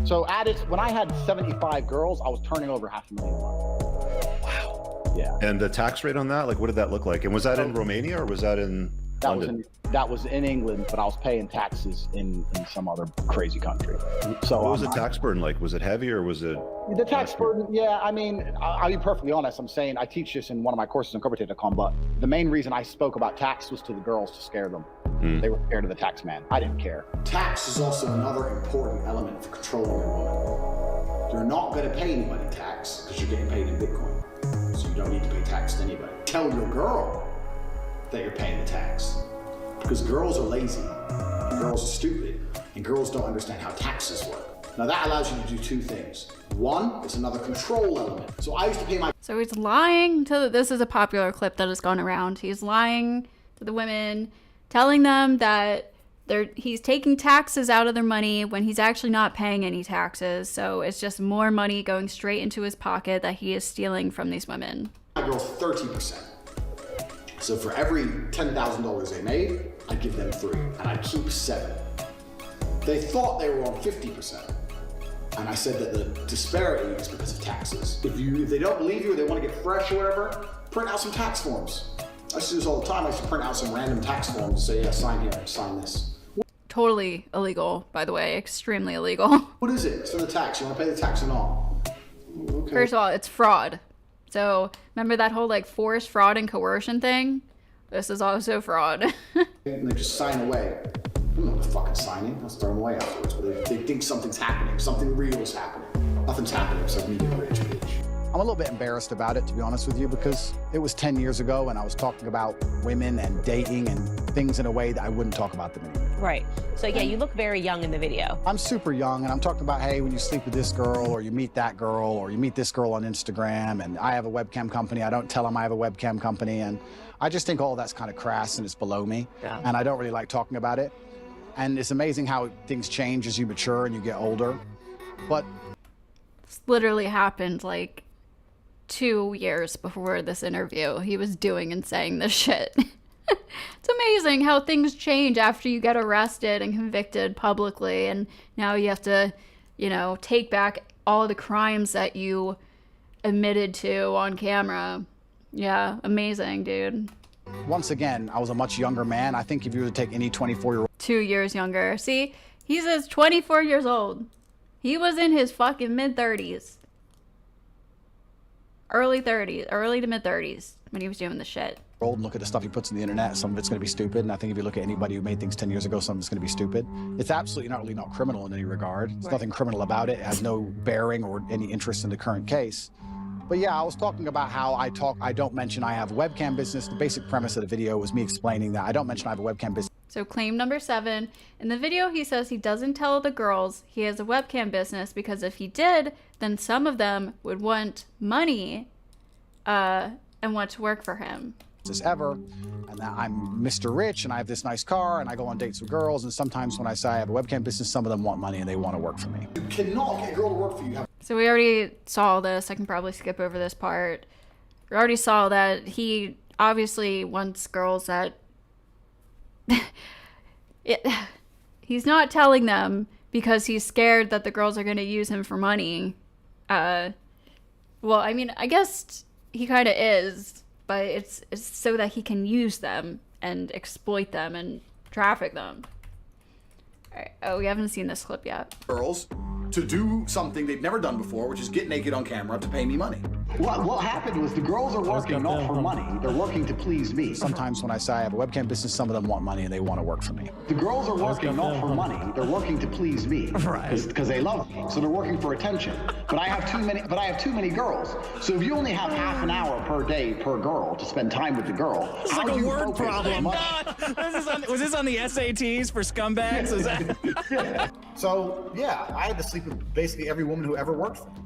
[SPEAKER 9] So when I had 75 girls, I was turning over $500,000 a month.
[SPEAKER 10] Wow.
[SPEAKER 9] Yeah.
[SPEAKER 10] And the tax rate on that, like, what did that look like? And was that in Romania or was that in London?
[SPEAKER 9] That was in England, but I was paying taxes in some other crazy country. So
[SPEAKER 10] what was the tax burden like? Was it heavy or was it?
[SPEAKER 9] The tax burden, yeah. I mean, I'll be perfectly honest. I'm saying I teach this in one of my courses on CobraTate.com, but the main reason I spoke about tax was to the girls to scare them. They were scared of the tax man. I didn't care.
[SPEAKER 5] Tax is also another important element for controlling your woman. You're not going to pay anybody tax because you're getting paid in Bitcoin. So you don't need to pay tax to anybody. Tell your girl that you're paying the tax. Because girls are lazy, and girls are stupid, and girls don't understand how taxes work. Now that allows you to do two things. One, it's another control element. So I used to pay my...
[SPEAKER 1] So he's lying to, this is a popular clip that has gone around. He's lying to the women, telling them that he's taking taxes out of their money when he's actually not paying any taxes. So it's just more money going straight into his pocket that he is stealing from these women.
[SPEAKER 5] My girls 30%. So for every $10,000 they made, I give them 3, and I keep 7. They thought they were on 50%. And I said that the disparity is because of taxes. If they don't believe you or they want to get fresh or whatever, print out some tax forms. I used to do this all the time. I used to print out some random tax forms and say, yeah, sign here, sign this.
[SPEAKER 1] Totally illegal, by the way, extremely illegal.
[SPEAKER 5] What is it? It's for the tax. You want to pay the tax or not? Okay.
[SPEAKER 1] First of all, it's fraud. So remember that whole like forced fraud and coercion thing? This is also fraud.
[SPEAKER 5] And they just sign away. I don't know what the fucking signing. I'll throw them away afterwards. But they think something's happening. Something real is happening. Nothing's happening except me getting rich, bitch.
[SPEAKER 9] I'm a little bit embarrassed about it, to be honest with you, because it was 10 years ago and I was talking about women and dating and things in a way that I wouldn't talk about them anymore.
[SPEAKER 11] Right. So yeah, you look very young in the video.
[SPEAKER 9] I'm super young and I'm talking about, hey, when you sleep with this girl or you meet that girl or you meet this girl on Instagram and I have a webcam company, I don't tell them I have a webcam company, and I just think all that's kind of crass and it's below me.
[SPEAKER 11] Yeah.
[SPEAKER 9] And I don't really like talking about it. And it's amazing how things change as you mature and you get older. But
[SPEAKER 1] this literally happened like 2 years before this interview. He was doing and saying this shit. It's amazing how things change after you get arrested and convicted publicly, and now you have to, take back all the crimes that you admitted to on camera. Yeah, amazing, dude.
[SPEAKER 9] Once again, I was a much younger man. I think if you were to take any 24-year-old
[SPEAKER 1] 2 years younger. See, he says 24 years old. He was in his fucking mid-30s. Early to mid-30s when he was doing the shit.
[SPEAKER 9] and look at the stuff he puts on the internet, some of it's going to be stupid. And I think if you look at anybody who made things 10 years ago, some of it's going to be stupid. It's absolutely not really not criminal in any regard. There's nothing criminal about it. It has no bearing or any interest in the current case. But yeah, I was talking about how I don't mention I have a webcam business. The basic premise of the video was me explaining that I don't mention I have a webcam business.
[SPEAKER 1] So claim number 7. In the video, he says he doesn't tell the girls he has a webcam business because if he did, then some of them would want money and want to work for him.
[SPEAKER 9] Ever, and that I'm Mr. Rich and I have this nice car and I go on dates with girls, and sometimes when I say I have a webcam business, some of them want money and they want to work for me.
[SPEAKER 5] You cannot get a girl to work for you.
[SPEAKER 1] So we already saw this. I can probably skip over this part. We already saw that he obviously wants girls that he's not telling them because he's scared that the girls are going to use him for money. Well, I mean, I guess he kind of is, but it's so that he can use them and exploit them and traffic them. All right. Oh, we haven't seen this clip yet.
[SPEAKER 5] Girls to do something they've never done before, which is get naked on camera to pay me money.
[SPEAKER 8] What happened was the girls are working not for money. They're working to please me.
[SPEAKER 9] Sometimes when I say I have a webcam business, some of them want money and they want to work for me.
[SPEAKER 8] The girls are working not for money. They're working to please me. Right. Because they love me. So they're working for attention. But I have too many girls. So if you only have half an hour per day per girl to spend time with the girl,
[SPEAKER 14] it's like a word problem. Was this on the SATs for scumbags? Is that?
[SPEAKER 3] So yeah, I had to sleep with basically every woman who ever worked for me.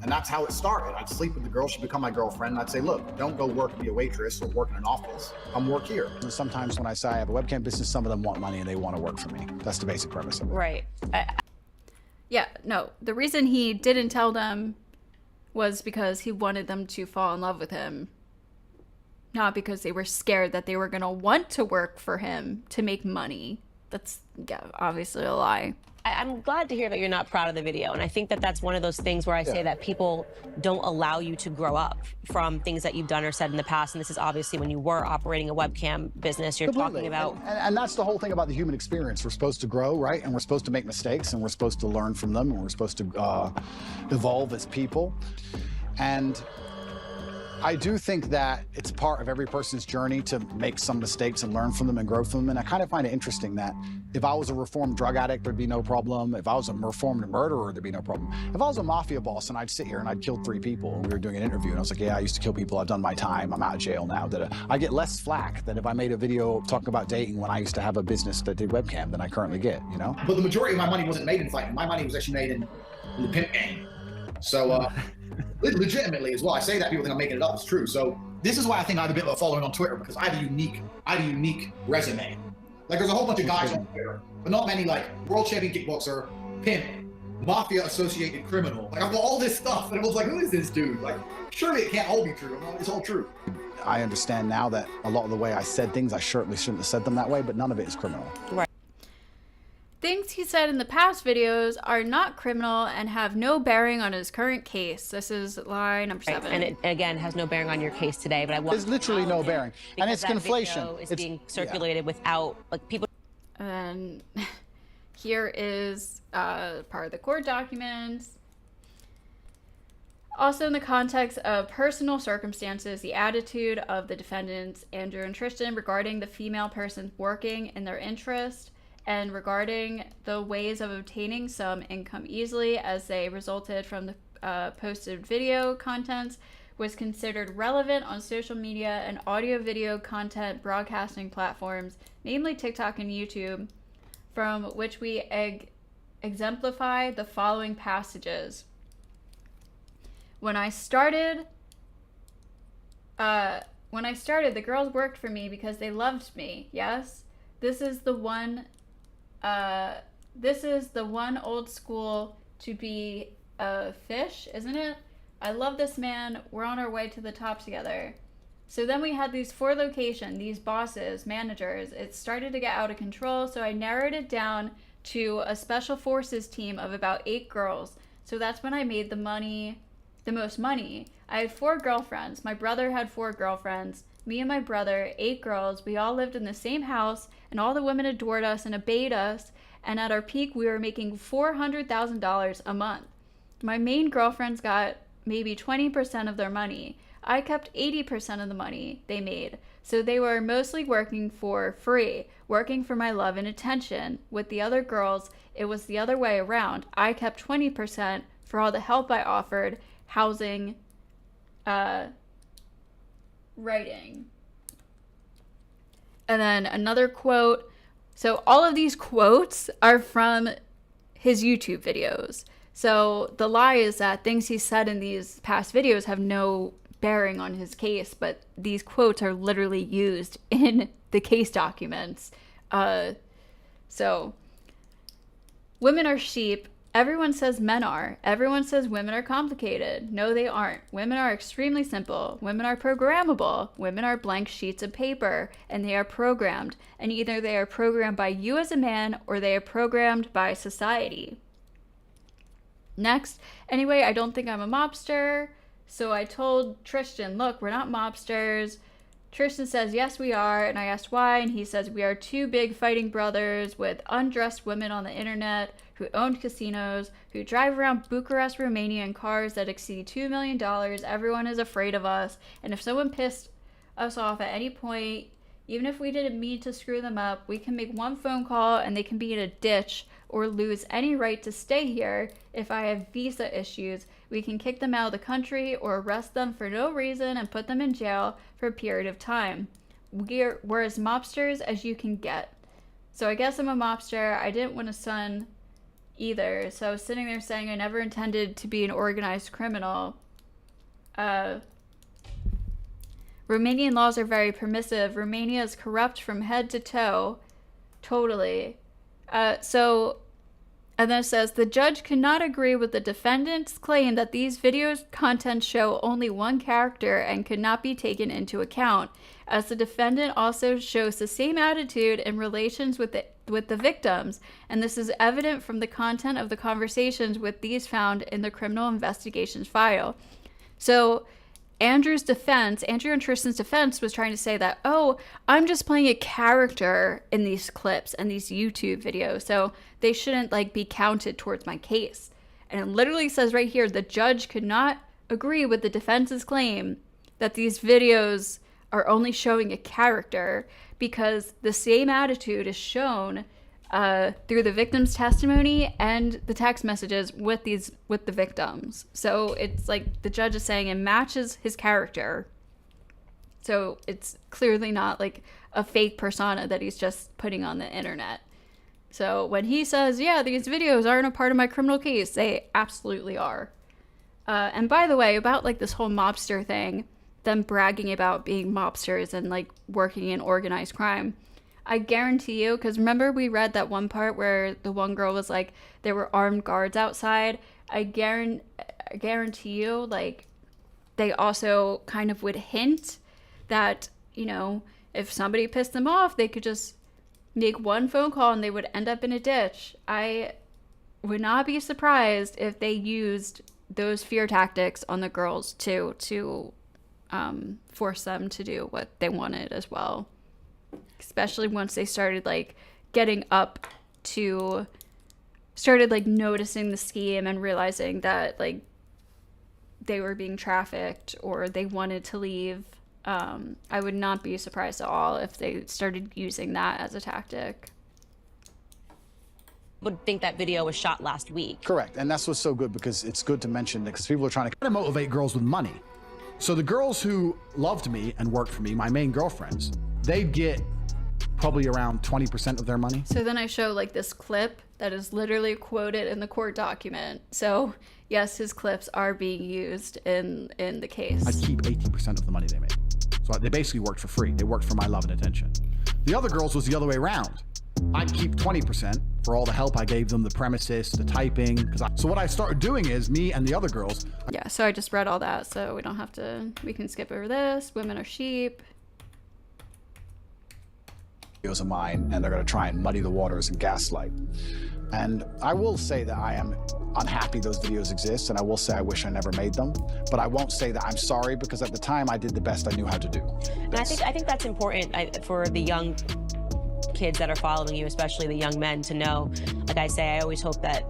[SPEAKER 3] And that's how it started. I'd sleep with the girl, she'd become my girlfriend, and I'd say, look, don't go work and be a waitress or work in an office. Come work here.
[SPEAKER 9] And sometimes when I say I have a webcam business, some of them want money and they want to work for me. That's the basic premise of it.
[SPEAKER 1] Right. Yeah, no. The reason he didn't tell them was because he wanted them to fall in love with him. Not because they were scared that they were going to want to work for him to make money. That's, yeah, obviously a lie.
[SPEAKER 11] I'm glad to hear that you're not proud of the video. And I think that that's one of those things where I say that people don't allow you to grow up from things that you've done or said in the past. And this is obviously when you were operating a webcam business you're
[SPEAKER 9] Completely.
[SPEAKER 11] Talking about.
[SPEAKER 9] And that's the whole thing about the human experience. We're supposed to grow, right? And we're supposed to make mistakes and we're supposed to learn from them and we're supposed to evolve as people. And I do think that it's part of every person's journey to make some mistakes and learn from them and grow from them. And I kind of find it interesting that if I was a reformed drug addict, there'd be no problem. If I was a reformed murderer, there'd be no problem. If I was a mafia boss and I'd sit here and I'd killed 3 people and we were doing an interview and I was like, yeah, I used to kill people. I've done my time. I'm out of jail now. I get less flack than if I made a video talking about dating when I used to have a business that did webcam than I currently get, you know?
[SPEAKER 3] But the majority of my money wasn't made in fighting. My money was actually made in the pimp game. So, legitimately as well, I say that people think I'm making it up. It's true. So this is why I think I have a bit of a following on Twitter, because I have a unique resume. Like there's a whole bunch of guys on Twitter, but not many like world champion kickboxer, pimp, mafia associated criminal. Like I've got all this stuff, and I was like, who is this dude? Like surely it can't all be true. It's all true.
[SPEAKER 9] I understand now that a lot of the way I said things, I certainly shouldn't have said them that way, but none of it is criminal.
[SPEAKER 11] Right.
[SPEAKER 1] Things he said in the past videos are not criminal and have no bearing on his current case. This is lie number 7.
[SPEAKER 11] Right. And it, again, has no bearing on your case today, but I want
[SPEAKER 9] There's literally no bearing. And it's conflation.
[SPEAKER 11] It's being circulated without, like, people.
[SPEAKER 1] And here is part of the court documents. Also in the context of personal circumstances, the attitude of the defendants, Andrew and Tristan, regarding the female persons working in their interest, and regarding the ways of obtaining some income easily as they resulted from the posted video contents, was considered relevant on social media and audio-video content broadcasting platforms, namely TikTok and YouTube, from which we exemplify the following passages. When I started, the girls worked for me because they loved me, yes? This is the one old school to be a fish, isn't it? I love this man. We're on our way to the top together. So then we had these 4 locations, these bosses, managers. It started to get out of control, so I narrowed it down to a special forces team of about 8 girls. So that's when I made the most money. I had 4 girlfriends. My brother had 4 girlfriends. Me and my brother, 8 girls. We all lived in the same house, and all the women adored us and obeyed us. And at our peak, we were making $400,000 a month. My main girlfriends got maybe 20% of their money. I kept 80% of the money they made. So they were mostly working for free, working for my love and attention. With the other girls, it was the other way around. I kept 20% for all the help I offered, housing, writing. And then another quote. So all of these quotes are from his YouTube videos. So the lie is that things he said in these past videos have no bearing on his case, but these quotes are literally used in the case documents. So women are sheep. Everyone says men are. Everyone says women are complicated. No, they aren't. Women are extremely simple. Women are programmable. Women are blank sheets of paper, and they are programmed. And either they are programmed by you as a man, or they are programmed by society. Next, anyway, I don't think I'm a mobster. So I told Tristan, look, we're not mobsters. Tristan says, yes, we are. And I asked why. And he says, we are 2 big fighting brothers with undressed women on the internet who own casinos, who drive around Bucharest, Romania in cars that exceed $2 million. Everyone is afraid of us. And if someone pissed us off at any point, even if we didn't mean to screw them up, we can make one phone call and they can be in a ditch or lose any right to stay here. If I have visa issues, we can kick them out of the country or arrest them for no reason and put them in jail for a period of time. We're as mobsters as you can get. So I guess I'm a mobster. I didn't want a son either. So I was sitting there saying I never intended to be an organized criminal. Romanian laws are very permissive. Romania is corrupt from head to toe. Totally. And then it says, the judge cannot agree with the defendant's claim that these videos' content show only one character and could not be taken into account, as the defendant also shows the same attitude in relations with the victims, and this is evident from the content of the conversations with these found in the criminal investigations file. So Andrew and Tristan's defense was trying to say that, oh, I'm just playing a character in these clips and these YouTube videos, so they shouldn't be counted towards my case. And it literally says right here, the judge could not agree with the defense's claim that these videos are only showing a character, because the same attitude is shown through the victim's testimony and the text messages with the victims. So it's like the judge is saying it matches his character. So it's clearly not like a fake persona that he's just putting on the internet. So when he says, yeah, these videos aren't a part of my criminal case, they absolutely are. And by the way, about this whole mobster thing, them bragging about being mobsters and working in organized crime, I guarantee you, because remember we read that one part where the one girl was like, there were armed guards outside. I guarantee you, they also kind of would hint that, if somebody pissed them off, they could just make one phone call and they would end up in a ditch. I would not be surprised if they used those fear tactics on the girls to force them to do what they wanted as well. Especially once they started getting up to noticing the scheme and realizing that they were being trafficked or they wanted to leave. I would not be surprised at all if they started using that as a tactic.
[SPEAKER 11] Would think that video was shot last week.
[SPEAKER 9] Correct, and that's what's so good, because it's good to mention that, because people are trying to motivate girls with money. So the girls who loved me and worked for me, my main girlfriends, they'd get probably around 20% of their money.
[SPEAKER 1] So then I show this clip that is literally quoted in the court document. So yes, his clips are being used in the case.
[SPEAKER 9] I'd keep 80% of the money they made. So they basically worked for free. They worked for my love and attention. The other girls was the other way around. I'd keep 20% for all the help I gave them, the premises, the typing. So what I started doing is, me and the other girls.
[SPEAKER 1] Yeah, so I just read all that, so we don't have to, we can skip over this. Women are sheep.
[SPEAKER 9] videos of mine, and they're going to try and muddy the waters and gaslight. And I will say that I am unhappy those videos exist, and I will say I wish I never made them, but I won't say that I'm sorry, because at the time I did the best I knew how to do.
[SPEAKER 11] And I think that's important for the young kids that are following you, especially the young men, to know. Like I say, I always hope that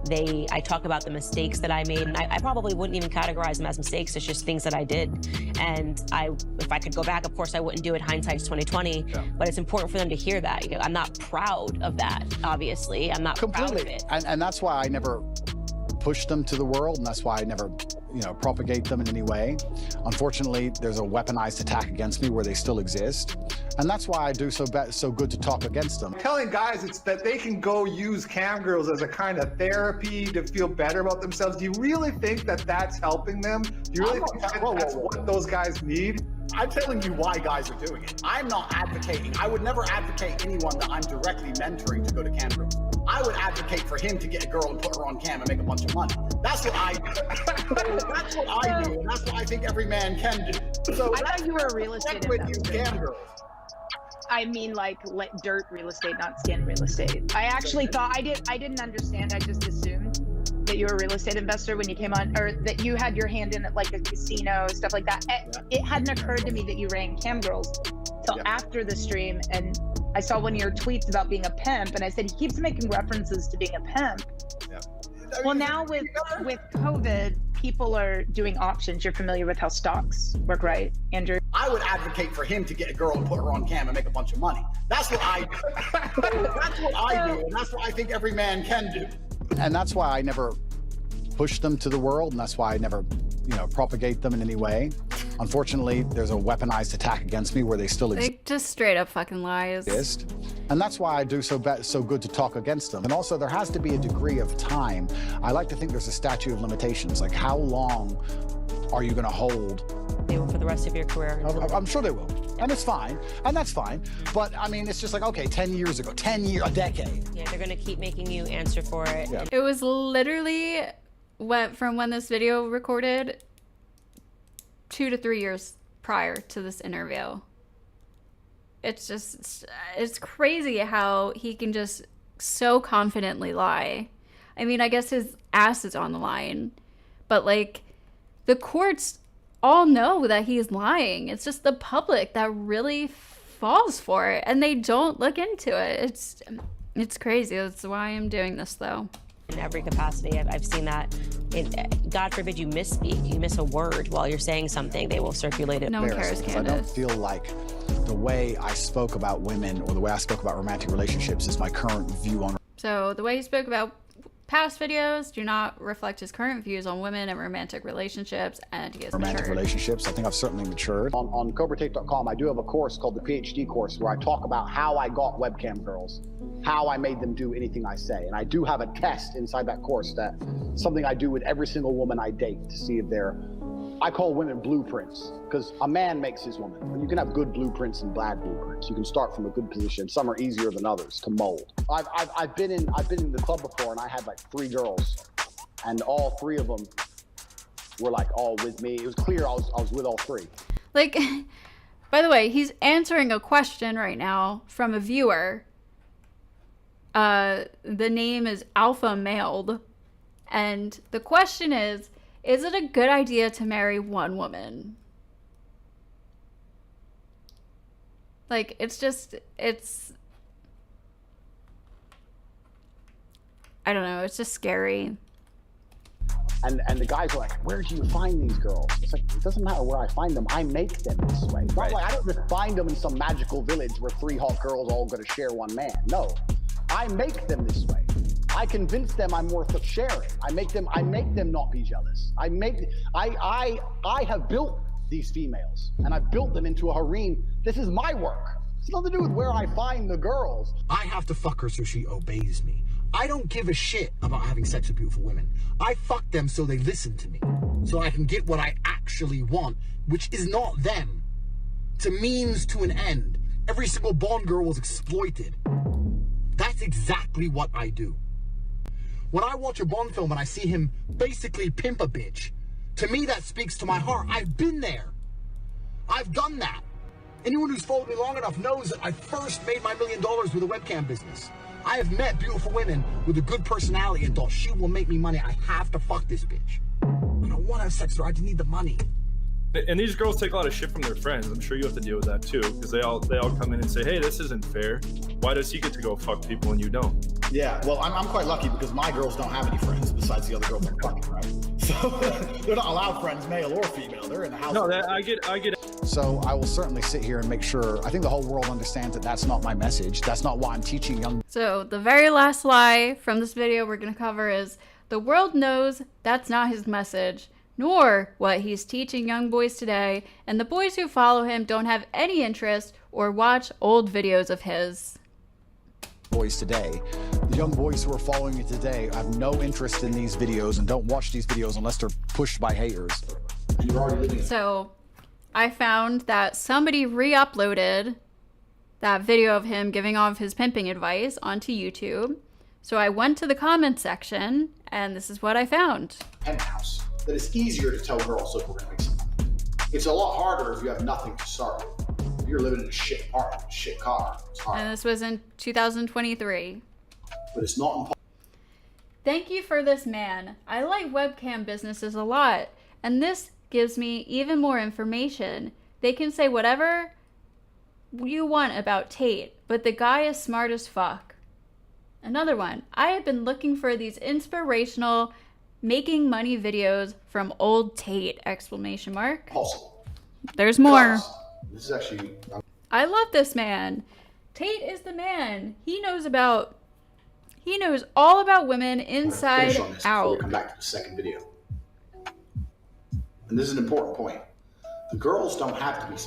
[SPEAKER 11] I talk about the mistakes that I made, and I probably wouldn't even categorize them as mistakes. It's just things that I did. And if I could go back, of course I wouldn't do it. Hindsight's 2020. Yeah. But it's important for them to hear that. You know, I'm not proud of that, obviously. I'm not proud of it.
[SPEAKER 9] And that's why I never push them to the world, and that's why I never, propagate them in any way. Unfortunately, there's a weaponized attack against me where they still exist, and that's why I do so good to talk against them.
[SPEAKER 13] Telling guys it's that they can go use cam girls as a kind of therapy to feel better about themselves. Do you really think that that's helping them? Do you really think that's what those guys need?
[SPEAKER 3] I'm telling you why guys are doing it. I'm not advocating. I would never advocate anyone that I'm directly mentoring to go to cam girls. I would advocate for him to get a girl and put her on cam and make a bunch of money. That's what I do. That's what I do, and that's what I think every man can do. So
[SPEAKER 15] I thought you were a real estate investor.
[SPEAKER 3] Cam girls.
[SPEAKER 15] I mean, like dirt real estate, not skin real estate. I actually thought I didn't understand. I just assumed that you were a real estate investor when you came on, or that you had your hand in like a casino, stuff like that. It hadn't occurred to me that you ran cam girls till after the stream, and I saw one of your tweets about being a pimp, and I said he keeps making references to being a pimp. Yeah. Well, now with COVID, people are doing auctions. You're familiar with how stocks work, right, Andrew?
[SPEAKER 3] I would advocate for him to get a girl and put her on cam and make a bunch of money. That's what I do. That's what I do, and that's what I think every man can do.
[SPEAKER 9] And that's why I never push them to the world, and that's why I never, propagate them in any way. Unfortunately, there's a weaponized attack against me where they still exist.
[SPEAKER 1] Like, just straight up fucking lies.
[SPEAKER 9] And that's why I do so good to talk against them. And also, there has to be a degree of time. I like to think there's a statute of limitations. Like, how long are you going to hold?
[SPEAKER 11] They will for the rest of your career.
[SPEAKER 9] I'm sure they will. And it's fine. And that's fine. But, I mean, it's just like, okay, 10 years ago, a decade.
[SPEAKER 11] Yeah, they're going to keep making you answer for it.
[SPEAKER 9] Yeah.
[SPEAKER 1] It was literally from when this video recorded 2 to 3 years prior to this interview. It's crazy how he can just so confidently lie. I mean, I guess his ass is on the line, but like the courts all know that he's lying. It's just the public that really falls for it, and they don't look into it. It's crazy. That's why I'm doing this, though.
[SPEAKER 11] In every capacity, I've seen that. God forbid you misspeak, you miss a word while you're saying something, they will circulate it.
[SPEAKER 1] No one cares, Candace.
[SPEAKER 9] I don't feel like the way I spoke about women or the way I spoke about romantic relationships is my current view on.
[SPEAKER 1] So the way he spoke about past videos do not reflect his current views on women and romantic relationships, and he has
[SPEAKER 9] romantic
[SPEAKER 1] matured.
[SPEAKER 9] relationships. I think I've certainly matured.
[SPEAKER 8] On CobraTate.com, I do have a course called the PhD course where I talk about how I got webcam girls, how I made them do anything I say. And I do have a test inside that course, that something I do with every single woman I date to see if they're, I call women blueprints, because a man makes his woman. But you can have good blueprints and bad blueprints. You can start from a good position. Some are easier than others to mold. I've been in the club before, and I had like 3 girls, and all 3 of them were like all with me. It was clear I was with all 3.
[SPEAKER 1] Like, by the way, he's answering a question right now from a viewer. The name is Alpha Mailed, and the question is it a good idea to marry one woman? Like, it's I don't know, it's just scary.
[SPEAKER 8] And the guys are like, where do you find these girls? It's like, it doesn't matter where I find them, I make them this way. It's not like I don't just find them in some magical village where 3 hot girls all gonna share one man. No, I make them this way. I convince them I'm worth of sharing. I make them not be jealous. I have built these females, and I've built them into a harem. This is my work. It's nothing to do with where I find the girls.
[SPEAKER 5] I have to fuck her so she obeys me. I don't give a shit about having sex with beautiful women. I fuck them so they listen to me, so I can get what I actually want, which is not them. It's a means to an end. Every single Bond girl was exploited. That's exactly what I do. When I watch a Bond film and I see him basically pimp a bitch, to me that speaks to my heart. I've been there. I've done that.
[SPEAKER 9] Anyone who's followed me long enough knows that I first made my $1 million with a webcam business. I have met beautiful women with a good personality and thought she will make me money. I have to fuck this bitch. I don't want to have sex with her. I just need the money.
[SPEAKER 6] And these girls take a lot of shit from their friends. I'm sure you have to deal with that too, because they all come in and say, "Hey, this isn't fair. Why does he get to go fuck people and you don't?"
[SPEAKER 3] Yeah, well, I'm quite lucky because my girls don't have any friends besides the other girls I'm fucking, right? So they're not allowed friends, male or female. They're in the house.
[SPEAKER 6] No, I get.
[SPEAKER 9] So I will certainly sit here and make sure. I think the whole world understands that that's not my message. That's not what I'm teaching young.
[SPEAKER 1] So the very last lie from this video we're going to cover is the world knows that's not his message, nor what he's teaching young boys today, and the boys who follow him don't have any interest or watch old videos of his.
[SPEAKER 9] Boys today, the young boys who are following me today have no interest in these videos and don't watch these videos unless they're pushed by haters. And you're already living.
[SPEAKER 1] So I found that somebody re-uploaded that video of him giving off his pimping advice onto YouTube. So I went to the comment section and this is what I found.
[SPEAKER 5] Penthouse. That it's easier to tell girls, look, we're gonna make some money. It's a lot harder if you have nothing to start with. If you're living in a shit apartment, a shit car, it's hard.
[SPEAKER 1] And this was in 2023.
[SPEAKER 5] But it's not impossible.
[SPEAKER 1] Thank you for this, man. I like webcam businesses a lot, and this gives me even more information. They can say whatever you want about Tate, but the guy is smart as fuck. Another one. I have been looking for these inspirational making money videos from old Tate, exclamation mark.
[SPEAKER 5] Possible.
[SPEAKER 1] There's more.
[SPEAKER 5] This is actually...
[SPEAKER 1] I love this man. Tate is the man. He knows all about women inside out.
[SPEAKER 5] Before we come back to the second video. And this is an important point. The girls don't have to be...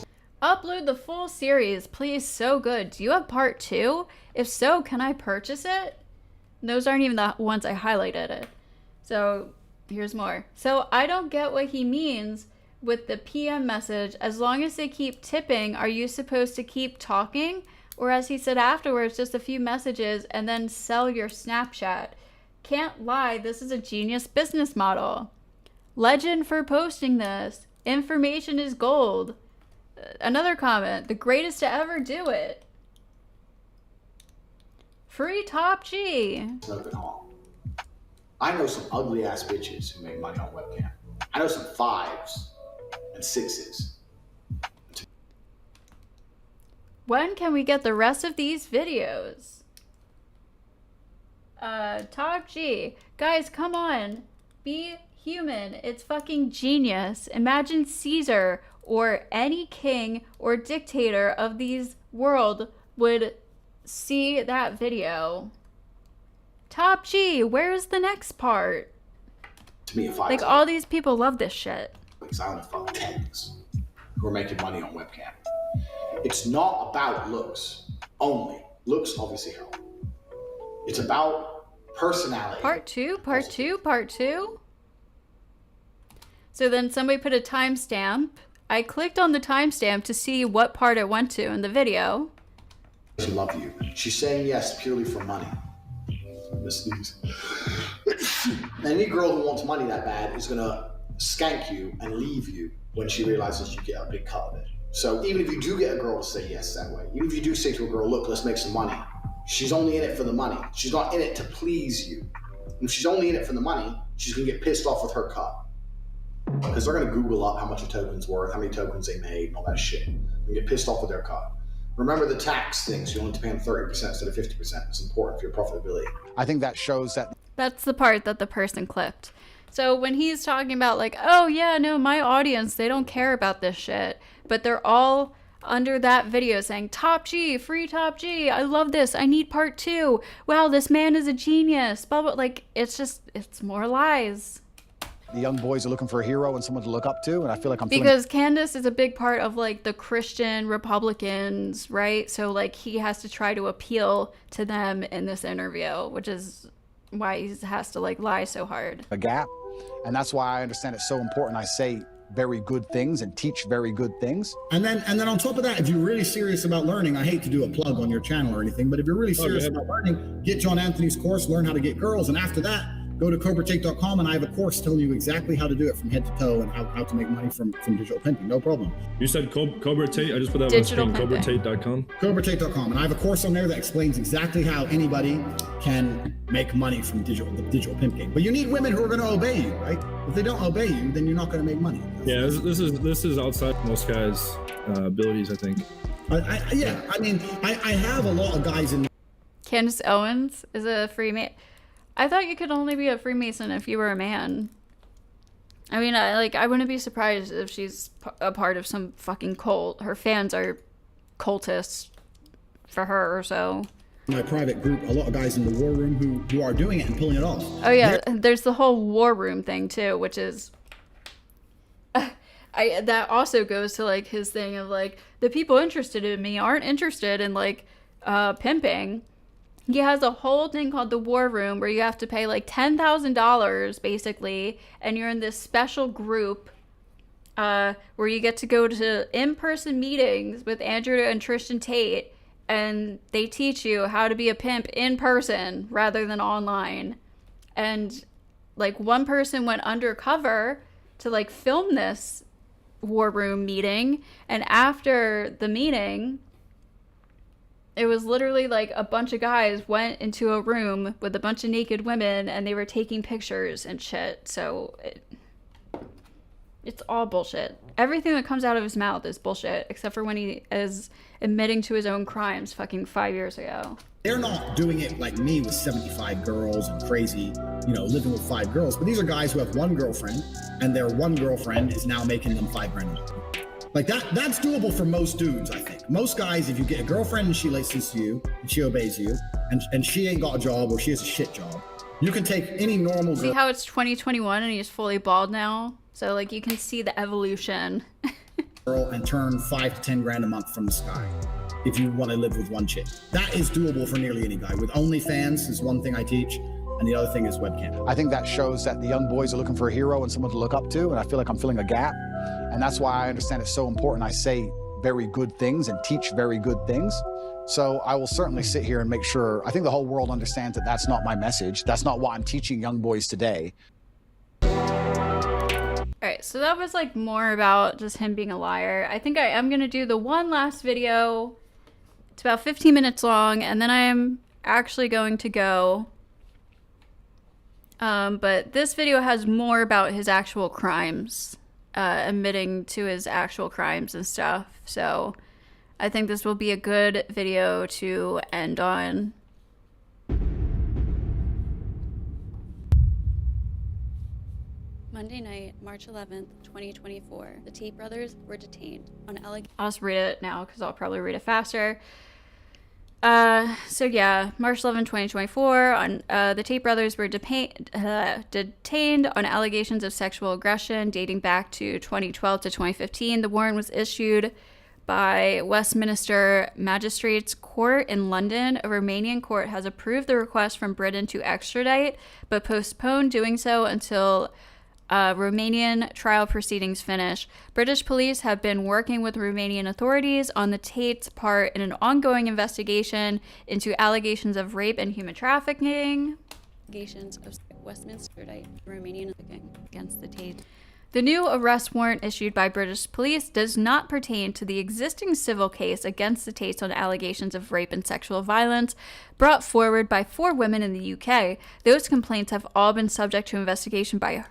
[SPEAKER 1] Upload the full series, please. So good. Do you have part 2? If so, can I purchase it? Those aren't even the ones I highlighted. So here's more. So I don't get what he means with the PM message. As long as they keep tipping, are you supposed to keep talking? Or as he said afterwards, just a few messages and then sell your Snapchat. Can't lie, this is a genius business model. Legend for posting this. Information is gold. Another comment, the greatest to ever do it. Free Top G.
[SPEAKER 5] I know some ugly ass bitches who make money on webcam. I know some 5s and 6s.
[SPEAKER 1] When can we get the rest of these videos? Top G. Guys, come on. Be human. It's fucking genius. Imagine Caesar or any king or dictator of these world would see that video. Top G, where's the next part?
[SPEAKER 5] To me, if I
[SPEAKER 1] like all these people love this shit.
[SPEAKER 5] Because I want to fuck 10s who are making money on webcam. It's not about looks only. Looks obviously help. It's about personality.
[SPEAKER 1] Part 2, part 2, part 2. So then somebody put a timestamp. I clicked on the timestamp to see what part it went to in the video.
[SPEAKER 5] She love you. She's saying yes purely for money. Any girl who wants money that bad is gonna skank you and leave you when she realizes you get a big cut of it. So even if you do get a girl to say yes that way, even if you do say to a girl, look, let's make some money, she's only in it for the money. She's not in it to please you. And if she's only in it for the money, she's gonna get pissed off with her cut. Because they're gonna Google up how much a token's worth, how many tokens they made, and all that shit. And get pissed off with their cut. Remember the tax things, you only have to pay them 30% instead of 50%. It's important for your profitability.
[SPEAKER 9] I think that shows that...
[SPEAKER 1] That's the part that the person clipped. So when he's talking about like, oh yeah, no, my audience, they don't care about this shit. But they're all under that video saying, Top G, free Top G, I love this, I need part 2. Wow, this man is a genius, blah, blah. Like, it's more lies.
[SPEAKER 9] The young boys are looking for a hero and someone to look up to, and I feel like I'm
[SPEAKER 1] because Candace is a big part of like the Christian Republicans, right? So like he has to try to appeal to them in this interview, which is why he has to like lie so hard.
[SPEAKER 9] A gap, and that's why I understand it's so important. I say very good things and teach very good things.
[SPEAKER 3] And then on top of that, if you're really serious about learning, I hate to do a plug on your channel or anything, but if you're really serious about learning, get John Anthony's course, learn how to get girls, and after that, go to CobraTake.com, and I have a course telling you exactly how to do it from head to toe and how to make money from digital pimping. No problem.
[SPEAKER 6] You said Cobra Tate? I just put that
[SPEAKER 1] Digital
[SPEAKER 6] on screen.
[SPEAKER 1] pimping.
[SPEAKER 6] CobraTate.com.
[SPEAKER 3] CobraTake.com, and I have a course on there that explains exactly how anybody can make money from the digital pimp game. But you need women who are going to obey you, right? If they don't obey you, then you're not going to make money.
[SPEAKER 6] Yeah, this is outside most guys' abilities, I think.
[SPEAKER 3] I have a lot of guys in.
[SPEAKER 1] Candace Owens is a Freemason. I thought you could only be a Freemason if you were a man. I mean, I wouldn't be surprised if she's a part of some fucking cult. Her fans are cultists for her, so.
[SPEAKER 3] My private group, a lot of guys in the war room who are doing it and pulling it off.
[SPEAKER 1] Oh yeah, there's the whole war room thing too, which is. That also goes to like his thing of like the people interested in me aren't interested in like pimping. He has a whole thing called the War Room where you have to pay like $10,000 basically, and you're in this special group where you get to go to in-person meetings with Andrew and Tristan Tate, and they teach you how to be a pimp in person rather than online. And like one person went undercover to like film this War Room meeting, and after the meeting, it was literally like a bunch of guys went into a room with a bunch of naked women and they were taking pictures and shit. So it's all bullshit. Everything that comes out of his mouth is bullshit, except for when he is admitting to his own crimes fucking 5 years ago.
[SPEAKER 3] They're not doing it like me with 75 girls and crazy, living with 5 girls. But these are guys who have one girlfriend, and their one girlfriend is now making them $5 grand a month. Like that's doable for most dudes, I think. Most guys, if you get a girlfriend and she listens to you and she obeys you, and she ain't got a job or she has a shit job, you can take any normal girl.
[SPEAKER 1] See how it's 2021 and he's fully bald now? So like you can see the evolution.
[SPEAKER 3] Girl and turn 5 to 10 grand a month from the sky if you want to live with one chick. That is doable for nearly any guy. With OnlyFans is one thing I teach, and the other thing is webcam.
[SPEAKER 9] I think that shows that the young boys are looking for a hero and someone to look up to, and I feel like I'm filling a gap. And that's why I understand it's so important I say very good things and teach very good things. So I will certainly sit here and make sure, I think the whole world understands that that's not my message. That's not what I'm teaching young boys today.
[SPEAKER 1] All right, so that was like more about just him being a liar. I think I am going to do the one last video. It's about 15 minutes long, and then I am actually going to go. But this video has more about his actual crimes, admitting to his actual crimes and stuff. So I think this will be a good video to end on.
[SPEAKER 2] Monday night, March 11th, 2024, the Tate brothers were detained on allegations.
[SPEAKER 1] I'll just read it now because I'll probably read it faster. So yeah, March 11, 2024, on the Tate brothers were detained on allegations of sexual aggression dating back to 2012 to 2015. The warrant was issued by Westminster Magistrates Court in London. A Romanian court has approved the request from Britain to extradite, but postponed doing so until Romanian trial proceedings finish. British police have been working with Romanian authorities on the Tate's part in an ongoing investigation into allegations of rape and human trafficking.
[SPEAKER 2] Allegations of Westminster Romanian against the Tate.
[SPEAKER 1] The new arrest warrant issued by British police does not pertain to the existing civil case against the Tates on allegations of rape and sexual violence brought forward by 4 women in the UK. Those complaints have all been subject to investigation by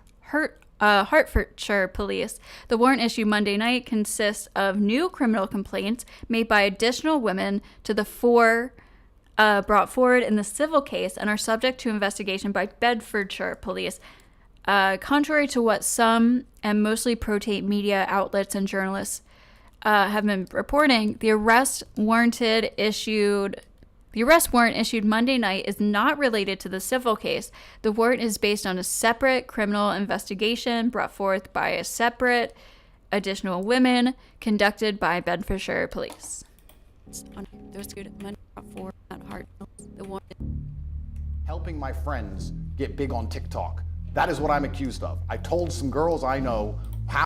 [SPEAKER 1] Hertfordshire police. The warrant issued Monday night consists of new criminal complaints made by additional women to the 4 brought forward in the civil case and are subject to investigation by Bedfordshire police. Contrary to what some and mostly pro-Tate media outlets and journalists have been reporting, the arrest warrant issued Monday night is not related to the civil case. The warrant is based on a separate criminal investigation brought forth by a separate additional women conducted by Bedfordshire police.
[SPEAKER 9] Helping my friends get big on TikTok. That is what I'm accused of. I told some girls I know how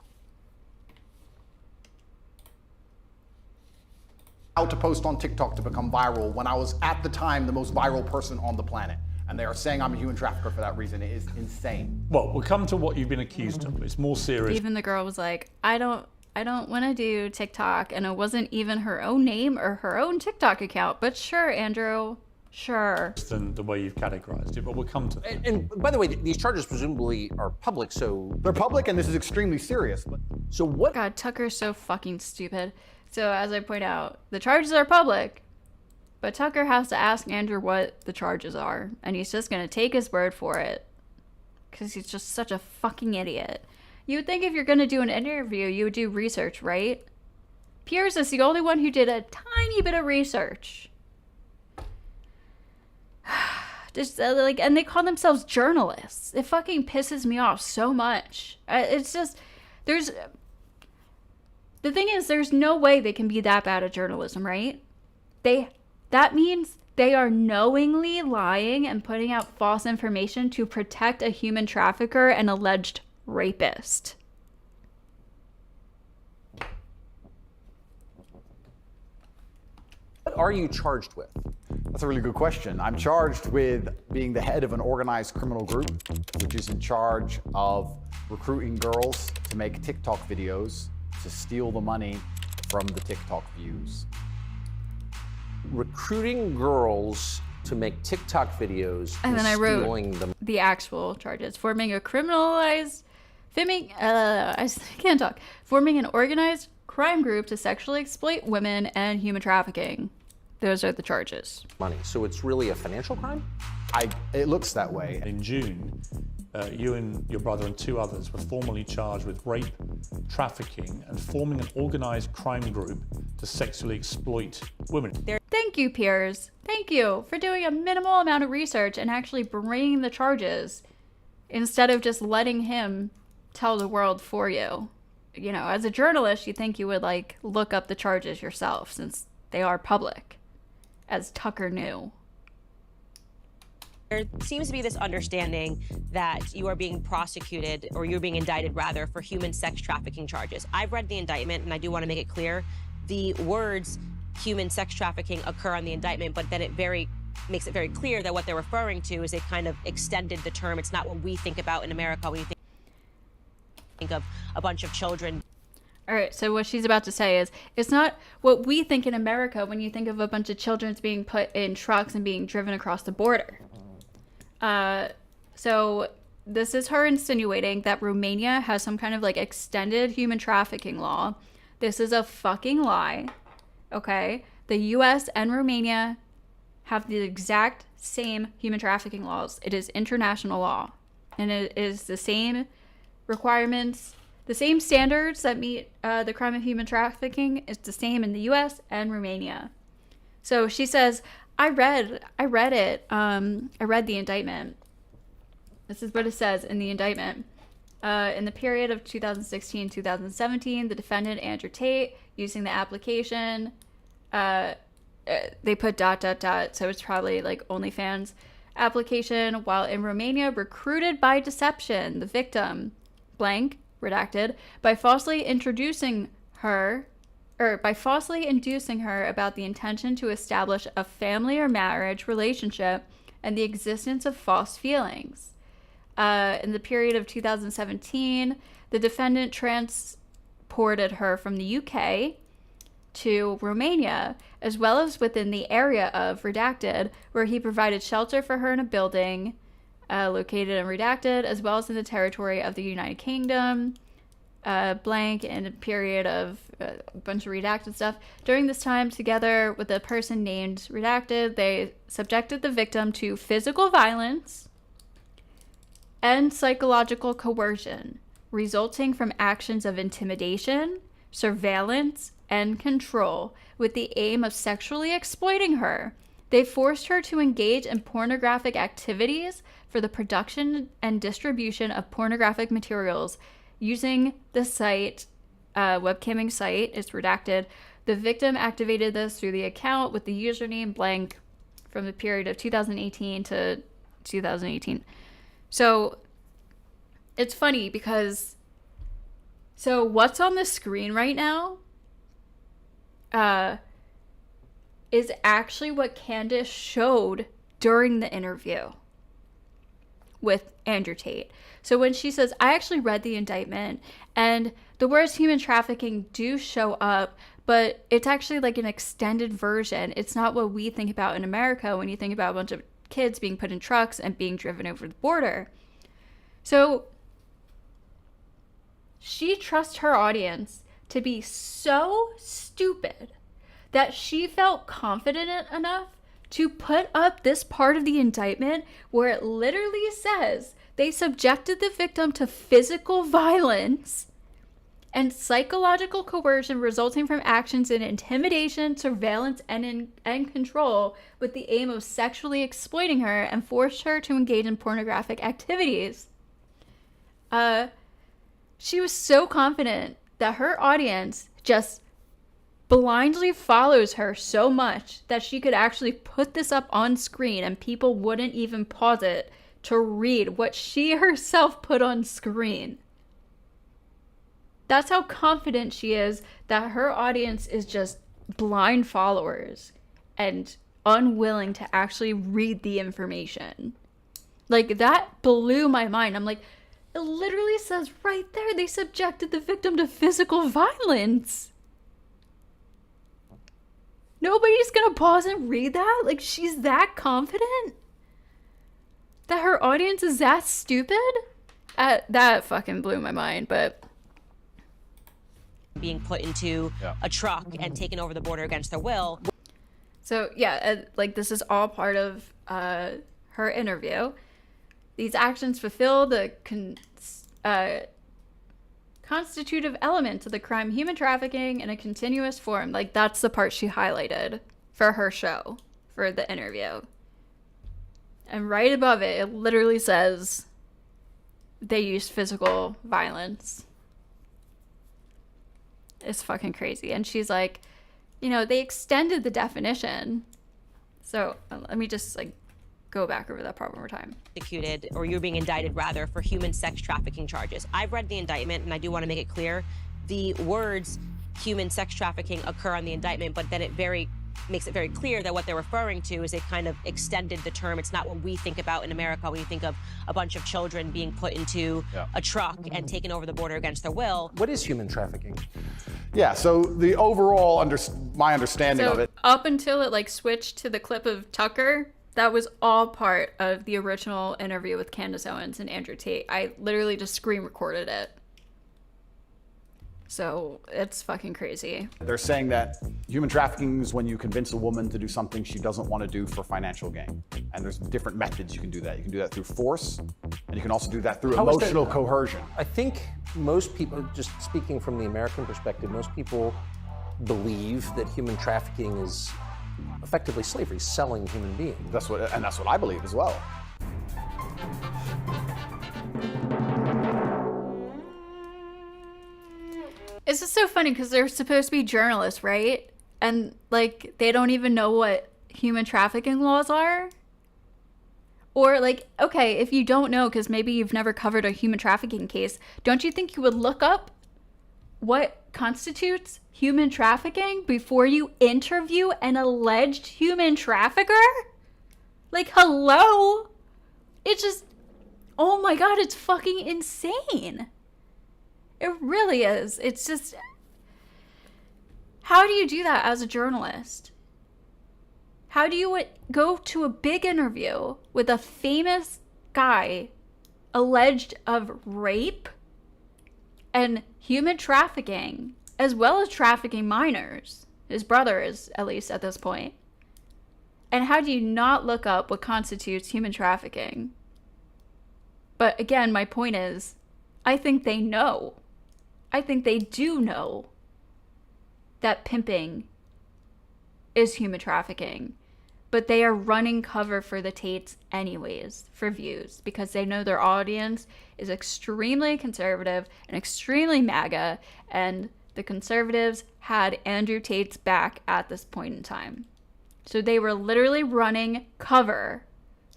[SPEAKER 9] to post on TikTok to become viral when I was at the time the most viral person on the planet. and they are saying I'm a human trafficker for that reason. It is insane.
[SPEAKER 16] Well, we'll come to what you've been accused of. It's more serious.
[SPEAKER 1] Even the girl was like, I don't want to do TikTok, and it wasn't even her own name or her own TikTok account. But sure, Andrew, sure.
[SPEAKER 16] Than the way you've categorized it, but we'll come to that.
[SPEAKER 17] And by the way, these charges presumably are public, so...
[SPEAKER 9] They're public, and this is extremely serious. But
[SPEAKER 17] so what...
[SPEAKER 1] God, Tucker's so fucking stupid. So as I point out, the charges are public, but Tucker has to ask Andrew what the charges are, and he's just gonna take his word for it, because he's just such a fucking idiot. You would think if you're gonna do an interview, you would do research, right? Piers is the only one who did a tiny bit of research. Just and they call themselves journalists. It fucking pisses me off so much. It's just, the thing is, there's no way they can be that bad at journalism, right? That means they are knowingly lying and putting out false information to protect a human trafficker and alleged rapist.
[SPEAKER 17] What are you charged with?
[SPEAKER 9] That's a really good question. I'm charged with being the head of an organized criminal group, which is in charge of recruiting girls to make TikTok videos to steal the money from the TikTok views.
[SPEAKER 17] Recruiting girls to make TikTok videos
[SPEAKER 1] And then I wrote
[SPEAKER 17] stealing them.
[SPEAKER 1] the actual charges. Forming an organized crime group to sexually exploit women and human trafficking. Those are the charges.
[SPEAKER 17] Money. So it's really a financial crime?
[SPEAKER 9] It looks that way.
[SPEAKER 16] In June, you and your brother and 2 others were formally charged with rape, trafficking, and forming an organized crime group to sexually exploit women.
[SPEAKER 1] Thank you, Piers. Thank you for doing a minimal amount of research and actually bringing the charges instead of just letting him tell the world for you. You know, as a journalist, you think you would look up the charges yourself since they are public, as Tucker knew.
[SPEAKER 11] There seems to be this understanding that you are being prosecuted, or you're being indicted rather, for human sex trafficking charges. I've read the indictment, and I do want to make it clear. The words human sex trafficking occur on the indictment, but then it makes it very clear that what they're referring to is they kind of extended the term. It's not what we think about in America when you think of a bunch of children.
[SPEAKER 1] All right, so what she's about to say is, it's not what we think in America when you think of a bunch of children being put in trucks and being driven across the border. So this is her insinuating that Romania has some kind of extended human trafficking law. This is a fucking lie, okay? The US and Romania have the exact same human trafficking laws. It is international law, and it is the same requirements, the same standards that meet the crime of human trafficking. It's the same in the US and Romania. So she says, I read it. I read the indictment. This is what it says in the indictment. In the period of 2016-2017, the defendant, Andrew Tate, using the application, they put ... so it's probably OnlyFans application, while in Romania, recruited by deception, the victim, blank, redacted, by falsely inducing her about the intention to establish a family or marriage relationship and the existence of false feelings. In the period of 2017, the defendant transported her from the UK to Romania, as well as within the area of redacted, where he provided shelter for her in a building located in redacted, as well as in the territory of the United Kingdom, blank, in a period of a bunch of redacted stuff. During this time, together with a person named redacted, they subjected the victim to physical violence and psychological coercion, resulting from actions of intimidation, surveillance, and control, with the aim of sexually exploiting her. They forced her to engage in pornographic activities for the production and distribution of pornographic materials using the site, webcamming site, is redacted. The victim activated this through the account with the username blank from the period of 2018 to 2018. So it's funny because, so what's on the screen right now is actually what Candace showed during the interview. with Andrew Tate. So when she says, I actually read the indictment and the words human trafficking do show up, but it's actually like an extended version. It's not what we think about in America when you think about a bunch of kids being put in trucks and being driven over the border. So she trusts her audience to be so stupid that she felt confident enough to put up this part of the indictment where it literally says they subjected the victim to physical violence and psychological coercion resulting from actions in intimidation, surveillance, and control with the aim of sexually exploiting her and forced her to engage in pornographic activities. She was so confident that her audience just blindly follows her so much that she could actually put this up on screen and people wouldn't even pause it to read what she herself put on screen. That's how confident she is that her audience is just blind followers and unwilling to actually read the information. Like, that blew my mind. I'm like, it literally says right there they subjected the victim to physical violence. Nobody's gonna pause and read that? Like, she's that confident? That her audience is that stupid? That fucking blew my mind, but...
[SPEAKER 11] being put into a truck and taken over the border against their will.
[SPEAKER 1] So, yeah, like, this is all part of her interview. These actions fulfill the constitutive elements of the crime human trafficking in a continuous form. Like, that's the part she highlighted for her show, for the interview. And right above it, it literally says they used physical violence. It's fucking crazy. And she's like, you know, they extended the definition. So let me just like go back over that part one more time.
[SPEAKER 11] Executed, or you're being indicted rather, for human sex trafficking charges. I've read the indictment and I do want to make it clear the words human sex trafficking occur on the indictment, but then it makes it very clear that what they're referring to is they kind of extended the term. It's not what we think about in America when you think of a bunch of children being put into a truck and taken over the border against their will.
[SPEAKER 17] What is human trafficking?
[SPEAKER 9] Yeah, so the overall, my understanding of it.
[SPEAKER 1] Up until it like switched to the clip of Tucker, that was all part of the original interview with Candace Owens and Andrew Tate. I literally just screen recorded it. So it's fucking crazy.
[SPEAKER 9] They're saying that human trafficking is when you convince a woman to do something she doesn't want to do for financial gain. And there's different methods you can do that. You can do that through force, and you can also do that through emotional coercion.
[SPEAKER 17] I think most people, just speaking from the American perspective, most people believe that human trafficking is effectively slavery, selling human beings.
[SPEAKER 9] That's what I believe as well.
[SPEAKER 1] It's just so funny because they're supposed to be journalists, right? And like they don't even know what human trafficking laws are. Or like, okay, if you don't know because maybe you've never covered a human trafficking case, don't you think you would look up what constitutes human trafficking before you interview an alleged human trafficker? Like, hello? It's just, oh my God, it's fucking insane. It really is. It's just, how do you do that as a journalist? How do you go to a big interview with a famous guy alleged of rape and human trafficking, as well as trafficking minors? His brother is, at least at this point. And how do you not look up what constitutes human trafficking? But again, my point is, I think they know. I think they do know that pimping is human trafficking. But they are running cover for the Tates anyways, for views, because they know their audience is extremely conservative and extremely MAGA, and the conservatives had Andrew Tate's back at this point in time. So they were literally running cover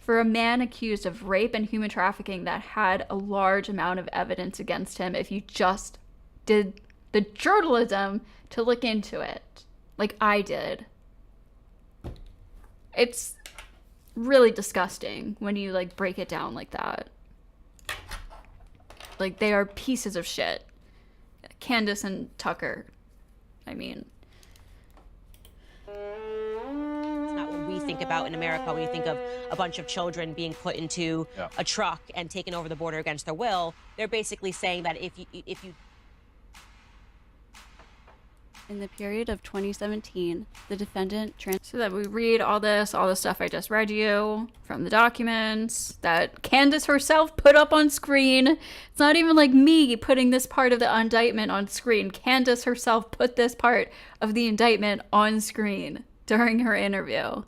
[SPEAKER 1] for a man accused of rape and human trafficking that had a large amount of evidence against him if you just did the journalism to look into it, like I did. It's really disgusting when you like break it down like that. Like, they are pieces of shit. Candace and Tucker. I mean,
[SPEAKER 11] It's not what we think about in America when you think of a bunch of children being put into a truck and taken over the border against their will. They're basically saying that if you
[SPEAKER 2] In the period of 2017, the defendant
[SPEAKER 1] so that we read all the stuff I just read you from the documents that Candace herself put up on screen. It's not even like me putting this part of the indictment on screen. Candace herself put this part of the indictment on screen during her interview.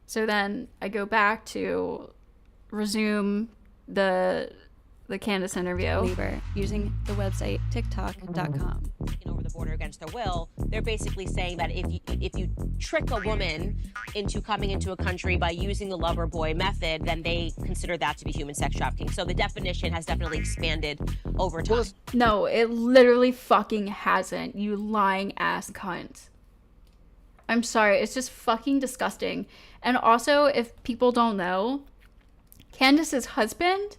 [SPEAKER 1] So then I go back to resume the Candace interview.
[SPEAKER 2] Labor using the website TikTok.com.
[SPEAKER 11] taken over the border against their will, they're basically saying that if you trick a woman into coming into a country by using the lover boy method, then they consider that to be human sex trafficking. So the definition has definitely expanded over time.
[SPEAKER 1] No, it literally fucking hasn't, you lying ass cunt. I'm sorry, it's just fucking disgusting. And also, if people don't know, Candace's husband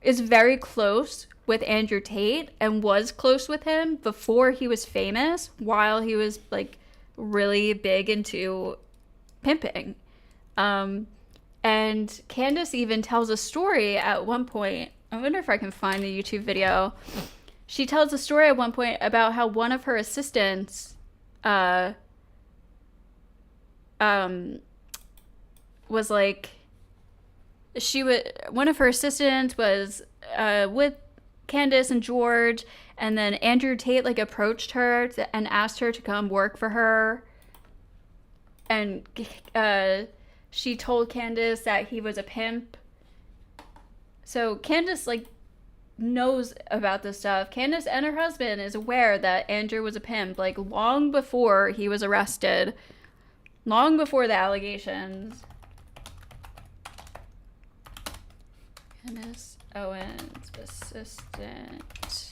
[SPEAKER 1] is very close with Andrew Tate and was close with him before he was famous, while he was like really big into pimping. And Candace even tells a story at one point. I wonder if I can find the YouTube video. She tells a story at one point about how one of her assistants was like, one of her assistants was with Candace and George, and then Andrew Tate like approached her and asked her to come work for her, and she told Candace that he was a pimp. So Candace like knows about this stuff. Candace and her husband is aware that Andrew was a pimp, like long before he was arrested, long before the allegations. Candace Owens, assistant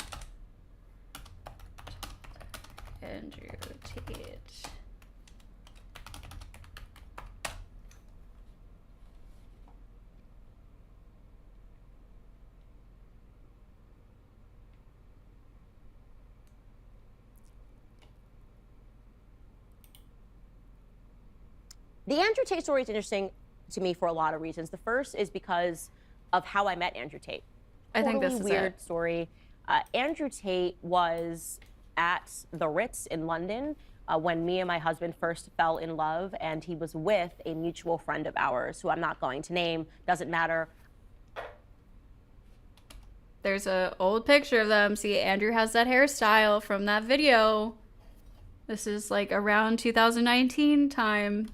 [SPEAKER 1] Andrew Tate.
[SPEAKER 11] The Andrew Tate story is interesting to me for a lot of reasons. The first is because of how I met Andrew Tate.
[SPEAKER 1] I think this is
[SPEAKER 11] weird
[SPEAKER 1] it.
[SPEAKER 11] story. Andrew Tate was at the Ritz in London when me and my husband first fell in love, and he was with a mutual friend of ours, who I'm not going to name, doesn't matter.
[SPEAKER 1] There's an old picture of them. See, Andrew has that hairstyle from that video. This is like around 2019 time.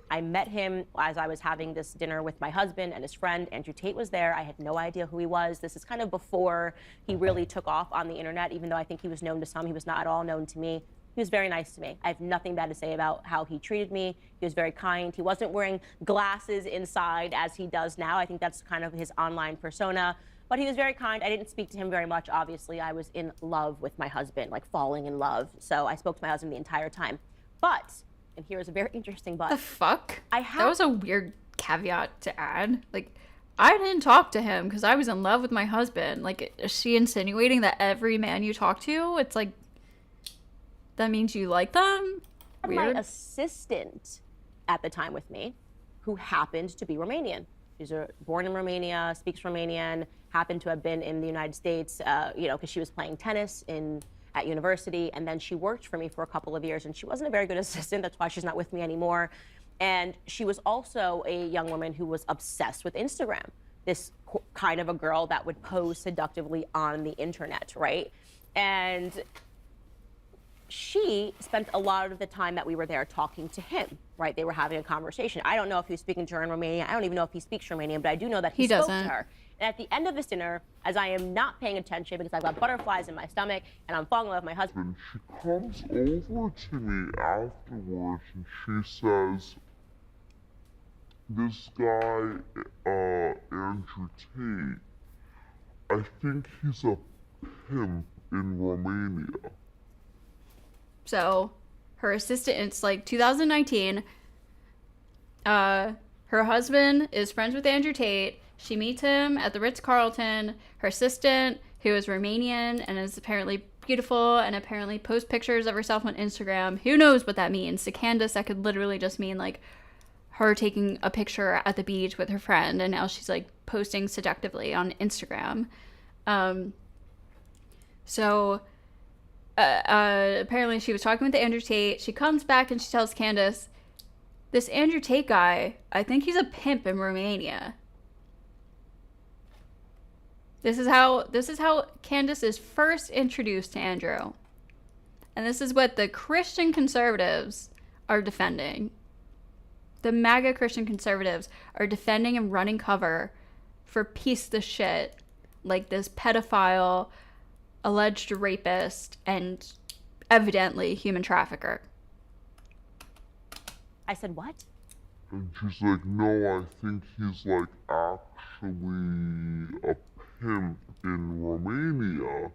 [SPEAKER 11] I met him as I was having this dinner with my husband and his friend. Andrew Tate was there. I had no idea who he was. This is kind of before he really took off on the internet, even though I think he was known to some. He was not at all known to me. He was very nice to me. I have nothing bad to say about how he treated me. He was very kind. He wasn't wearing glasses inside as he does now. I think that's kind of his online persona. But he was very kind. I didn't speak to him very much, obviously. I was in love with my husband, like falling in love. So I spoke to my husband the entire time. But, and here's a very interesting but.
[SPEAKER 1] The fuck? That was a weird caveat to add. Like, I didn't talk to him because I was in love with my husband. Like, is she insinuating that every man you talk to, it's like, that means you like them? Weird.
[SPEAKER 11] My assistant at the time with me, who happened to be Romanian. She's born in Romania, speaks Romanian, happened to have been in the United States, because she was playing tennis at university, and then she worked for me for a couple of years, and she wasn't a very good assistant. That's why she's not with me anymore. And she was also a young woman who was obsessed with Instagram, this kind of a girl that would pose seductively on the internet, right? And she spent a lot of the time that we were there talking to him, right? They were having a conversation. I don't know if he was speaking to her in Romanian. I don't even know if he speaks Romanian, but I do know that he spoke to her. And at the end of this dinner, as I am not paying attention because I've got butterflies in my stomach and I'm falling in love with my husband,
[SPEAKER 18] she comes over to me afterwards and she says, this guy, Andrew Tate, I think he's a pimp in Romania.
[SPEAKER 1] So her assistant, it's like 2019. Her husband is friends with Andrew Tate. She meets him at the Ritz-Carlton. Her assistant, who is Romanian and is apparently beautiful and apparently posts pictures of herself on Instagram. Who knows what that means? To Candace, that could literally just mean like her taking a picture at the beach with her friend, and now she's like posting seductively on Instagram. So apparently she was talking with Andrew Tate. She comes back and she tells Candace, this Andrew Tate guy, I think he's a pimp in Romania. This is how Candace is first introduced to Andrew. And this is what the Christian conservatives are defending. The MAGA Christian conservatives are defending and running cover for piece of shit like this pedophile, alleged rapist, and evidently human trafficker.
[SPEAKER 11] I said, what?
[SPEAKER 18] And she's like, no, I think he's like actually a pimp in Romania.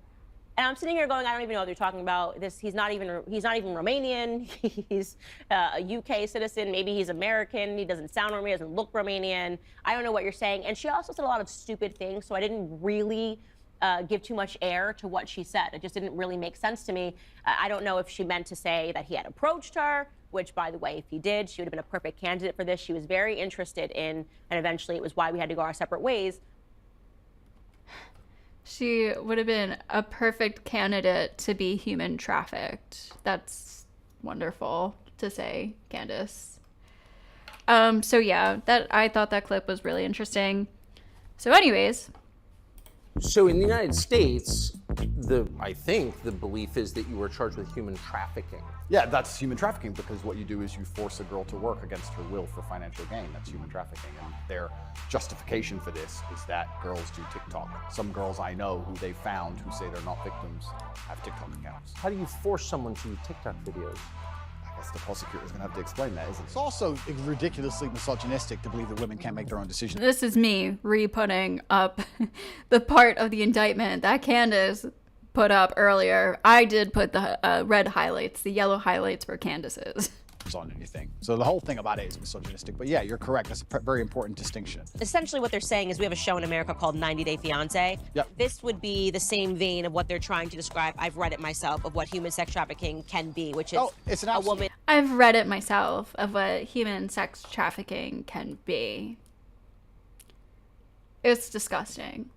[SPEAKER 11] And I'm sitting here going, I don't even know what you're talking about. He's not even Romanian. He's a UK citizen. Maybe he's American. He doesn't sound Romanian. Doesn't look Romanian. I don't know what you're saying. And she also said a lot of stupid things, so I didn't really give too much air to what she said. It just didn't really make sense to me. I don't know if she meant to say that he had approached her, which, by the way, if he did, she would have been a perfect candidate for this. She was very interested in, and eventually it was why we had to go our separate ways.
[SPEAKER 1] She would have been a perfect candidate to be human trafficked. That's wonderful to say, Candace. So yeah, I thought that clip was really interesting. So anyways.
[SPEAKER 17] So in the United States, I think the belief is that you were charged with human trafficking.
[SPEAKER 9] Yeah, that's human trafficking, because what you do is you force a girl to work against her will for financial gain. That's human trafficking. And their justification for this is that girls do TikTok. Some girls I know who they found who say they're not victims have TikTok accounts.
[SPEAKER 17] How do you force someone to do TikTok videos?
[SPEAKER 9] I guess the prosecutor's gonna have to explain that, isn't it? It's also ridiculously misogynistic to believe that women can't make their own decisions.
[SPEAKER 1] This is me re-putting up the part of the indictment that Candace put up earlier. I did put the red highlights. The yellow highlights were Candace's.
[SPEAKER 9] On anything. So the whole thing about it is misogynistic. But yeah, you're correct. That's a very important distinction.
[SPEAKER 11] Essentially what they're saying is we have a show in America called 90 Day Fiancé.
[SPEAKER 9] Yep.
[SPEAKER 11] This would be the same vein of what they're trying to describe. I've read it myself, of what human sex trafficking can be, which is
[SPEAKER 9] it's
[SPEAKER 11] a woman.
[SPEAKER 1] I've read it myself of what human sex trafficking can be. It's disgusting.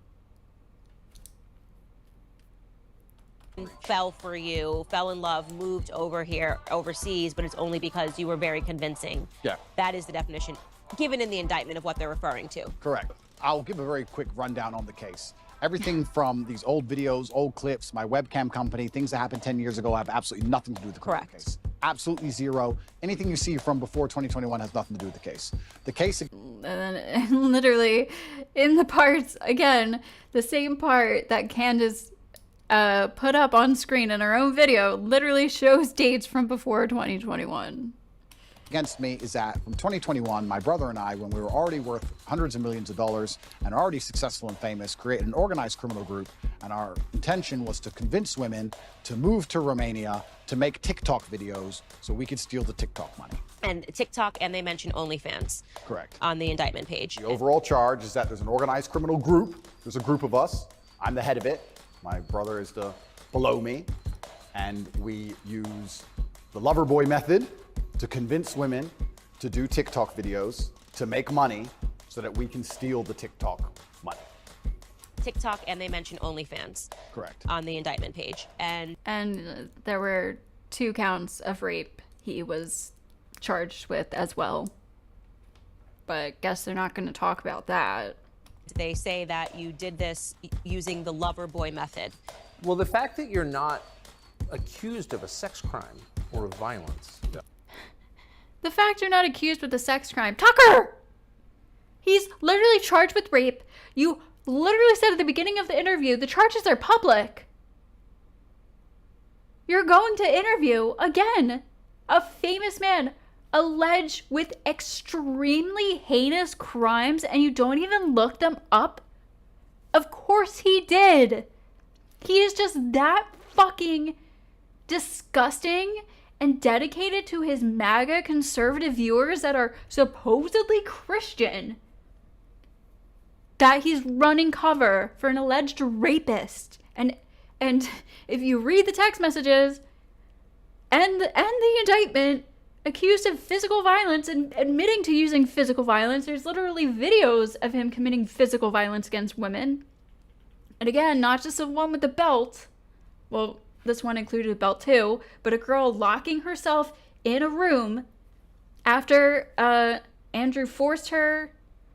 [SPEAKER 11] Fell for you, fell in love, moved over here overseas, but it's only because you were very convincing.
[SPEAKER 9] Yeah.
[SPEAKER 11] That is the definition given in the indictment of what they're referring to.
[SPEAKER 9] Correct. I'll give a very quick rundown on the case. Everything from these old videos, old clips, my webcam company, things that happened 10 years ago have absolutely nothing to do with the criminal case. Absolutely zero. Anything you see from before 2021 has nothing to do with the case. The case...
[SPEAKER 1] And then literally in the parts, again, the same part that Candace put up on screen in her own video literally shows dates from before 2021.
[SPEAKER 9] Against me is that from 2021, my brother and I, when we were already worth hundreds of millions of dollars and already successful and famous, created an organized criminal group, and our intention was to convince women to move to Romania to make TikTok videos so we could steal the TikTok money.
[SPEAKER 11] And TikTok, and they mention OnlyFans.
[SPEAKER 9] Correct.
[SPEAKER 11] On the indictment page.
[SPEAKER 9] The overall charge is that there's an organized criminal group. There's a group of us. I'm the head of it. My brother is below me, and we use the lover boy method to convince women to do TikTok videos to make money so that we can steal the TikTok money.
[SPEAKER 11] TikTok, and they mention OnlyFans.
[SPEAKER 9] Correct.
[SPEAKER 11] On the indictment page. And
[SPEAKER 1] there were 2 counts of rape he was charged with as well. But guess they're not going to talk about that.
[SPEAKER 11] They say that you did this using the lover boy method.
[SPEAKER 17] Well, the fact that you're not accused of a sex crime or of violence.
[SPEAKER 9] Yeah.
[SPEAKER 1] The fact you're not accused with a sex crime. Tucker! He's literally charged with rape. You literally said at the beginning of the interview, the charges are public. You're going to interview, again, a famous man alleged with extremely heinous crimes, and you don't even look them up? Of course he did. He is just that fucking disgusting and dedicated to his MAGA conservative viewers that are supposedly Christian, that he's running cover for an alleged rapist. And if you read the text messages and the indictment, accused of physical violence and admitting to using physical violence, there's literally videos of him committing physical violence against women. And again, not just the one with the belt. Well, this one included a belt too, but a girl locking herself in a room after Andrew forced her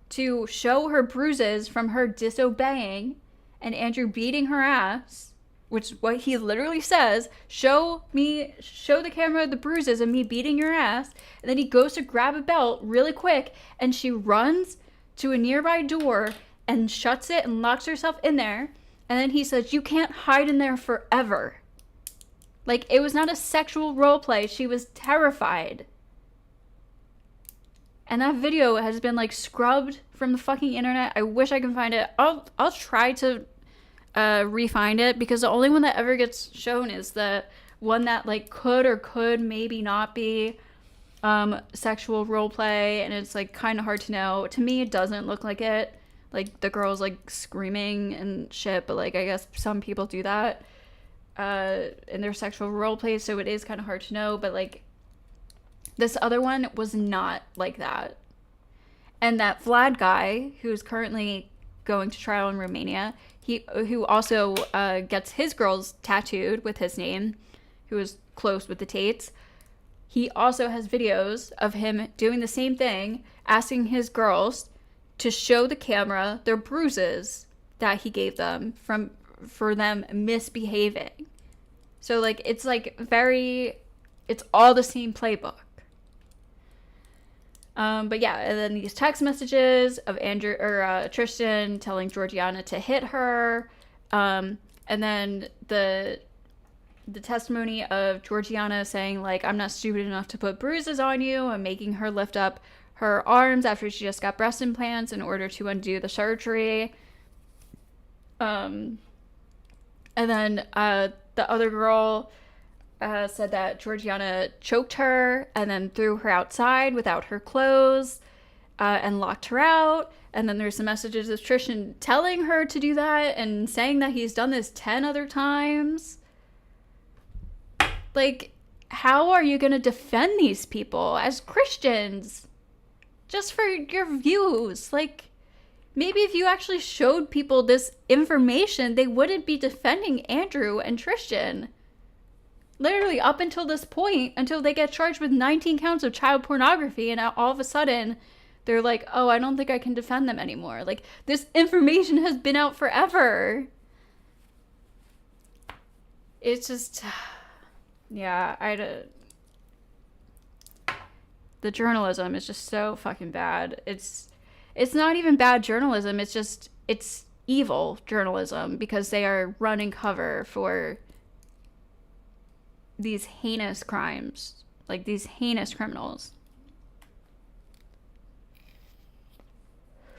[SPEAKER 1] to show her bruises from her disobeying, and Andrew beating her ass, which is what he literally says, show the camera the bruises of me beating your ass. And then he goes to grab a belt really quick, and she runs to a nearby door and shuts it and locks herself in there. And then he says, you can't hide in there forever. Like, it was not a sexual role play. She was terrified. And that video has been like scrubbed from the fucking internet. I wish I can find it. I'll try to re-find it, because the only one that ever gets shown is the one that like could or could maybe not be sexual role play, and it's like kind of hard to know. To me, it doesn't look like it. Like, the girl's like screaming and shit, but like I guess some people do that in their sexual role plays, so it is kind of hard to know. But like, this other one was not like that. And that Vlad guy, who's currently going to trial in Romania, who also gets his girls tattooed with his name, who is close with the Tates, he also has videos of him doing the same thing, asking his girls to show the camera their bruises that he gave them for them misbehaving. So like, it's all the same playbook. But yeah, and then these text messages of Tristan telling Georgiana to hit her, and then the testimony of Georgiana saying like, I'm not stupid enough to put bruises on you, and making her lift up her arms after she just got breast implants in order to undo the surgery. And then the other girl said that Georgiana choked her and then threw her outside without her clothes and locked her out. And then there's some messages of Tristan telling her to do that and saying that he's done this 10 other times. Like, how are you going to defend these people as Christians? Just for your views. Like, maybe if you actually showed people this information, they wouldn't be defending Andrew and Tristan. Literally up until this point, until they get charged with 19 counts of child pornography, and all of a sudden they're like, oh, I don't think I can defend them anymore. Like, this information has been out forever. It's just, yeah, the journalism is just so fucking bad. It's not even bad journalism, it's evil journalism, because they are running cover for these heinous crimes, like these heinous criminals.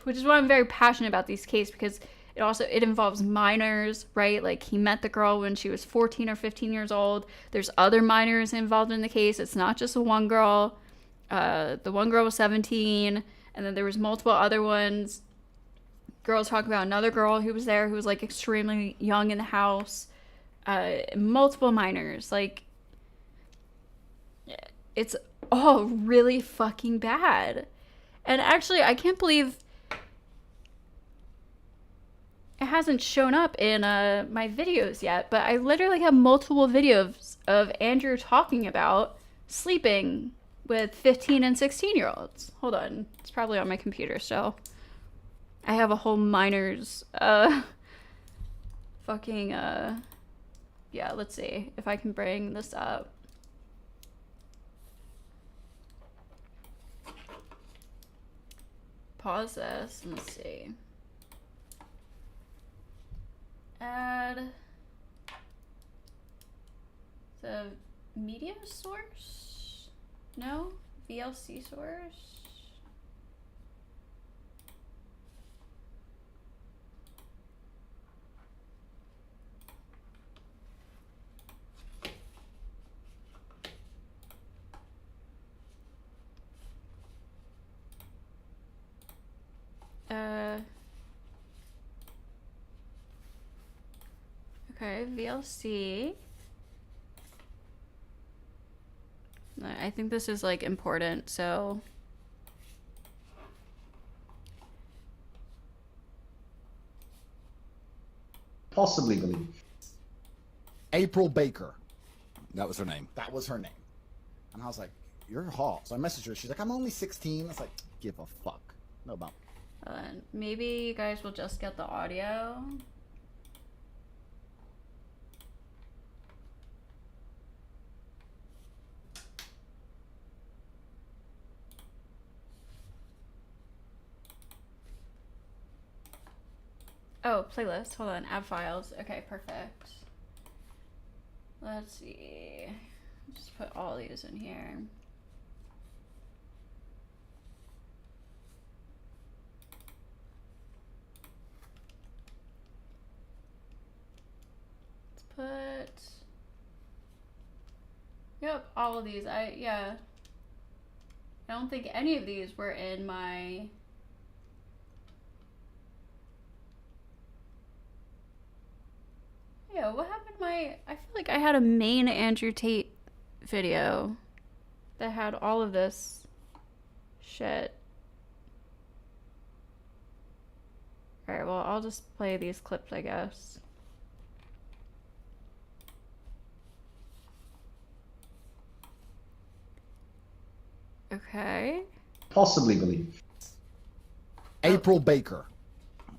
[SPEAKER 1] Which is why I'm very passionate about these cases, because it involves minors, right? Like, he met the girl when she was 14 or 15 years old. There's other minors involved in the case. It's not just the one girl. The one girl was 17, and then there was multiple other ones. Girls talk about another girl who was there who was like extremely young in the house. Multiple minors. Like, it's all really fucking bad. And actually, I can't believe it hasn't shown up in my videos yet, but I literally have multiple videos of Andrew talking about sleeping with 15 and 16-year-olds. Hold on. It's probably on my computer, so I have a whole minors fucking yeah, let's see if I can bring this up. Pause this and let's see. Add the media source? No? VLC source? Okay, VLC. I think this is like important, so.
[SPEAKER 9] Possibly believe. April Baker. That was her name. That was her name. And I was like, you're hot. So I messaged her. She's like, I'm only 16. I was like, give a fuck. No about me.
[SPEAKER 1] Maybe you guys will just get the audio. Oh, playlist. Hold on. Add files. Okay, perfect. Let's see. Just put all these in here. Let's put. Yep, all of these. Yeah. I don't think any of these were in my. Yeah, what happened to I feel like I had a main Andrew Tate video that had all of this shit. Alright, well, I'll just play these clips, I guess. Okay.
[SPEAKER 9] Possibly believe. April Baker.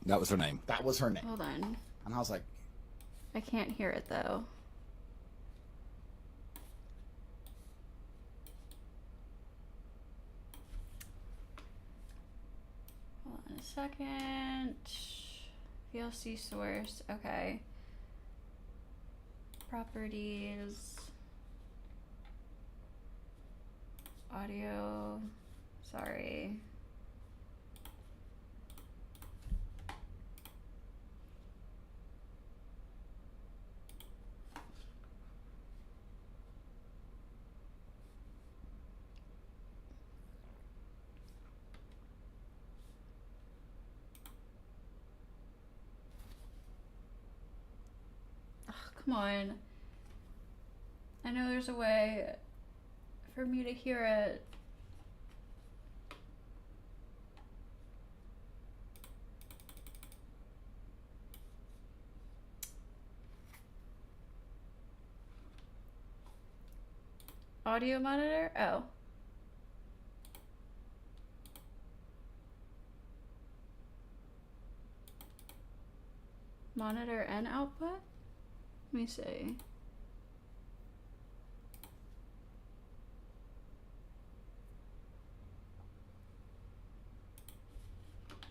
[SPEAKER 9] That was her name. That was her name.
[SPEAKER 1] Hold on.
[SPEAKER 9] And I was like,
[SPEAKER 1] I can't hear it though. Hold on a second. VLC source. Okay. Properties. Audio. Sorry. Come on. I know there's a way for me to hear it. Audio monitor? Oh. Monitor and output? Let me see.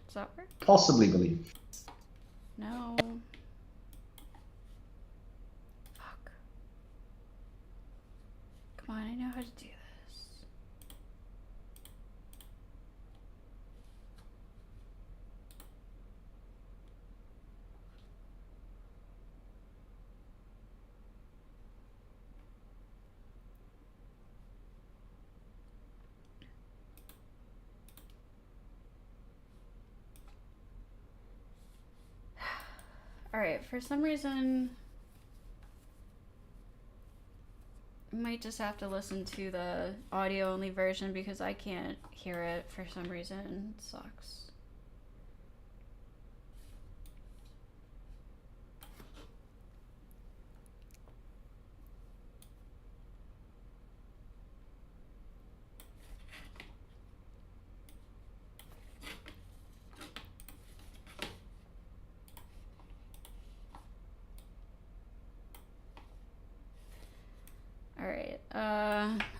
[SPEAKER 1] Does that work?
[SPEAKER 9] possibly believe.
[SPEAKER 1] No. Fuck. Come on, I know how to do this. Alright, for some reason, I might just have to listen to the audio only version because I can't hear it for some reason. It sucks.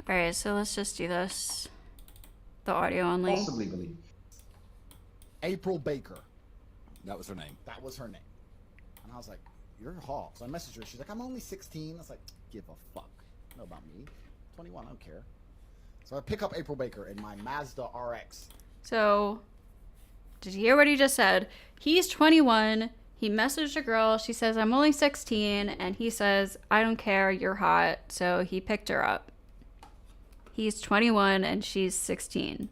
[SPEAKER 1] Alright, so let's just do this. The audio only.
[SPEAKER 9] Possibly believe. April Baker. That was her name. That was her name. And I was like, you're hot. So I messaged her. She's like, I'm only 16. I was like, give a fuck. No about me. 21, I don't care. So I pick up April Baker in my Mazda RX.
[SPEAKER 1] So, did you hear what he just said? He's 21. He messaged a girl. She says, I'm only 16. And he says, I don't care. You're hot. So he picked her up. He's 21 and she's 16.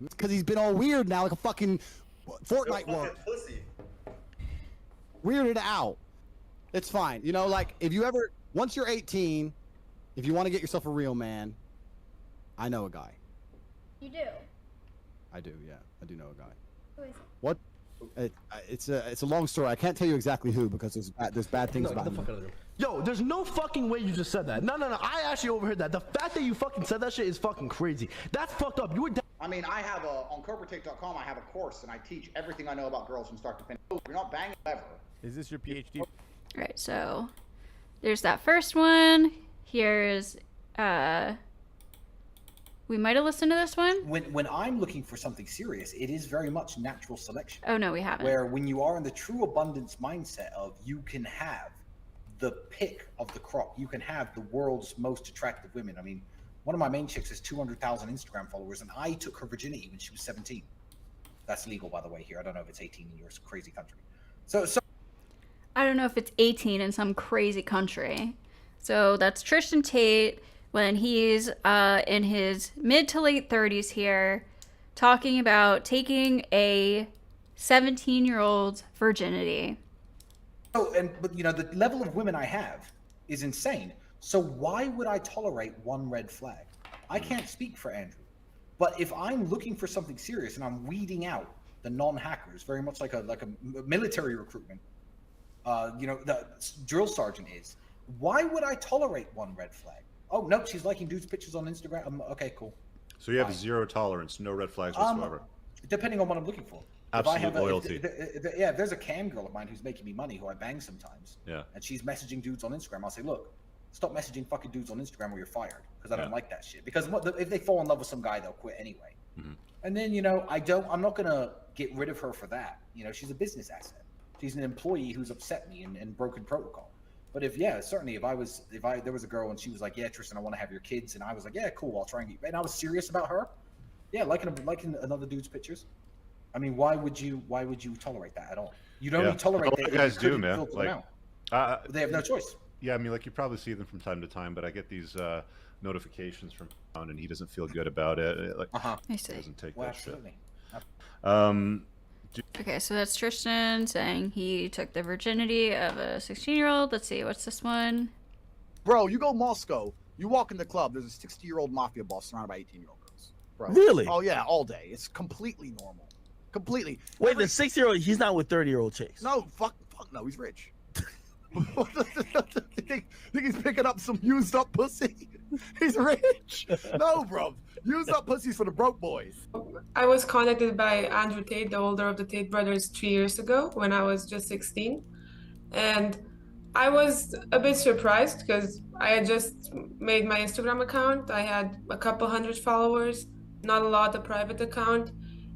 [SPEAKER 9] Because he's been all weird now, like a fucking Fortnite work. Weirded out. It's fine. You know, like if you ever, once you're 18, if you want to get yourself a real man, I know a guy.
[SPEAKER 1] You do?
[SPEAKER 9] I do, yeah. I do know a guy.
[SPEAKER 1] Who is it?
[SPEAKER 9] What? It's a long story. I can't tell you exactly who because there's bad things about him.
[SPEAKER 19] Yo, there's no fucking way you just said that. No. I actually overheard that. The fact that you fucking said that shit is fucking crazy. That's fucked up. You were.
[SPEAKER 3] I mean, I have on CobraTake.com, I have a course and I teach everything I know about girls from start to finish. You're not banging ever.
[SPEAKER 19] Is this your PhD?
[SPEAKER 1] Right, so there's that first one. Here's we might have listened to this one.
[SPEAKER 20] When I'm looking for something serious, it is very much natural selection.
[SPEAKER 1] Oh no, we haven't.
[SPEAKER 20] Where when you are in the true abundance mindset of you can have the pick of the crop, you can have the world's most attractive women. I mean, one of my main chicks has 200,000 Instagram followers, and I took her virginity when she was 17. That's legal, by the way. Here, I don't know if it's 18 in your crazy country. So
[SPEAKER 1] I don't know if it's 18 in some crazy country. So that's Tristan Tate when he's in his mid to late 30s here, talking about taking a 17-year-old's virginity.
[SPEAKER 20] Oh, but you know, the level of women I have is insane. So why would I tolerate one red flag? I can't speak for Andrew, but if I'm looking for something serious and I'm weeding out the non-hackers, very much like a military recruitment, you know, the drill sergeant is, why would I tolerate one red flag? Oh, nope, she's liking dudes' pictures on Instagram. Okay, cool.
[SPEAKER 10] So you have zero tolerance, no red flags whatsoever.
[SPEAKER 20] Depending on what I'm looking for.
[SPEAKER 10] Absolute loyalty.
[SPEAKER 20] If there's a cam girl of mine who's making me money, who I bang sometimes,
[SPEAKER 10] yeah,
[SPEAKER 20] and she's messaging dudes on Instagram, I'll say, look, stop messaging fucking dudes on Instagram or you're fired, because I don't like that shit. Because if they fall in love with some guy, they'll quit anyway.
[SPEAKER 10] Mm-hmm.
[SPEAKER 20] And then, you know, I'm not gonna get rid of her for that. You know, she's a business asset. She's an employee who's upset me and broken protocol. But if there was a girl and she was like, yeah, Tristan, I want to have your kids, and I was like, yeah, cool, I'll try and get you, and I was serious about her, yeah, liking another dude's pictures. I mean, why would you tolerate that at all? You'd only tolerate that.
[SPEAKER 10] Guys do, man. Like,
[SPEAKER 20] they have no choice.
[SPEAKER 10] Yeah, I mean, like you probably see them from time to time, but I get these notifications from him, and he doesn't feel good about it. Like,
[SPEAKER 1] I see.
[SPEAKER 10] He doesn't take
[SPEAKER 20] Well,
[SPEAKER 10] that
[SPEAKER 20] absolutely.
[SPEAKER 10] shit.
[SPEAKER 1] Okay, so that's Tristan saying he took the virginity of a 16-year-old. Let's see, what's this one?
[SPEAKER 9] Bro, you go Moscow, you walk in the club, there's a 60-year-old mafia boss surrounded by 18-year-old girls. Bro.
[SPEAKER 19] Really?
[SPEAKER 9] Oh yeah, all day. It's completely normal. Completely.
[SPEAKER 19] Wait, the 6-year-old, he's not with 30-year-old chicks.
[SPEAKER 9] No, fuck no, he's rich. think he's picking up some used up pussy? He's rich. No, bro. Used up pussies for the broke boys.
[SPEAKER 21] I was contacted by Andrew Tate, the older of the Tate brothers, 3 years ago when I was just 16. And I was a bit surprised because I had just made my Instagram account. I had a couple hundred followers, not a lot, a private account.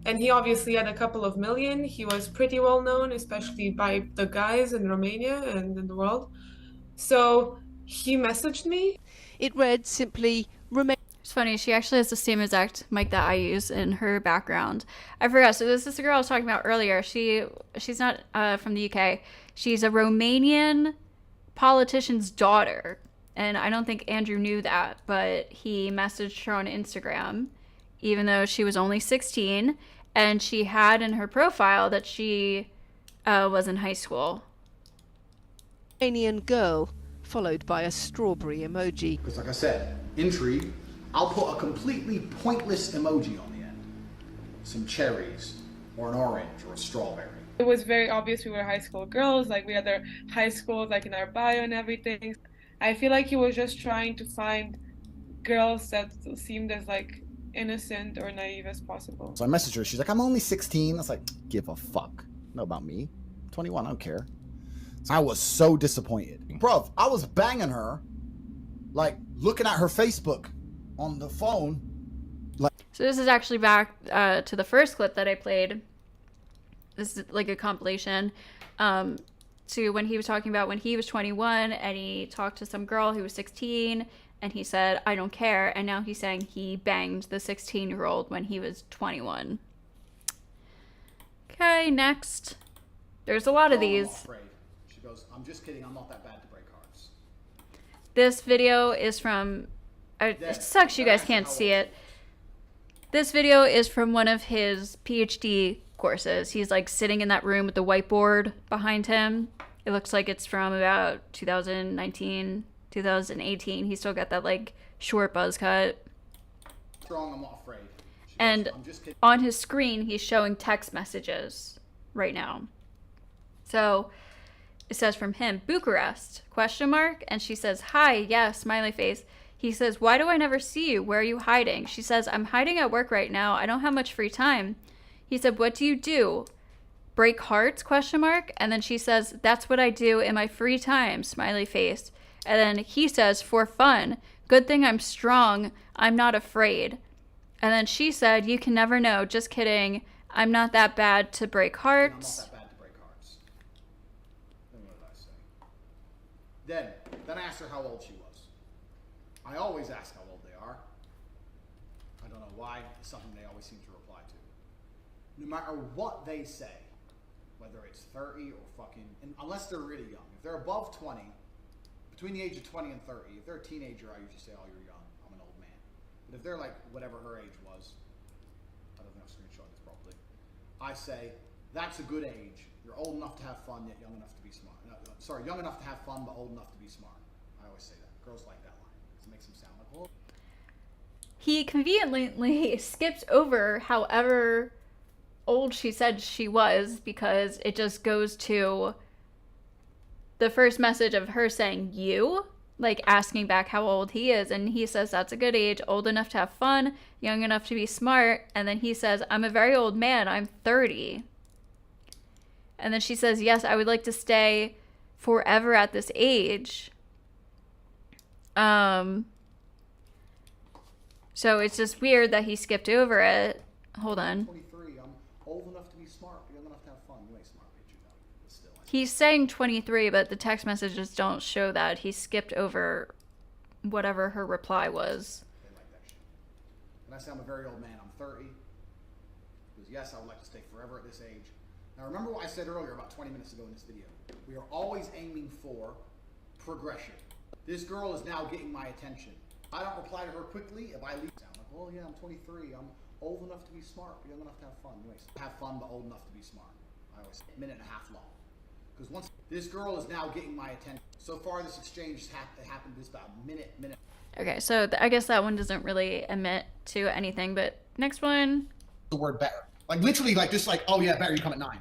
[SPEAKER 21] And he obviously had a couple of million. He was pretty well known, especially by the guys in Romania and in the world. So he messaged me.
[SPEAKER 22] It read simply,
[SPEAKER 1] It's funny, she actually has the same exact mic that I use in her background. I forgot, so this is the girl I was talking about earlier. She's not from the UK. She's a Romanian politician's daughter. And I don't think Andrew knew that, but he messaged her on Instagram, even though she was only 16. And she had in her profile that she was in high school.
[SPEAKER 22] Romanian girl, followed by a strawberry emoji.
[SPEAKER 5] Because like I said, intrigue, I'll put a completely pointless emoji on the end. Some cherries, or an orange, or a strawberry.
[SPEAKER 21] It was very obvious we were high school girls, like we had our high schools like in our bio and everything. I feel like he was just trying to find girls that seemed as like innocent or naive as possible.
[SPEAKER 9] So I messaged her. She's like, I'm only 16. I was like, give a fuck. Know about me. 21, I don't care. So I was so disappointed. Bruv, I was banging her, like looking at her Facebook on the phone. Like,
[SPEAKER 1] so this is actually back to the first clip that I played. This is like a compilation to when he was talking about when he was 21 and he talked to some girl who was 16 and he said, I don't care. And now he's saying he banged the 16-year-old when he was 21. Okay, next. There's a lot of these.
[SPEAKER 5] Afraid. She goes, I'm just kidding. I'm not that bad to break hearts.
[SPEAKER 1] This video is from... it sucks you guys can't see it. This video is from one of his PhD courses. He's like sitting in that room with the whiteboard behind him. It looks like it's from about 2019, 2018. He's still got that like short buzz cut.
[SPEAKER 3] Strong, I'm not afraid.
[SPEAKER 1] And
[SPEAKER 3] I'm just kidding.
[SPEAKER 1] on his screen, he's showing text messages right now. So it says from him, Bucharest, ? And she says, hi, yeah, smiley face. He says, why do I never see you? Where are you hiding? She says, I'm hiding at work right now. I don't have much free time. He said, what do you do? Break hearts? ? And then she says, that's what I do in my free time, smiley face. And then he says, for fun. Good thing I'm strong. I'm not afraid. And then she said, you can never know. Just kidding. I'm not that bad to break hearts.
[SPEAKER 3] I'm not that bad to break hearts. Then what did I say? Then I asked her how old she was. I always ask how old they are. I don't know why. It's something they always seem to reply to. No matter what they say, whether it's 30 or fucking, and unless they're really young. If they're above 20, between the age of 20 and 30, if they're a teenager, I usually say, oh, you're young. I'm an old man. But if they're like whatever her age was, I don't think I've screenshot this properly. I say, that's a good age. You're old enough to have fun, yet young enough to be smart. No, sorry, young enough to have fun, but old enough to be smart. I always say that. Girls like that line. It makes them sound like, oh.
[SPEAKER 1] He conveniently skipped over however old she said she was, because it just goes to the first message of her saying you, like asking back how old he is, and he says that's a good age, old enough to have fun, young enough to be smart, and then he says, I'm a very old man, I'm 30. And then she says, yes, I would like to stay forever at this age. So it's just weird that he skipped over it. Hold on.
[SPEAKER 3] 23, I'm old enough to be smart, but young enough to have fun. You ain't smart, bitch, you know. But still,
[SPEAKER 1] He's saying 23, but the text messages don't show that. He skipped over whatever her reply was.
[SPEAKER 3] they like that shit. When I say I'm a very old man, I'm 30. Because yes, I would like to stay forever at this age. Now remember what I said earlier about 20 minutes ago in this video. We are always aiming for progression. This girl is now getting my attention. I don't reply to her quickly. If I leave, I'm like, well, yeah, I'm 23. I'm old enough to be smart, but young enough to have fun. Anyways, have fun, but old enough to be smart. I always say a minute and a half long. Because once this girl is now getting my attention. So far, this exchange happened this about a minute.
[SPEAKER 1] Okay, so I guess that one doesn't really admit to anything, but next one.
[SPEAKER 3] The word better. Like literally, like just like, oh yeah, better, you come at 9.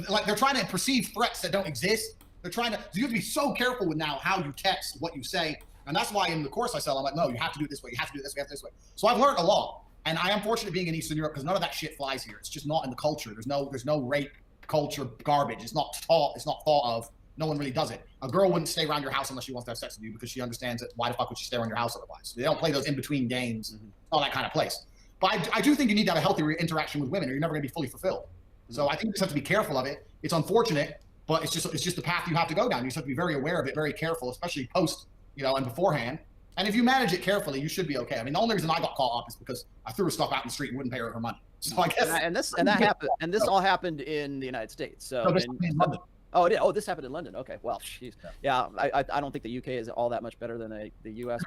[SPEAKER 3] Like they're trying to perceive threats that don't exist. They're trying to, so you have to be so careful with now how you text, what you say. And that's why in the course I sell, I'm like, no, you have to do it this way. You have to do it this way. You have to do it this way. So I've learned a lot. And I am fortunate being in Eastern Europe because none of that shit flies here. It's just not in the culture. There's no rape culture garbage. It's not taught. It's not thought of. No one really does it. A girl wouldn't stay around your house unless she wants to have sex with you because she understands that why the fuck would she stay around your house otherwise? They don't play those in-between games, all that kind of place. But I do think you need to have a healthy interaction with women or you're never going to be fully fulfilled. So I think you just have to be careful of it. It's unfortunate, but it's just the path you have to go down. You just have to be very aware of it, very careful, especially post, and beforehand. And if you manage it carefully, you should be okay. I mean, the only reason I got caught up is because I threw her stuff out in the street and wouldn't pay her money. So I guess
[SPEAKER 7] that happened. And this all happened in the United States. So
[SPEAKER 3] in London.
[SPEAKER 7] Oh, it did. Oh, this happened in London. Okay, well, jeez. Yeah, I don't think the UK is all that much better than the US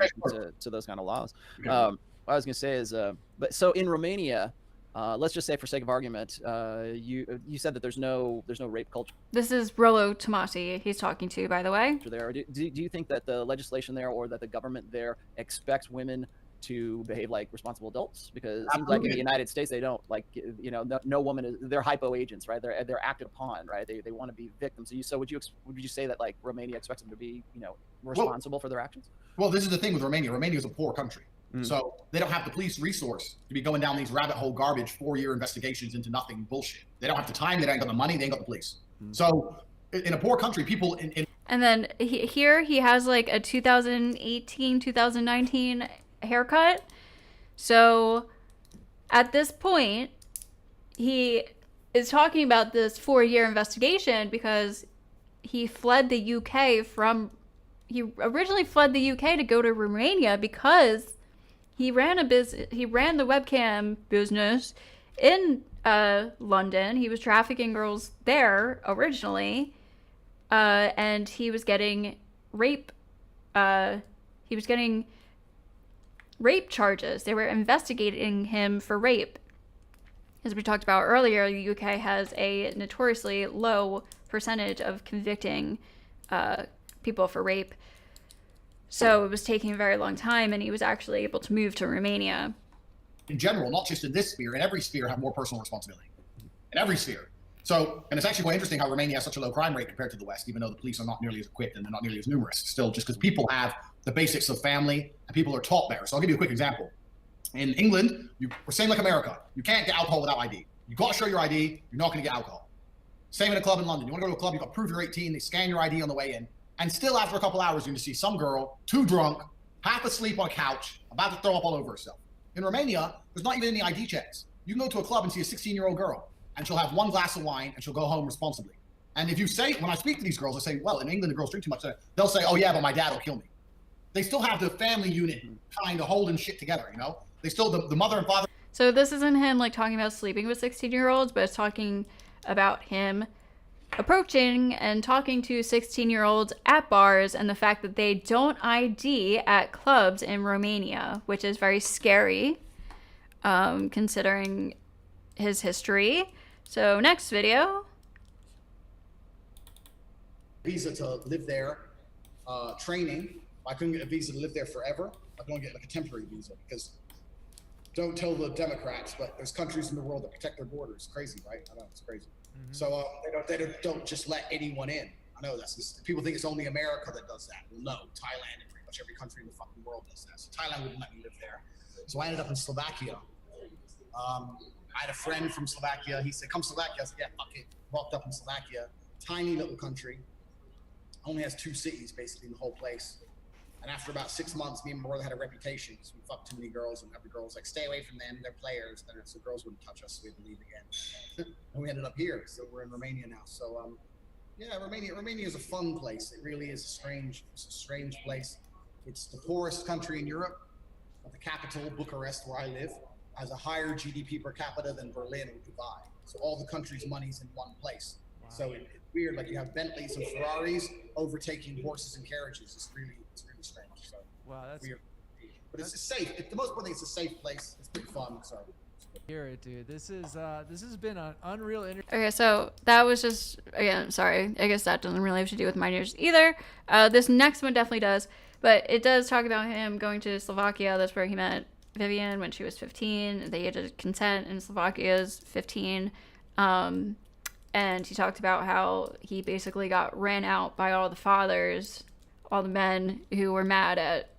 [SPEAKER 7] to those kind of laws. What I was gonna say is, but so in Romania, let's just say for sake of argument, you said that there's no rape culture.
[SPEAKER 1] This is Rollo Tomasi he's talking to, by the way.
[SPEAKER 7] There, do you think that the legislation there or that the government there expects women to behave like responsible adults? Because it seems like in the United States they don't, like, no woman is, they're hypo agents, right? They're acted upon, right? They want to be victims. So would you say that like Romania expects them to be responsible for their actions?
[SPEAKER 3] Well, this is the thing with Romania. Romania is a poor country. So they don't have the police resource to be going down these rabbit hole garbage 4-year investigations into nothing bullshit. They don't have the time, they ain't got the money, they ain't got the police. So in a poor country, people in
[SPEAKER 1] And then here he has like a 2018, 2019 haircut. So at this point, he is talking about this 4-year investigation because he originally fled the UK to go to Romania because he ran the webcam business in London. He was trafficking girls there originally, and he was getting rape charges. They were investigating him for rape. as we talked about earlier, the UK has a notoriously low percentage of convicting people for rape. So it was taking a very long time, and he was actually able to move to Romania.
[SPEAKER 3] In general, not just in this sphere, in every sphere, have more personal responsibility. In every sphere. So, and it's actually quite interesting how Romania has such a low crime rate compared to the West, even though the police are not nearly as equipped and they're not nearly as numerous. Still, just because people have the basics of family and people are taught better. So I'll give you a quick example. In England, we're same like America. You can't get alcohol without ID. You got to show your ID. You're not going to get alcohol. Same in a club in London. You want to go to a club, you got to prove you're 18. They scan your ID on the way in. And still after a couple hours, you're going to see some girl, too drunk, half asleep on a couch, about to throw up all over herself. In Romania, there's not even any ID checks. You can go to a club and see a 16-year-old girl, and she'll have one glass of wine, and she'll go home responsibly. And if you say, when I speak to these girls, I say, well, in England, the girls drink too much. They'll say, oh, yeah, but my dad will kill me. They still have the family unit kind of holding shit together, you know? They still, the mother and father.
[SPEAKER 1] So this isn't him like talking about sleeping with 16-year-olds, but it's talking about him approaching and talking to 16-year-olds at bars and the fact that they don't ID at clubs in Romania, which is very scary, considering his history. So next video.
[SPEAKER 5] Visa to live there, training. I couldn't get a visa to live there forever. I couldn't get like a temporary visa because don't tell the Democrats, but there's countries in the world that protect their borders. Crazy, right? I know, it's crazy. So they don't just let anyone in. I know that's just, people think it's only America that does that. Well, no, Thailand and pretty much every country in the fucking world does that. So Thailand wouldn't let me live there. So I ended up in Slovakia. I had a friend from Slovakia. He said, come Slovakia. I said, yeah, fuck it. Walked up in Slovakia. Tiny little country. Only has 2 cities basically in the whole place. And after about 6 months, me and my brother had a reputation because we fucked too many girls, and every girl was like, stay away from them, they're players. So girls wouldn't touch us, so we had to leave again. And we ended up here, so we're in Romania now. So yeah, Romania is a fun place. It really is it's a strange place. It's the poorest country in Europe, but the capital, Bucharest, where I live, has a higher GDP per capita than Berlin or Dubai. So all the country's money's in one place. Wow. So it's weird, like you have Bentleys and Ferraris overtaking horses and carriages. It's really strange. So
[SPEAKER 4] wow, that's
[SPEAKER 5] weird. But it's safe. The most important thing, it's a safe place. It's pretty fun. So
[SPEAKER 4] hear it, dude. This has been an unreal interview.
[SPEAKER 1] Okay, so that was just, again, sorry. I guess that doesn't really have to do with minors either. This next one definitely does, but it does talk about him going to Slovakia. That's where he met Vivian when she was 15. They had consent in Slovakia's 15. And he talked about how he basically got ran out by all the fathers, all the men who were mad at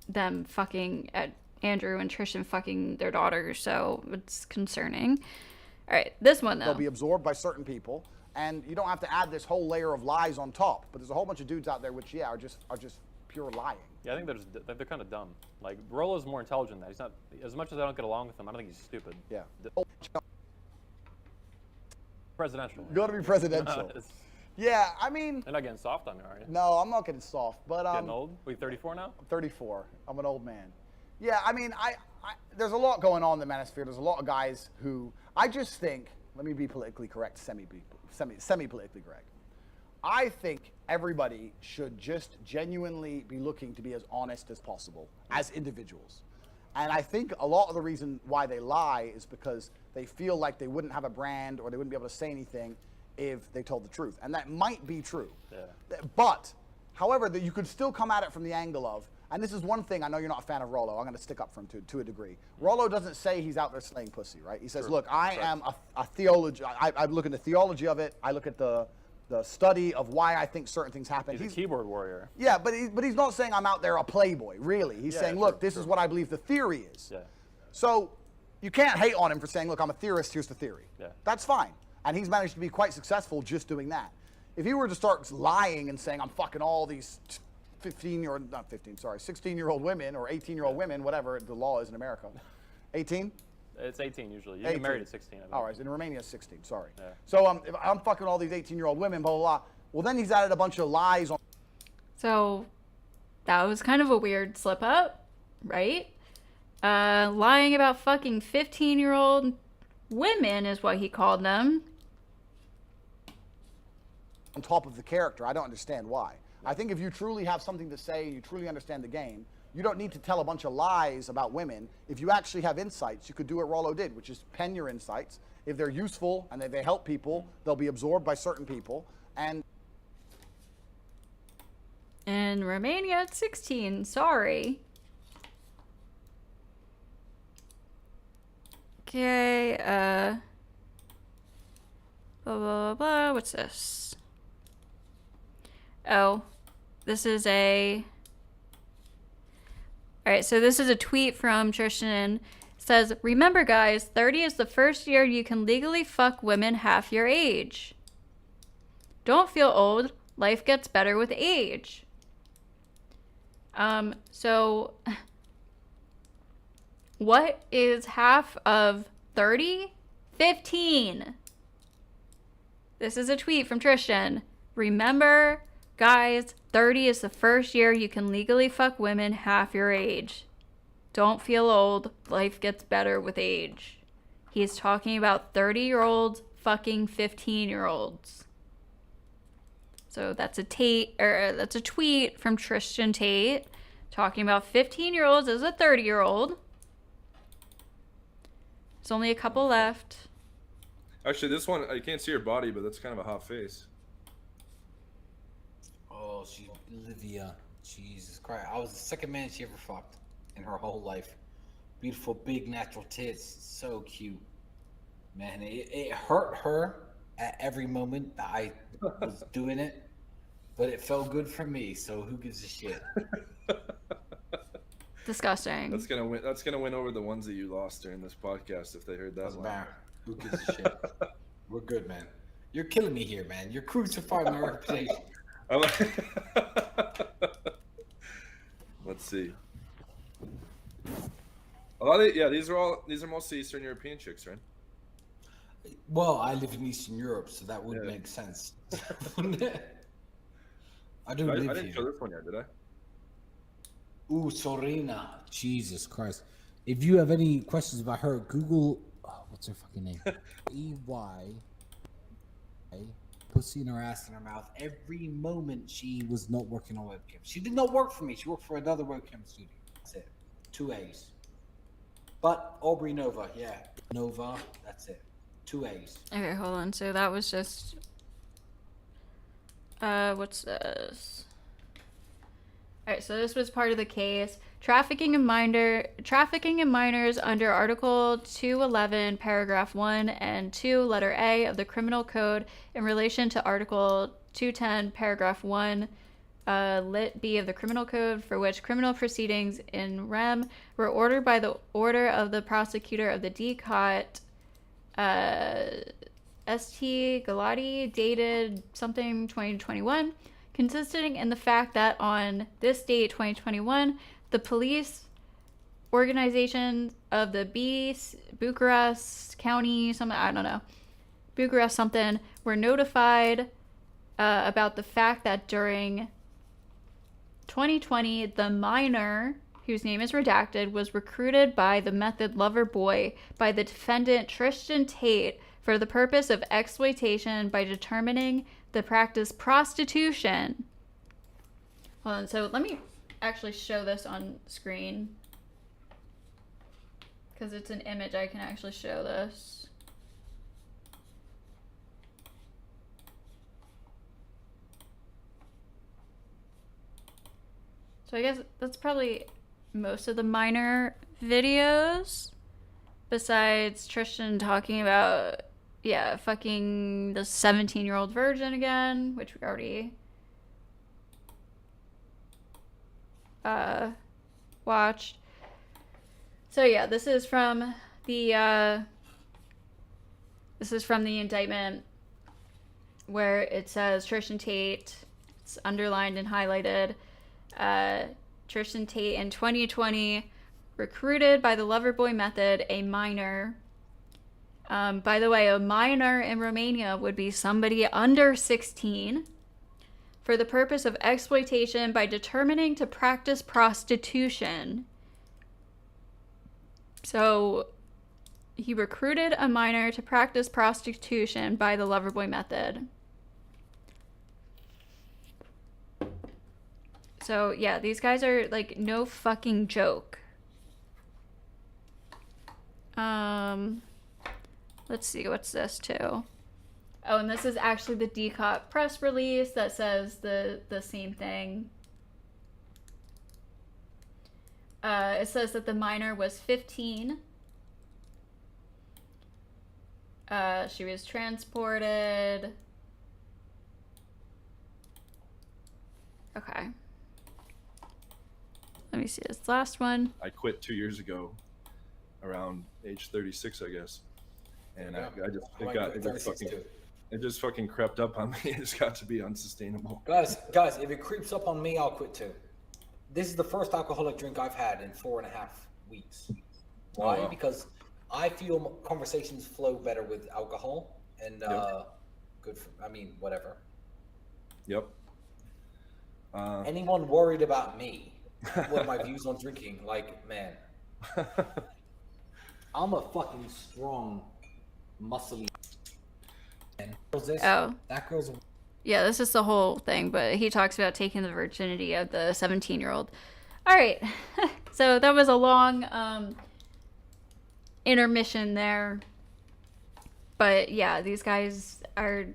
[SPEAKER 1] them fucking, at Andrew and Tristan fucking their daughters. So it's concerning. All right, this one though.
[SPEAKER 9] They'll be absorbed by certain people, and you don't have to add this whole layer of lies on top. But there's a whole bunch of dudes out there which, yeah, are just pure lying.
[SPEAKER 12] Yeah, I think they're kind of dumb. Like Rollo's more intelligent than that. He's not, as much as I don't get along with him, I don't think he's stupid.
[SPEAKER 9] Yeah.
[SPEAKER 12] Presidential.
[SPEAKER 9] You gotta be presidential. Yeah, I mean.
[SPEAKER 12] You're not getting soft on me, are you?
[SPEAKER 9] No, I'm not getting soft, but
[SPEAKER 12] getting old? Are you 34 now?
[SPEAKER 9] I'm 34. I'm an old man. Yeah, I mean, there's a lot going on in the manosphere. There's a lot of guys who I just think. Let me be politically correct, semi-politically correct. I think everybody should just genuinely be looking to be as honest as possible as individuals. And I think a lot of the reason why they lie is because they feel like they wouldn't have a brand or they wouldn't be able to say anything if they told the truth. And that might be true. Yeah. But, however, that you could still come at it from the angle of, and this is one thing, I know you're not a fan of Rollo, I'm going to stick up for him to a degree. Rollo doesn't say he's out there slaying pussy, right? He says, look, I am a theology, I look at the theology of it, I look at the study of why I think certain things happen.
[SPEAKER 12] He's a keyboard warrior.
[SPEAKER 9] Yeah, but he's not saying I'm out there a playboy, really. He's saying, look, this is what I believe the theory is. Yeah. So you can't hate on him for saying, look, I'm a theorist, here's the theory. Yeah. That's fine. And he's managed to be quite successful just doing that. If he were to start lying and saying, I'm fucking all these 16-year-old women or 18-year-old women, whatever the law is in America. 18?
[SPEAKER 12] It's 18 usually. You get married at 16.
[SPEAKER 9] All right, in Romania it's 16, sorry. Yeah. So if I'm fucking all these 18-year-old women, blah, blah, blah, well then he's added a bunch of lies on.
[SPEAKER 1] So that was kind of a weird slip up, right? Lying about fucking 15-year-old women is what he called them.
[SPEAKER 9] On top of the character, I don't understand why. I think if you truly have something to say and you truly understand the game, You don't need to tell a bunch of lies about women. If you actually have insights, you could do what Rollo did, which is pen your insights. If they're useful and if they help people, they'll be absorbed by certain people. And
[SPEAKER 1] in Romania, it's 16. Sorry. Okay, blah, blah, blah. What's this? Oh, this is a... Alright, so this is a tweet from Tristan. It says, remember guys, 30 is the first year you can legally fuck women half your age. Don't feel old. Life gets better with age. So... What is half of 30? 15. This is a tweet from Tristan. Remember, guys, 30 is the first year you can legally fuck women half your age. Don't feel old. Life gets better with age. He's talking about 30-year-olds fucking 15-year-olds. So that's a that's a tweet from Tristan Tate talking about 15-year-olds as a 30-year-old. There's only a couple left.
[SPEAKER 6] Actually, this one, I can't see her body, but that's kind of a hot face.
[SPEAKER 13] Oh, she's Olivia. Jesus Christ. I was the second man she ever fucked in her whole life. Beautiful, big, natural tits. So cute. Man, it hurt her at every moment that I was doing it, but it felt good for me, so who gives a shit?
[SPEAKER 1] Disgusting.
[SPEAKER 6] That's gonna win over the ones that you lost during this podcast if they heard that
[SPEAKER 13] Doesn't
[SPEAKER 6] one.
[SPEAKER 13] matter. Who gives a shit? We're good, man. You're killing me here, man. You're crucifying my reputation.
[SPEAKER 6] Let's see. A lot of these are mostly Eastern European chicks, right?
[SPEAKER 13] Well, I live in Eastern Europe, so that would make sense. Wouldn't it? I do live
[SPEAKER 6] I didn't
[SPEAKER 13] here.
[SPEAKER 6] show this one yet, did I?
[SPEAKER 13] Ooh, Sorina. Jesus Christ. If you have any questions about her, Google, what's her fucking name? E-Y. Pussy in her ass in her mouth. Every moment she was not working on webcam. She did not work for me. She worked for another webcam studio. That's it. 2 A's. But Aubrey Nova, yeah. Nova, that's it. 2 A's.
[SPEAKER 1] Okay, hold on. So that was just... what's this? Alright, so this was part of the case. Trafficking in minors under Article 211, Paragraph 1 and 2, Letter A of the Criminal Code in relation to Article 210, Paragraph 1, Lit B of the Criminal Code, for which criminal proceedings in rem were ordered by the order of the prosecutor of the DCOT, St. Galati, dated something 2021, consisting in the fact that on this date, 2021, the police organization of the Bucharest County, Bucharest something, were notified about the fact that during 2020, the minor, whose name is redacted, was recruited by the method lover boy by the defendant Tristan Tate for the purpose of exploitation by determining the practice prostitution. Hold on, so let me actually show this on screen. Because it's an image, I can actually show this. So I guess that's probably most of the minor videos. Besides Tristan talking about, fucking the 17-year-old virgin again, which we already watched. So yeah, this is from the indictment where it says Tristan Tate. It's underlined and highlighted. Tristan Tate in 2020 recruited by the Loverboy method a minor. By the way, a minor in Romania would be somebody under 16 for the purpose of exploitation by determining to practice prostitution. So he recruited a minor to practice prostitution by the Loverboy method. So yeah, these guys are like no fucking joke. Let's see, what's this too? Oh, and this is actually the DCOT press release that says the same thing. It says that the minor was 15. She was transported. Okay. Let me see this last one.
[SPEAKER 6] I quit 2 years ago, around age 36, I guess, and it just fucking crept up on me. It's got to be unsustainable.
[SPEAKER 13] Guys, if it creeps up on me, I'll quit too. This is the first alcoholic drink I've had in 4.5 weeks. Why?
[SPEAKER 6] Oh, wow.
[SPEAKER 13] Because I feel conversations flow better with alcohol, and good for, I mean, whatever.
[SPEAKER 6] Yep.
[SPEAKER 13] Anyone worried about me? What are my views on drinking? Like, man, I'm a fucking strong, muscly man.
[SPEAKER 1] Oh.
[SPEAKER 13] That girl's.
[SPEAKER 1] Yeah, this is the whole thing, but he talks about taking the virginity of the 17-year-old. All right. So that was a long intermission there. But yeah, these guys are,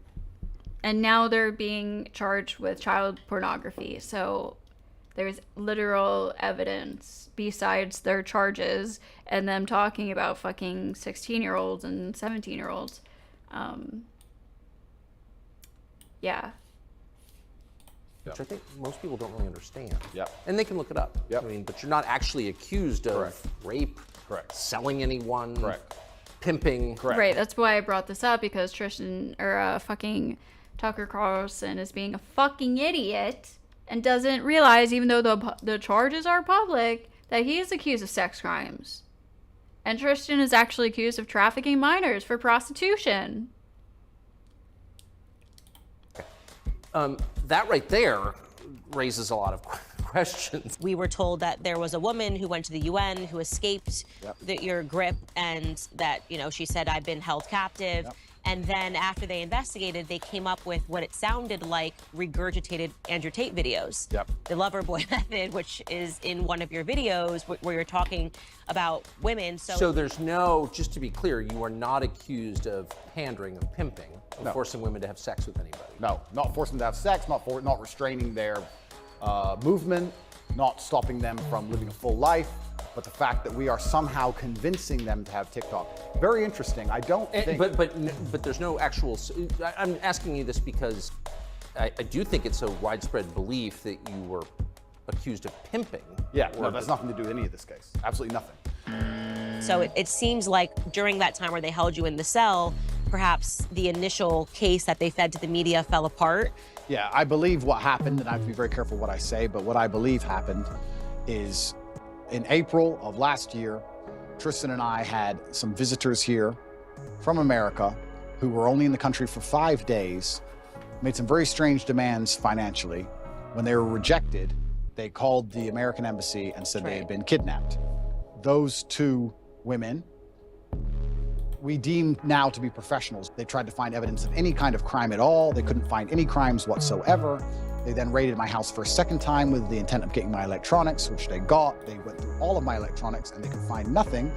[SPEAKER 1] and now they're being charged with child pornography. So there's literal evidence besides their charges and them talking about fucking 16-year-olds and 17-year-olds. Yeah.
[SPEAKER 17] Which I think most people don't really understand.
[SPEAKER 9] Yeah.
[SPEAKER 17] And they can look it up. I mean, but you're not actually accused of rape, selling anyone, pimping.
[SPEAKER 1] Right, that's why I brought this up, because Tristan, or fucking Tucker Carlson is being a fucking idiot and doesn't realize, even though the charges are public, that he is accused of sex crimes. And Tristan is actually accused of trafficking minors for prostitution.
[SPEAKER 17] That right there raises a lot of questions.
[SPEAKER 11] We were told that there was a woman who went to the UN who escaped your grip, and that, you know, she said, I've been held captive. And then after they investigated, they came up with what it sounded like regurgitated Andrew Tate videos. The lover boy method, which is in one of your videos where you're talking about women.
[SPEAKER 17] So there's no, just to be clear, you are not accused of pandering, of pimping, of forcing women to have sex with anybody.
[SPEAKER 9] No, not forcing them to have sex, not restraining their movement, not stopping them from living a full life, but the fact that we are somehow convincing them to have TikTok. Very interesting. I don't think...
[SPEAKER 17] But there's no actual... I'm asking you this because I do think it's a widespread belief that you were accused of pimping.
[SPEAKER 9] Yeah, no, that's nothing to do with any of this case. Absolutely nothing.
[SPEAKER 11] So it seems like during that time where they held you in the cell, perhaps the initial case that they fed to the media fell apart.
[SPEAKER 9] Yeah, I believe what happened, and I have to be very careful what I say, but what I believe happened is in April of last year, Tristan and I had some visitors here from America who were only in the country for 5 days, made some very strange demands financially. When they were rejected, they called the American embassy and said they had been kidnapped. Those two women, we deem now to be professionals. They tried to find evidence of any kind of crime at all. They couldn't find any crimes whatsoever. They then raided my house for a second time with the intent of getting my electronics, which they got. They went through all of my electronics and they could find nothing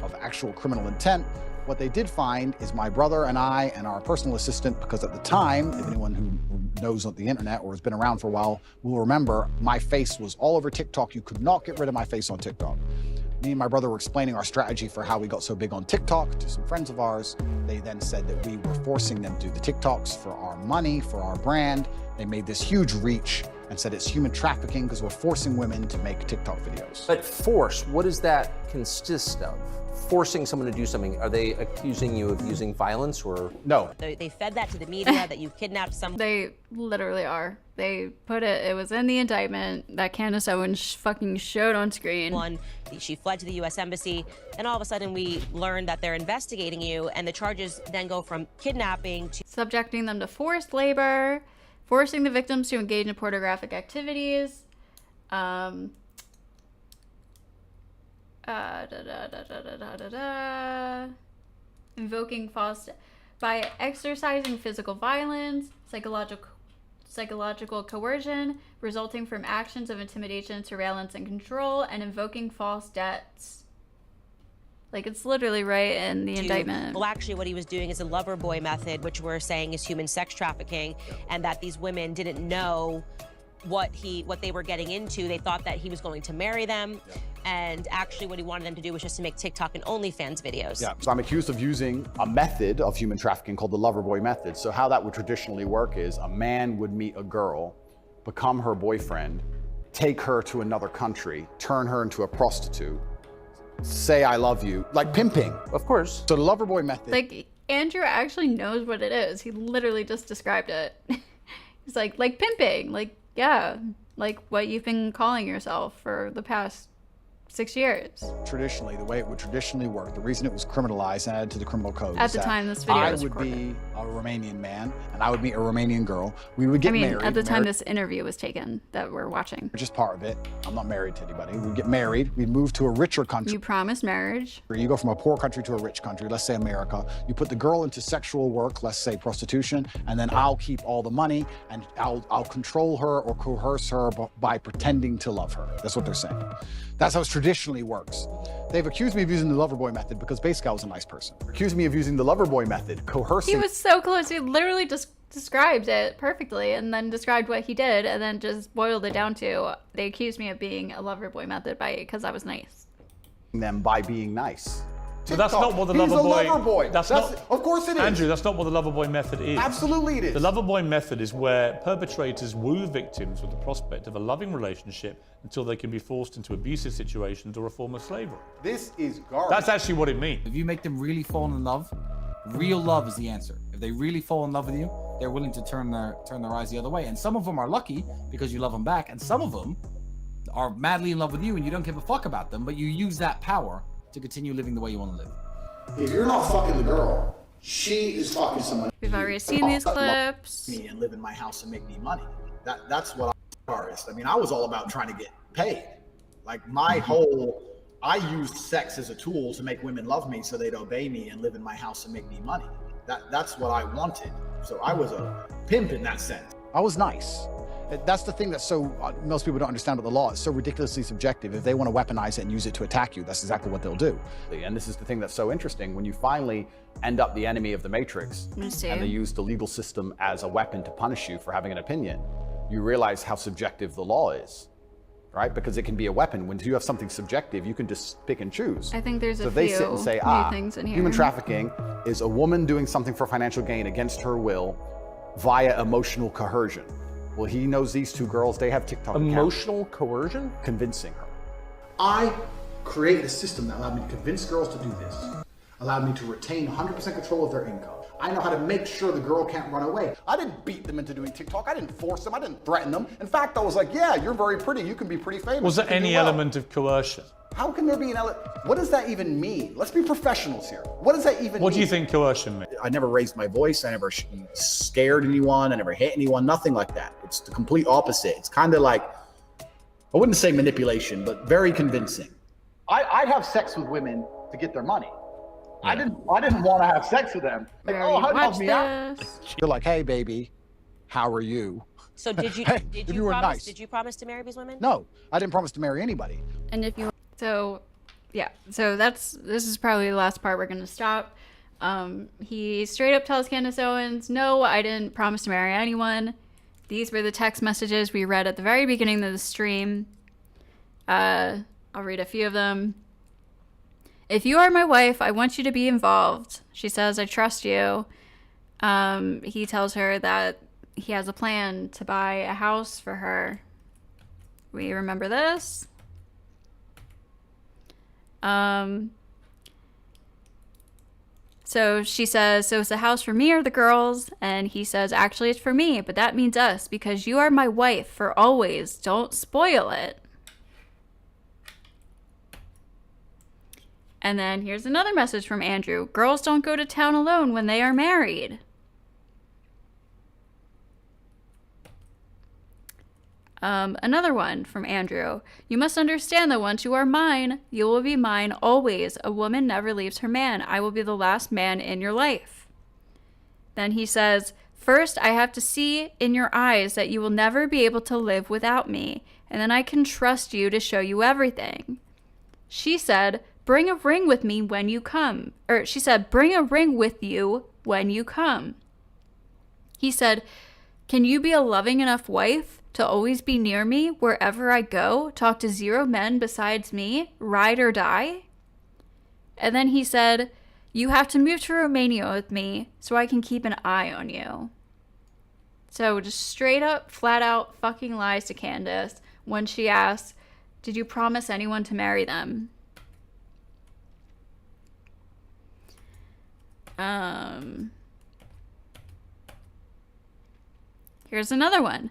[SPEAKER 9] of actual criminal intent. What they did find is my brother and I and our personal assistant, because at the time, if anyone who knows the internet or has been around for a while will remember, my face was all over TikTok. You could not get rid of my face on TikTok. Me and my brother were explaining our strategy for how we got so big on TikTok to some friends of ours. They then said that we were forcing them to do the TikToks for our money, for our brand. They made this huge reach and said it's human trafficking because we're forcing women to make TikTok videos.
[SPEAKER 17] But force, what does that consist of? Forcing someone to do something, are they accusing you of using violence or?
[SPEAKER 9] No.
[SPEAKER 11] They fed that to the media, that you kidnapped someone.
[SPEAKER 1] They literally are. They put it was in the indictment that Candace Owens fucking showed on screen.
[SPEAKER 11] She fled to the U.S. Embassy, and all of a sudden we learned that they're investigating you, and the charges then go from kidnapping to
[SPEAKER 1] subjecting them to forced labor, forcing the victims to engage in pornographic activities, invoking by exercising physical violence, psychological coercion resulting from actions of intimidation, surveillance, and control, and invoking false debts. Like, it's literally right in the indictment.
[SPEAKER 11] Well, actually, what he was doing is a lover boy method, which we're saying is human sex trafficking, and that these women didn't know what they were getting into. They thought that he was going to marry them, and actually what he wanted them to do was just to make TikTok and OnlyFans videos.
[SPEAKER 9] Yeah, so I'm accused of using a method of human trafficking called the lover boy method. So how that would traditionally work is a man would meet a girl, become her boyfriend, take her to another country, turn her into a prostitute, say I love you, like pimping.
[SPEAKER 17] Of course.
[SPEAKER 9] So the lover boy method.
[SPEAKER 1] Like, Andrew actually knows what it is. He literally just described it. He's like pimping, like, yeah, like what you've been calling yourself for the past 6 years.
[SPEAKER 9] Traditionally, the way it would traditionally work, the reason it was criminalized and added to the criminal code
[SPEAKER 1] At
[SPEAKER 9] is
[SPEAKER 1] the
[SPEAKER 9] that
[SPEAKER 1] time this video was
[SPEAKER 9] I would
[SPEAKER 1] recorded.
[SPEAKER 9] be a Romanian man and I would meet a Romanian girl. We would get married.
[SPEAKER 1] at the time this interview was taken that we're watching.
[SPEAKER 9] Just part of it. I'm not married to anybody. We'd get married. We'd move to a richer country.
[SPEAKER 1] You promised marriage.
[SPEAKER 9] You go from a poor country to a rich country, let's say America. You put the girl into sexual work, let's say prostitution, and then I'll keep all the money and I'll control her or coerce her by pretending to love her. That's what they're saying. That's how it traditionally works. They've accused me of using the lover boy method because basically I was a nice person. Accused me of using the lover boy method, coercing.
[SPEAKER 1] He was so close. He literally just described it perfectly and then described what he did and then just boiled it down to, they accused me of being a lover boy method because I was nice.
[SPEAKER 9] Them by being nice.
[SPEAKER 16] So that's not what the
[SPEAKER 9] He's
[SPEAKER 16] lover boy.
[SPEAKER 9] a lover boy.
[SPEAKER 16] That's
[SPEAKER 9] not.
[SPEAKER 16] not.
[SPEAKER 9] Of course it is.
[SPEAKER 16] Andrew, that's not what the lover boy method is.
[SPEAKER 9] Absolutely it is.
[SPEAKER 16] The lover boy method is where perpetrators woo victims with the prospect of a loving relationship until they can be forced into abusive situations or a form of slavery.
[SPEAKER 9] This is garbage.
[SPEAKER 16] That's actually what it means.
[SPEAKER 20] If you make them really fall in love, real love is the answer. If they really fall in love with you, they're willing to turn their eyes the other way. And some of them are lucky because you love them back, and some of them are madly in love with you and you don't give a fuck about them, but you use that power to continue living the way you want to live.
[SPEAKER 5] If you're not fucking the girl, she is fucking someone.
[SPEAKER 1] We've already seen these clips.
[SPEAKER 3] Me and live in my house and make me money. That's what I'm artist. I mean, I was all about trying to get paid. Like I used sex as a tool to make women love me so they'd obey me and live in my house and make me money. That's what I wanted. So I was a pimp in that sense.
[SPEAKER 9] I was nice. That's the thing that's so, most people don't understand about the law. It's so ridiculously subjective. If they want to weaponize it and use it to attack you, that's exactly what they'll do. And this is the thing that's so interesting. When you finally end up the enemy of the Matrix,
[SPEAKER 1] Me too.
[SPEAKER 9] and they use the legal system as a weapon to punish you for having an opinion, you realize how subjective the law is, right? Because it can be a weapon. When you have something subjective, you can just pick and choose.
[SPEAKER 1] I think there's
[SPEAKER 9] so
[SPEAKER 1] a
[SPEAKER 9] they
[SPEAKER 1] few
[SPEAKER 9] sit and say,
[SPEAKER 1] new things in here.
[SPEAKER 9] human trafficking is a woman doing something for financial gain against her will via emotional coercion. Well, he knows these two girls, they have TikTok
[SPEAKER 17] Emotional coercion?
[SPEAKER 9] Convincing her.
[SPEAKER 5] I created a system that allowed me to convince girls to do this, allowed me to retain 100% control of their income. I know how to make sure the girl can't run away.
[SPEAKER 9] I didn't beat them into doing TikTok. I didn't force them. I didn't threaten them. In fact, I was like, yeah, you're very pretty. You can be pretty famous.
[SPEAKER 16] Was there
[SPEAKER 9] You can do
[SPEAKER 16] any
[SPEAKER 9] well."
[SPEAKER 16] element of coercion?
[SPEAKER 9] How can there be an element? What does that even mean? Let's be professionals here. What does that even mean?
[SPEAKER 16] What do you think coercion means?
[SPEAKER 3] I never raised my voice. I never scared anyone. I never hit anyone. Nothing like that. It's the complete opposite. It's kind of like, I wouldn't say manipulation, but very convincing.
[SPEAKER 5] I'd have sex with women to get their money. I didn't want to have sex with them. Like, oh, how help me out?
[SPEAKER 9] You're like, hey, baby, how are you?
[SPEAKER 11] So did you
[SPEAKER 9] Hey,
[SPEAKER 11] did
[SPEAKER 9] if
[SPEAKER 11] you
[SPEAKER 9] you were
[SPEAKER 11] promise
[SPEAKER 9] nice.
[SPEAKER 11] did you promise to marry these women?
[SPEAKER 9] No, I didn't promise to marry anybody.
[SPEAKER 1] And if you so this is probably the last part we're gonna stop. He straight up tells Candace Owens, no, I didn't promise to marry anyone. These were the text messages we read at the very beginning of the stream. I'll read a few of them. If you are my wife, I want you to be involved. She says, I trust you. He tells her that he has a plan to buy a house for her. We remember this. So she says, so it's a house for me or the girls? And he says, actually, it's for me, but that means us because you are my wife for always. Don't spoil it. And then here's another message from Andrew. Girls don't go to town alone when they are married. Another one from Andrew. You must understand that once you are mine, you will be mine always. A woman never leaves her man. I will be the last man in your life. Then he says, First, I have to see in your eyes that you will never be able to live without me, and then I can trust you to show you everything. She said, bring a ring with me when you come. Or she said, bring a ring with you when you come. He said, can you be a loving enough wife to always be near me wherever I go, talk to 0 men besides me, ride or die? And then he said, you have to move to Romania with me so I can keep an eye on you. So just straight up, flat out fucking lies to Candace when she asks, did you promise anyone to marry them? Here's another one.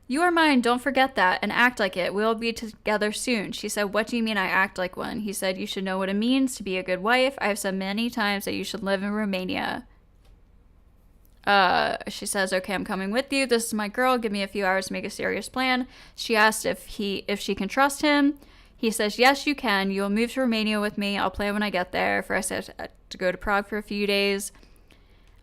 [SPEAKER 1] You are mine, don't forget that, and act like it. We'll be together soon. She said, what do you mean I act like one? He said, you should know what it means to be a good wife. I have said many times that you should live in Romania. She says, okay, I'm coming with you. This is my girl. Give me a few hours to make a serious plan. She asked if she can trust him. He says, yes, you can. You'll move to Romania with me. I'll plan when I get there. First, I have to go to Prague for a few days.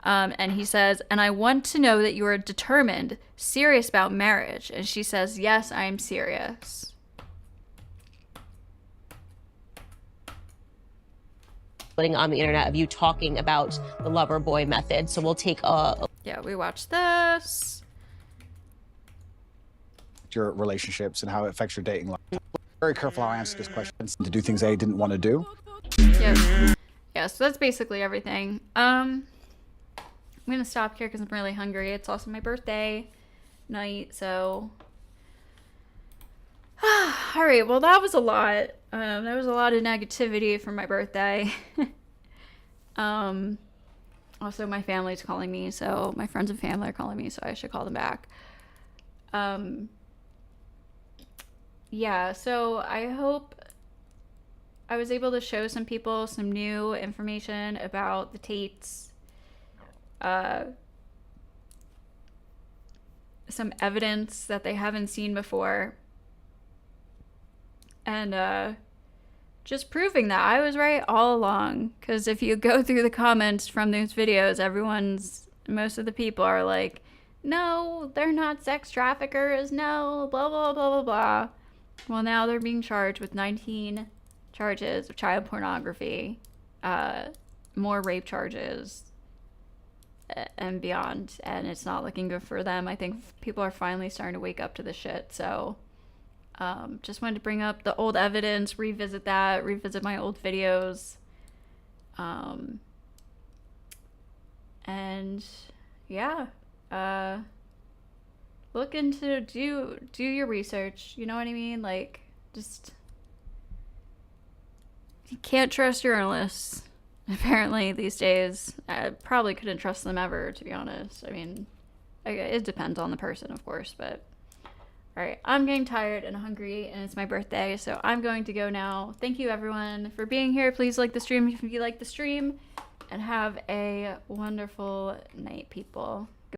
[SPEAKER 1] And he says, and I want to know that you are determined, serious about marriage. And she says, yes, I'm serious.
[SPEAKER 11] On the internet of you talking about the lover boy method. So we'll take a...
[SPEAKER 1] Yeah, we watched this.
[SPEAKER 9] Your relationships and how it affects your dating life. Very careful how I answer this question. To do things they didn't want to do.
[SPEAKER 1] Yes. Yeah, so that's basically everything. I'm going to stop here because I'm really hungry. It's also my birthday night, so... All right, well, that was a lot. There was a lot of negativity for my birthday. Also, my family's calling me, so my friends and family are calling me, so I should call them back. Yeah, so I hope I was able to show some people some new information about the Tates. Some evidence that they haven't seen before. And just proving that I was right all along. Because if you go through the comments from those videos, most of the people are like, no, they're not sex traffickers, no, blah, blah, blah, blah, blah. Well, now they're being charged with 19 charges of child pornography, more rape charges, and beyond. And it's not looking good for them. I think people are finally starting to wake up to this shit, so... just wanted to bring up the old evidence, revisit my old videos. And yeah, look into, do your research, you know what I mean? Like, just, you can't trust journalists, apparently, these days. I probably couldn't trust them ever, to be honest. I mean, it depends on the person, of course, but... Alright, I'm getting tired and hungry, and it's my birthday, so I'm going to go now. Thank you, everyone, for being here. Please like the stream if you like the stream, and have a wonderful night, people.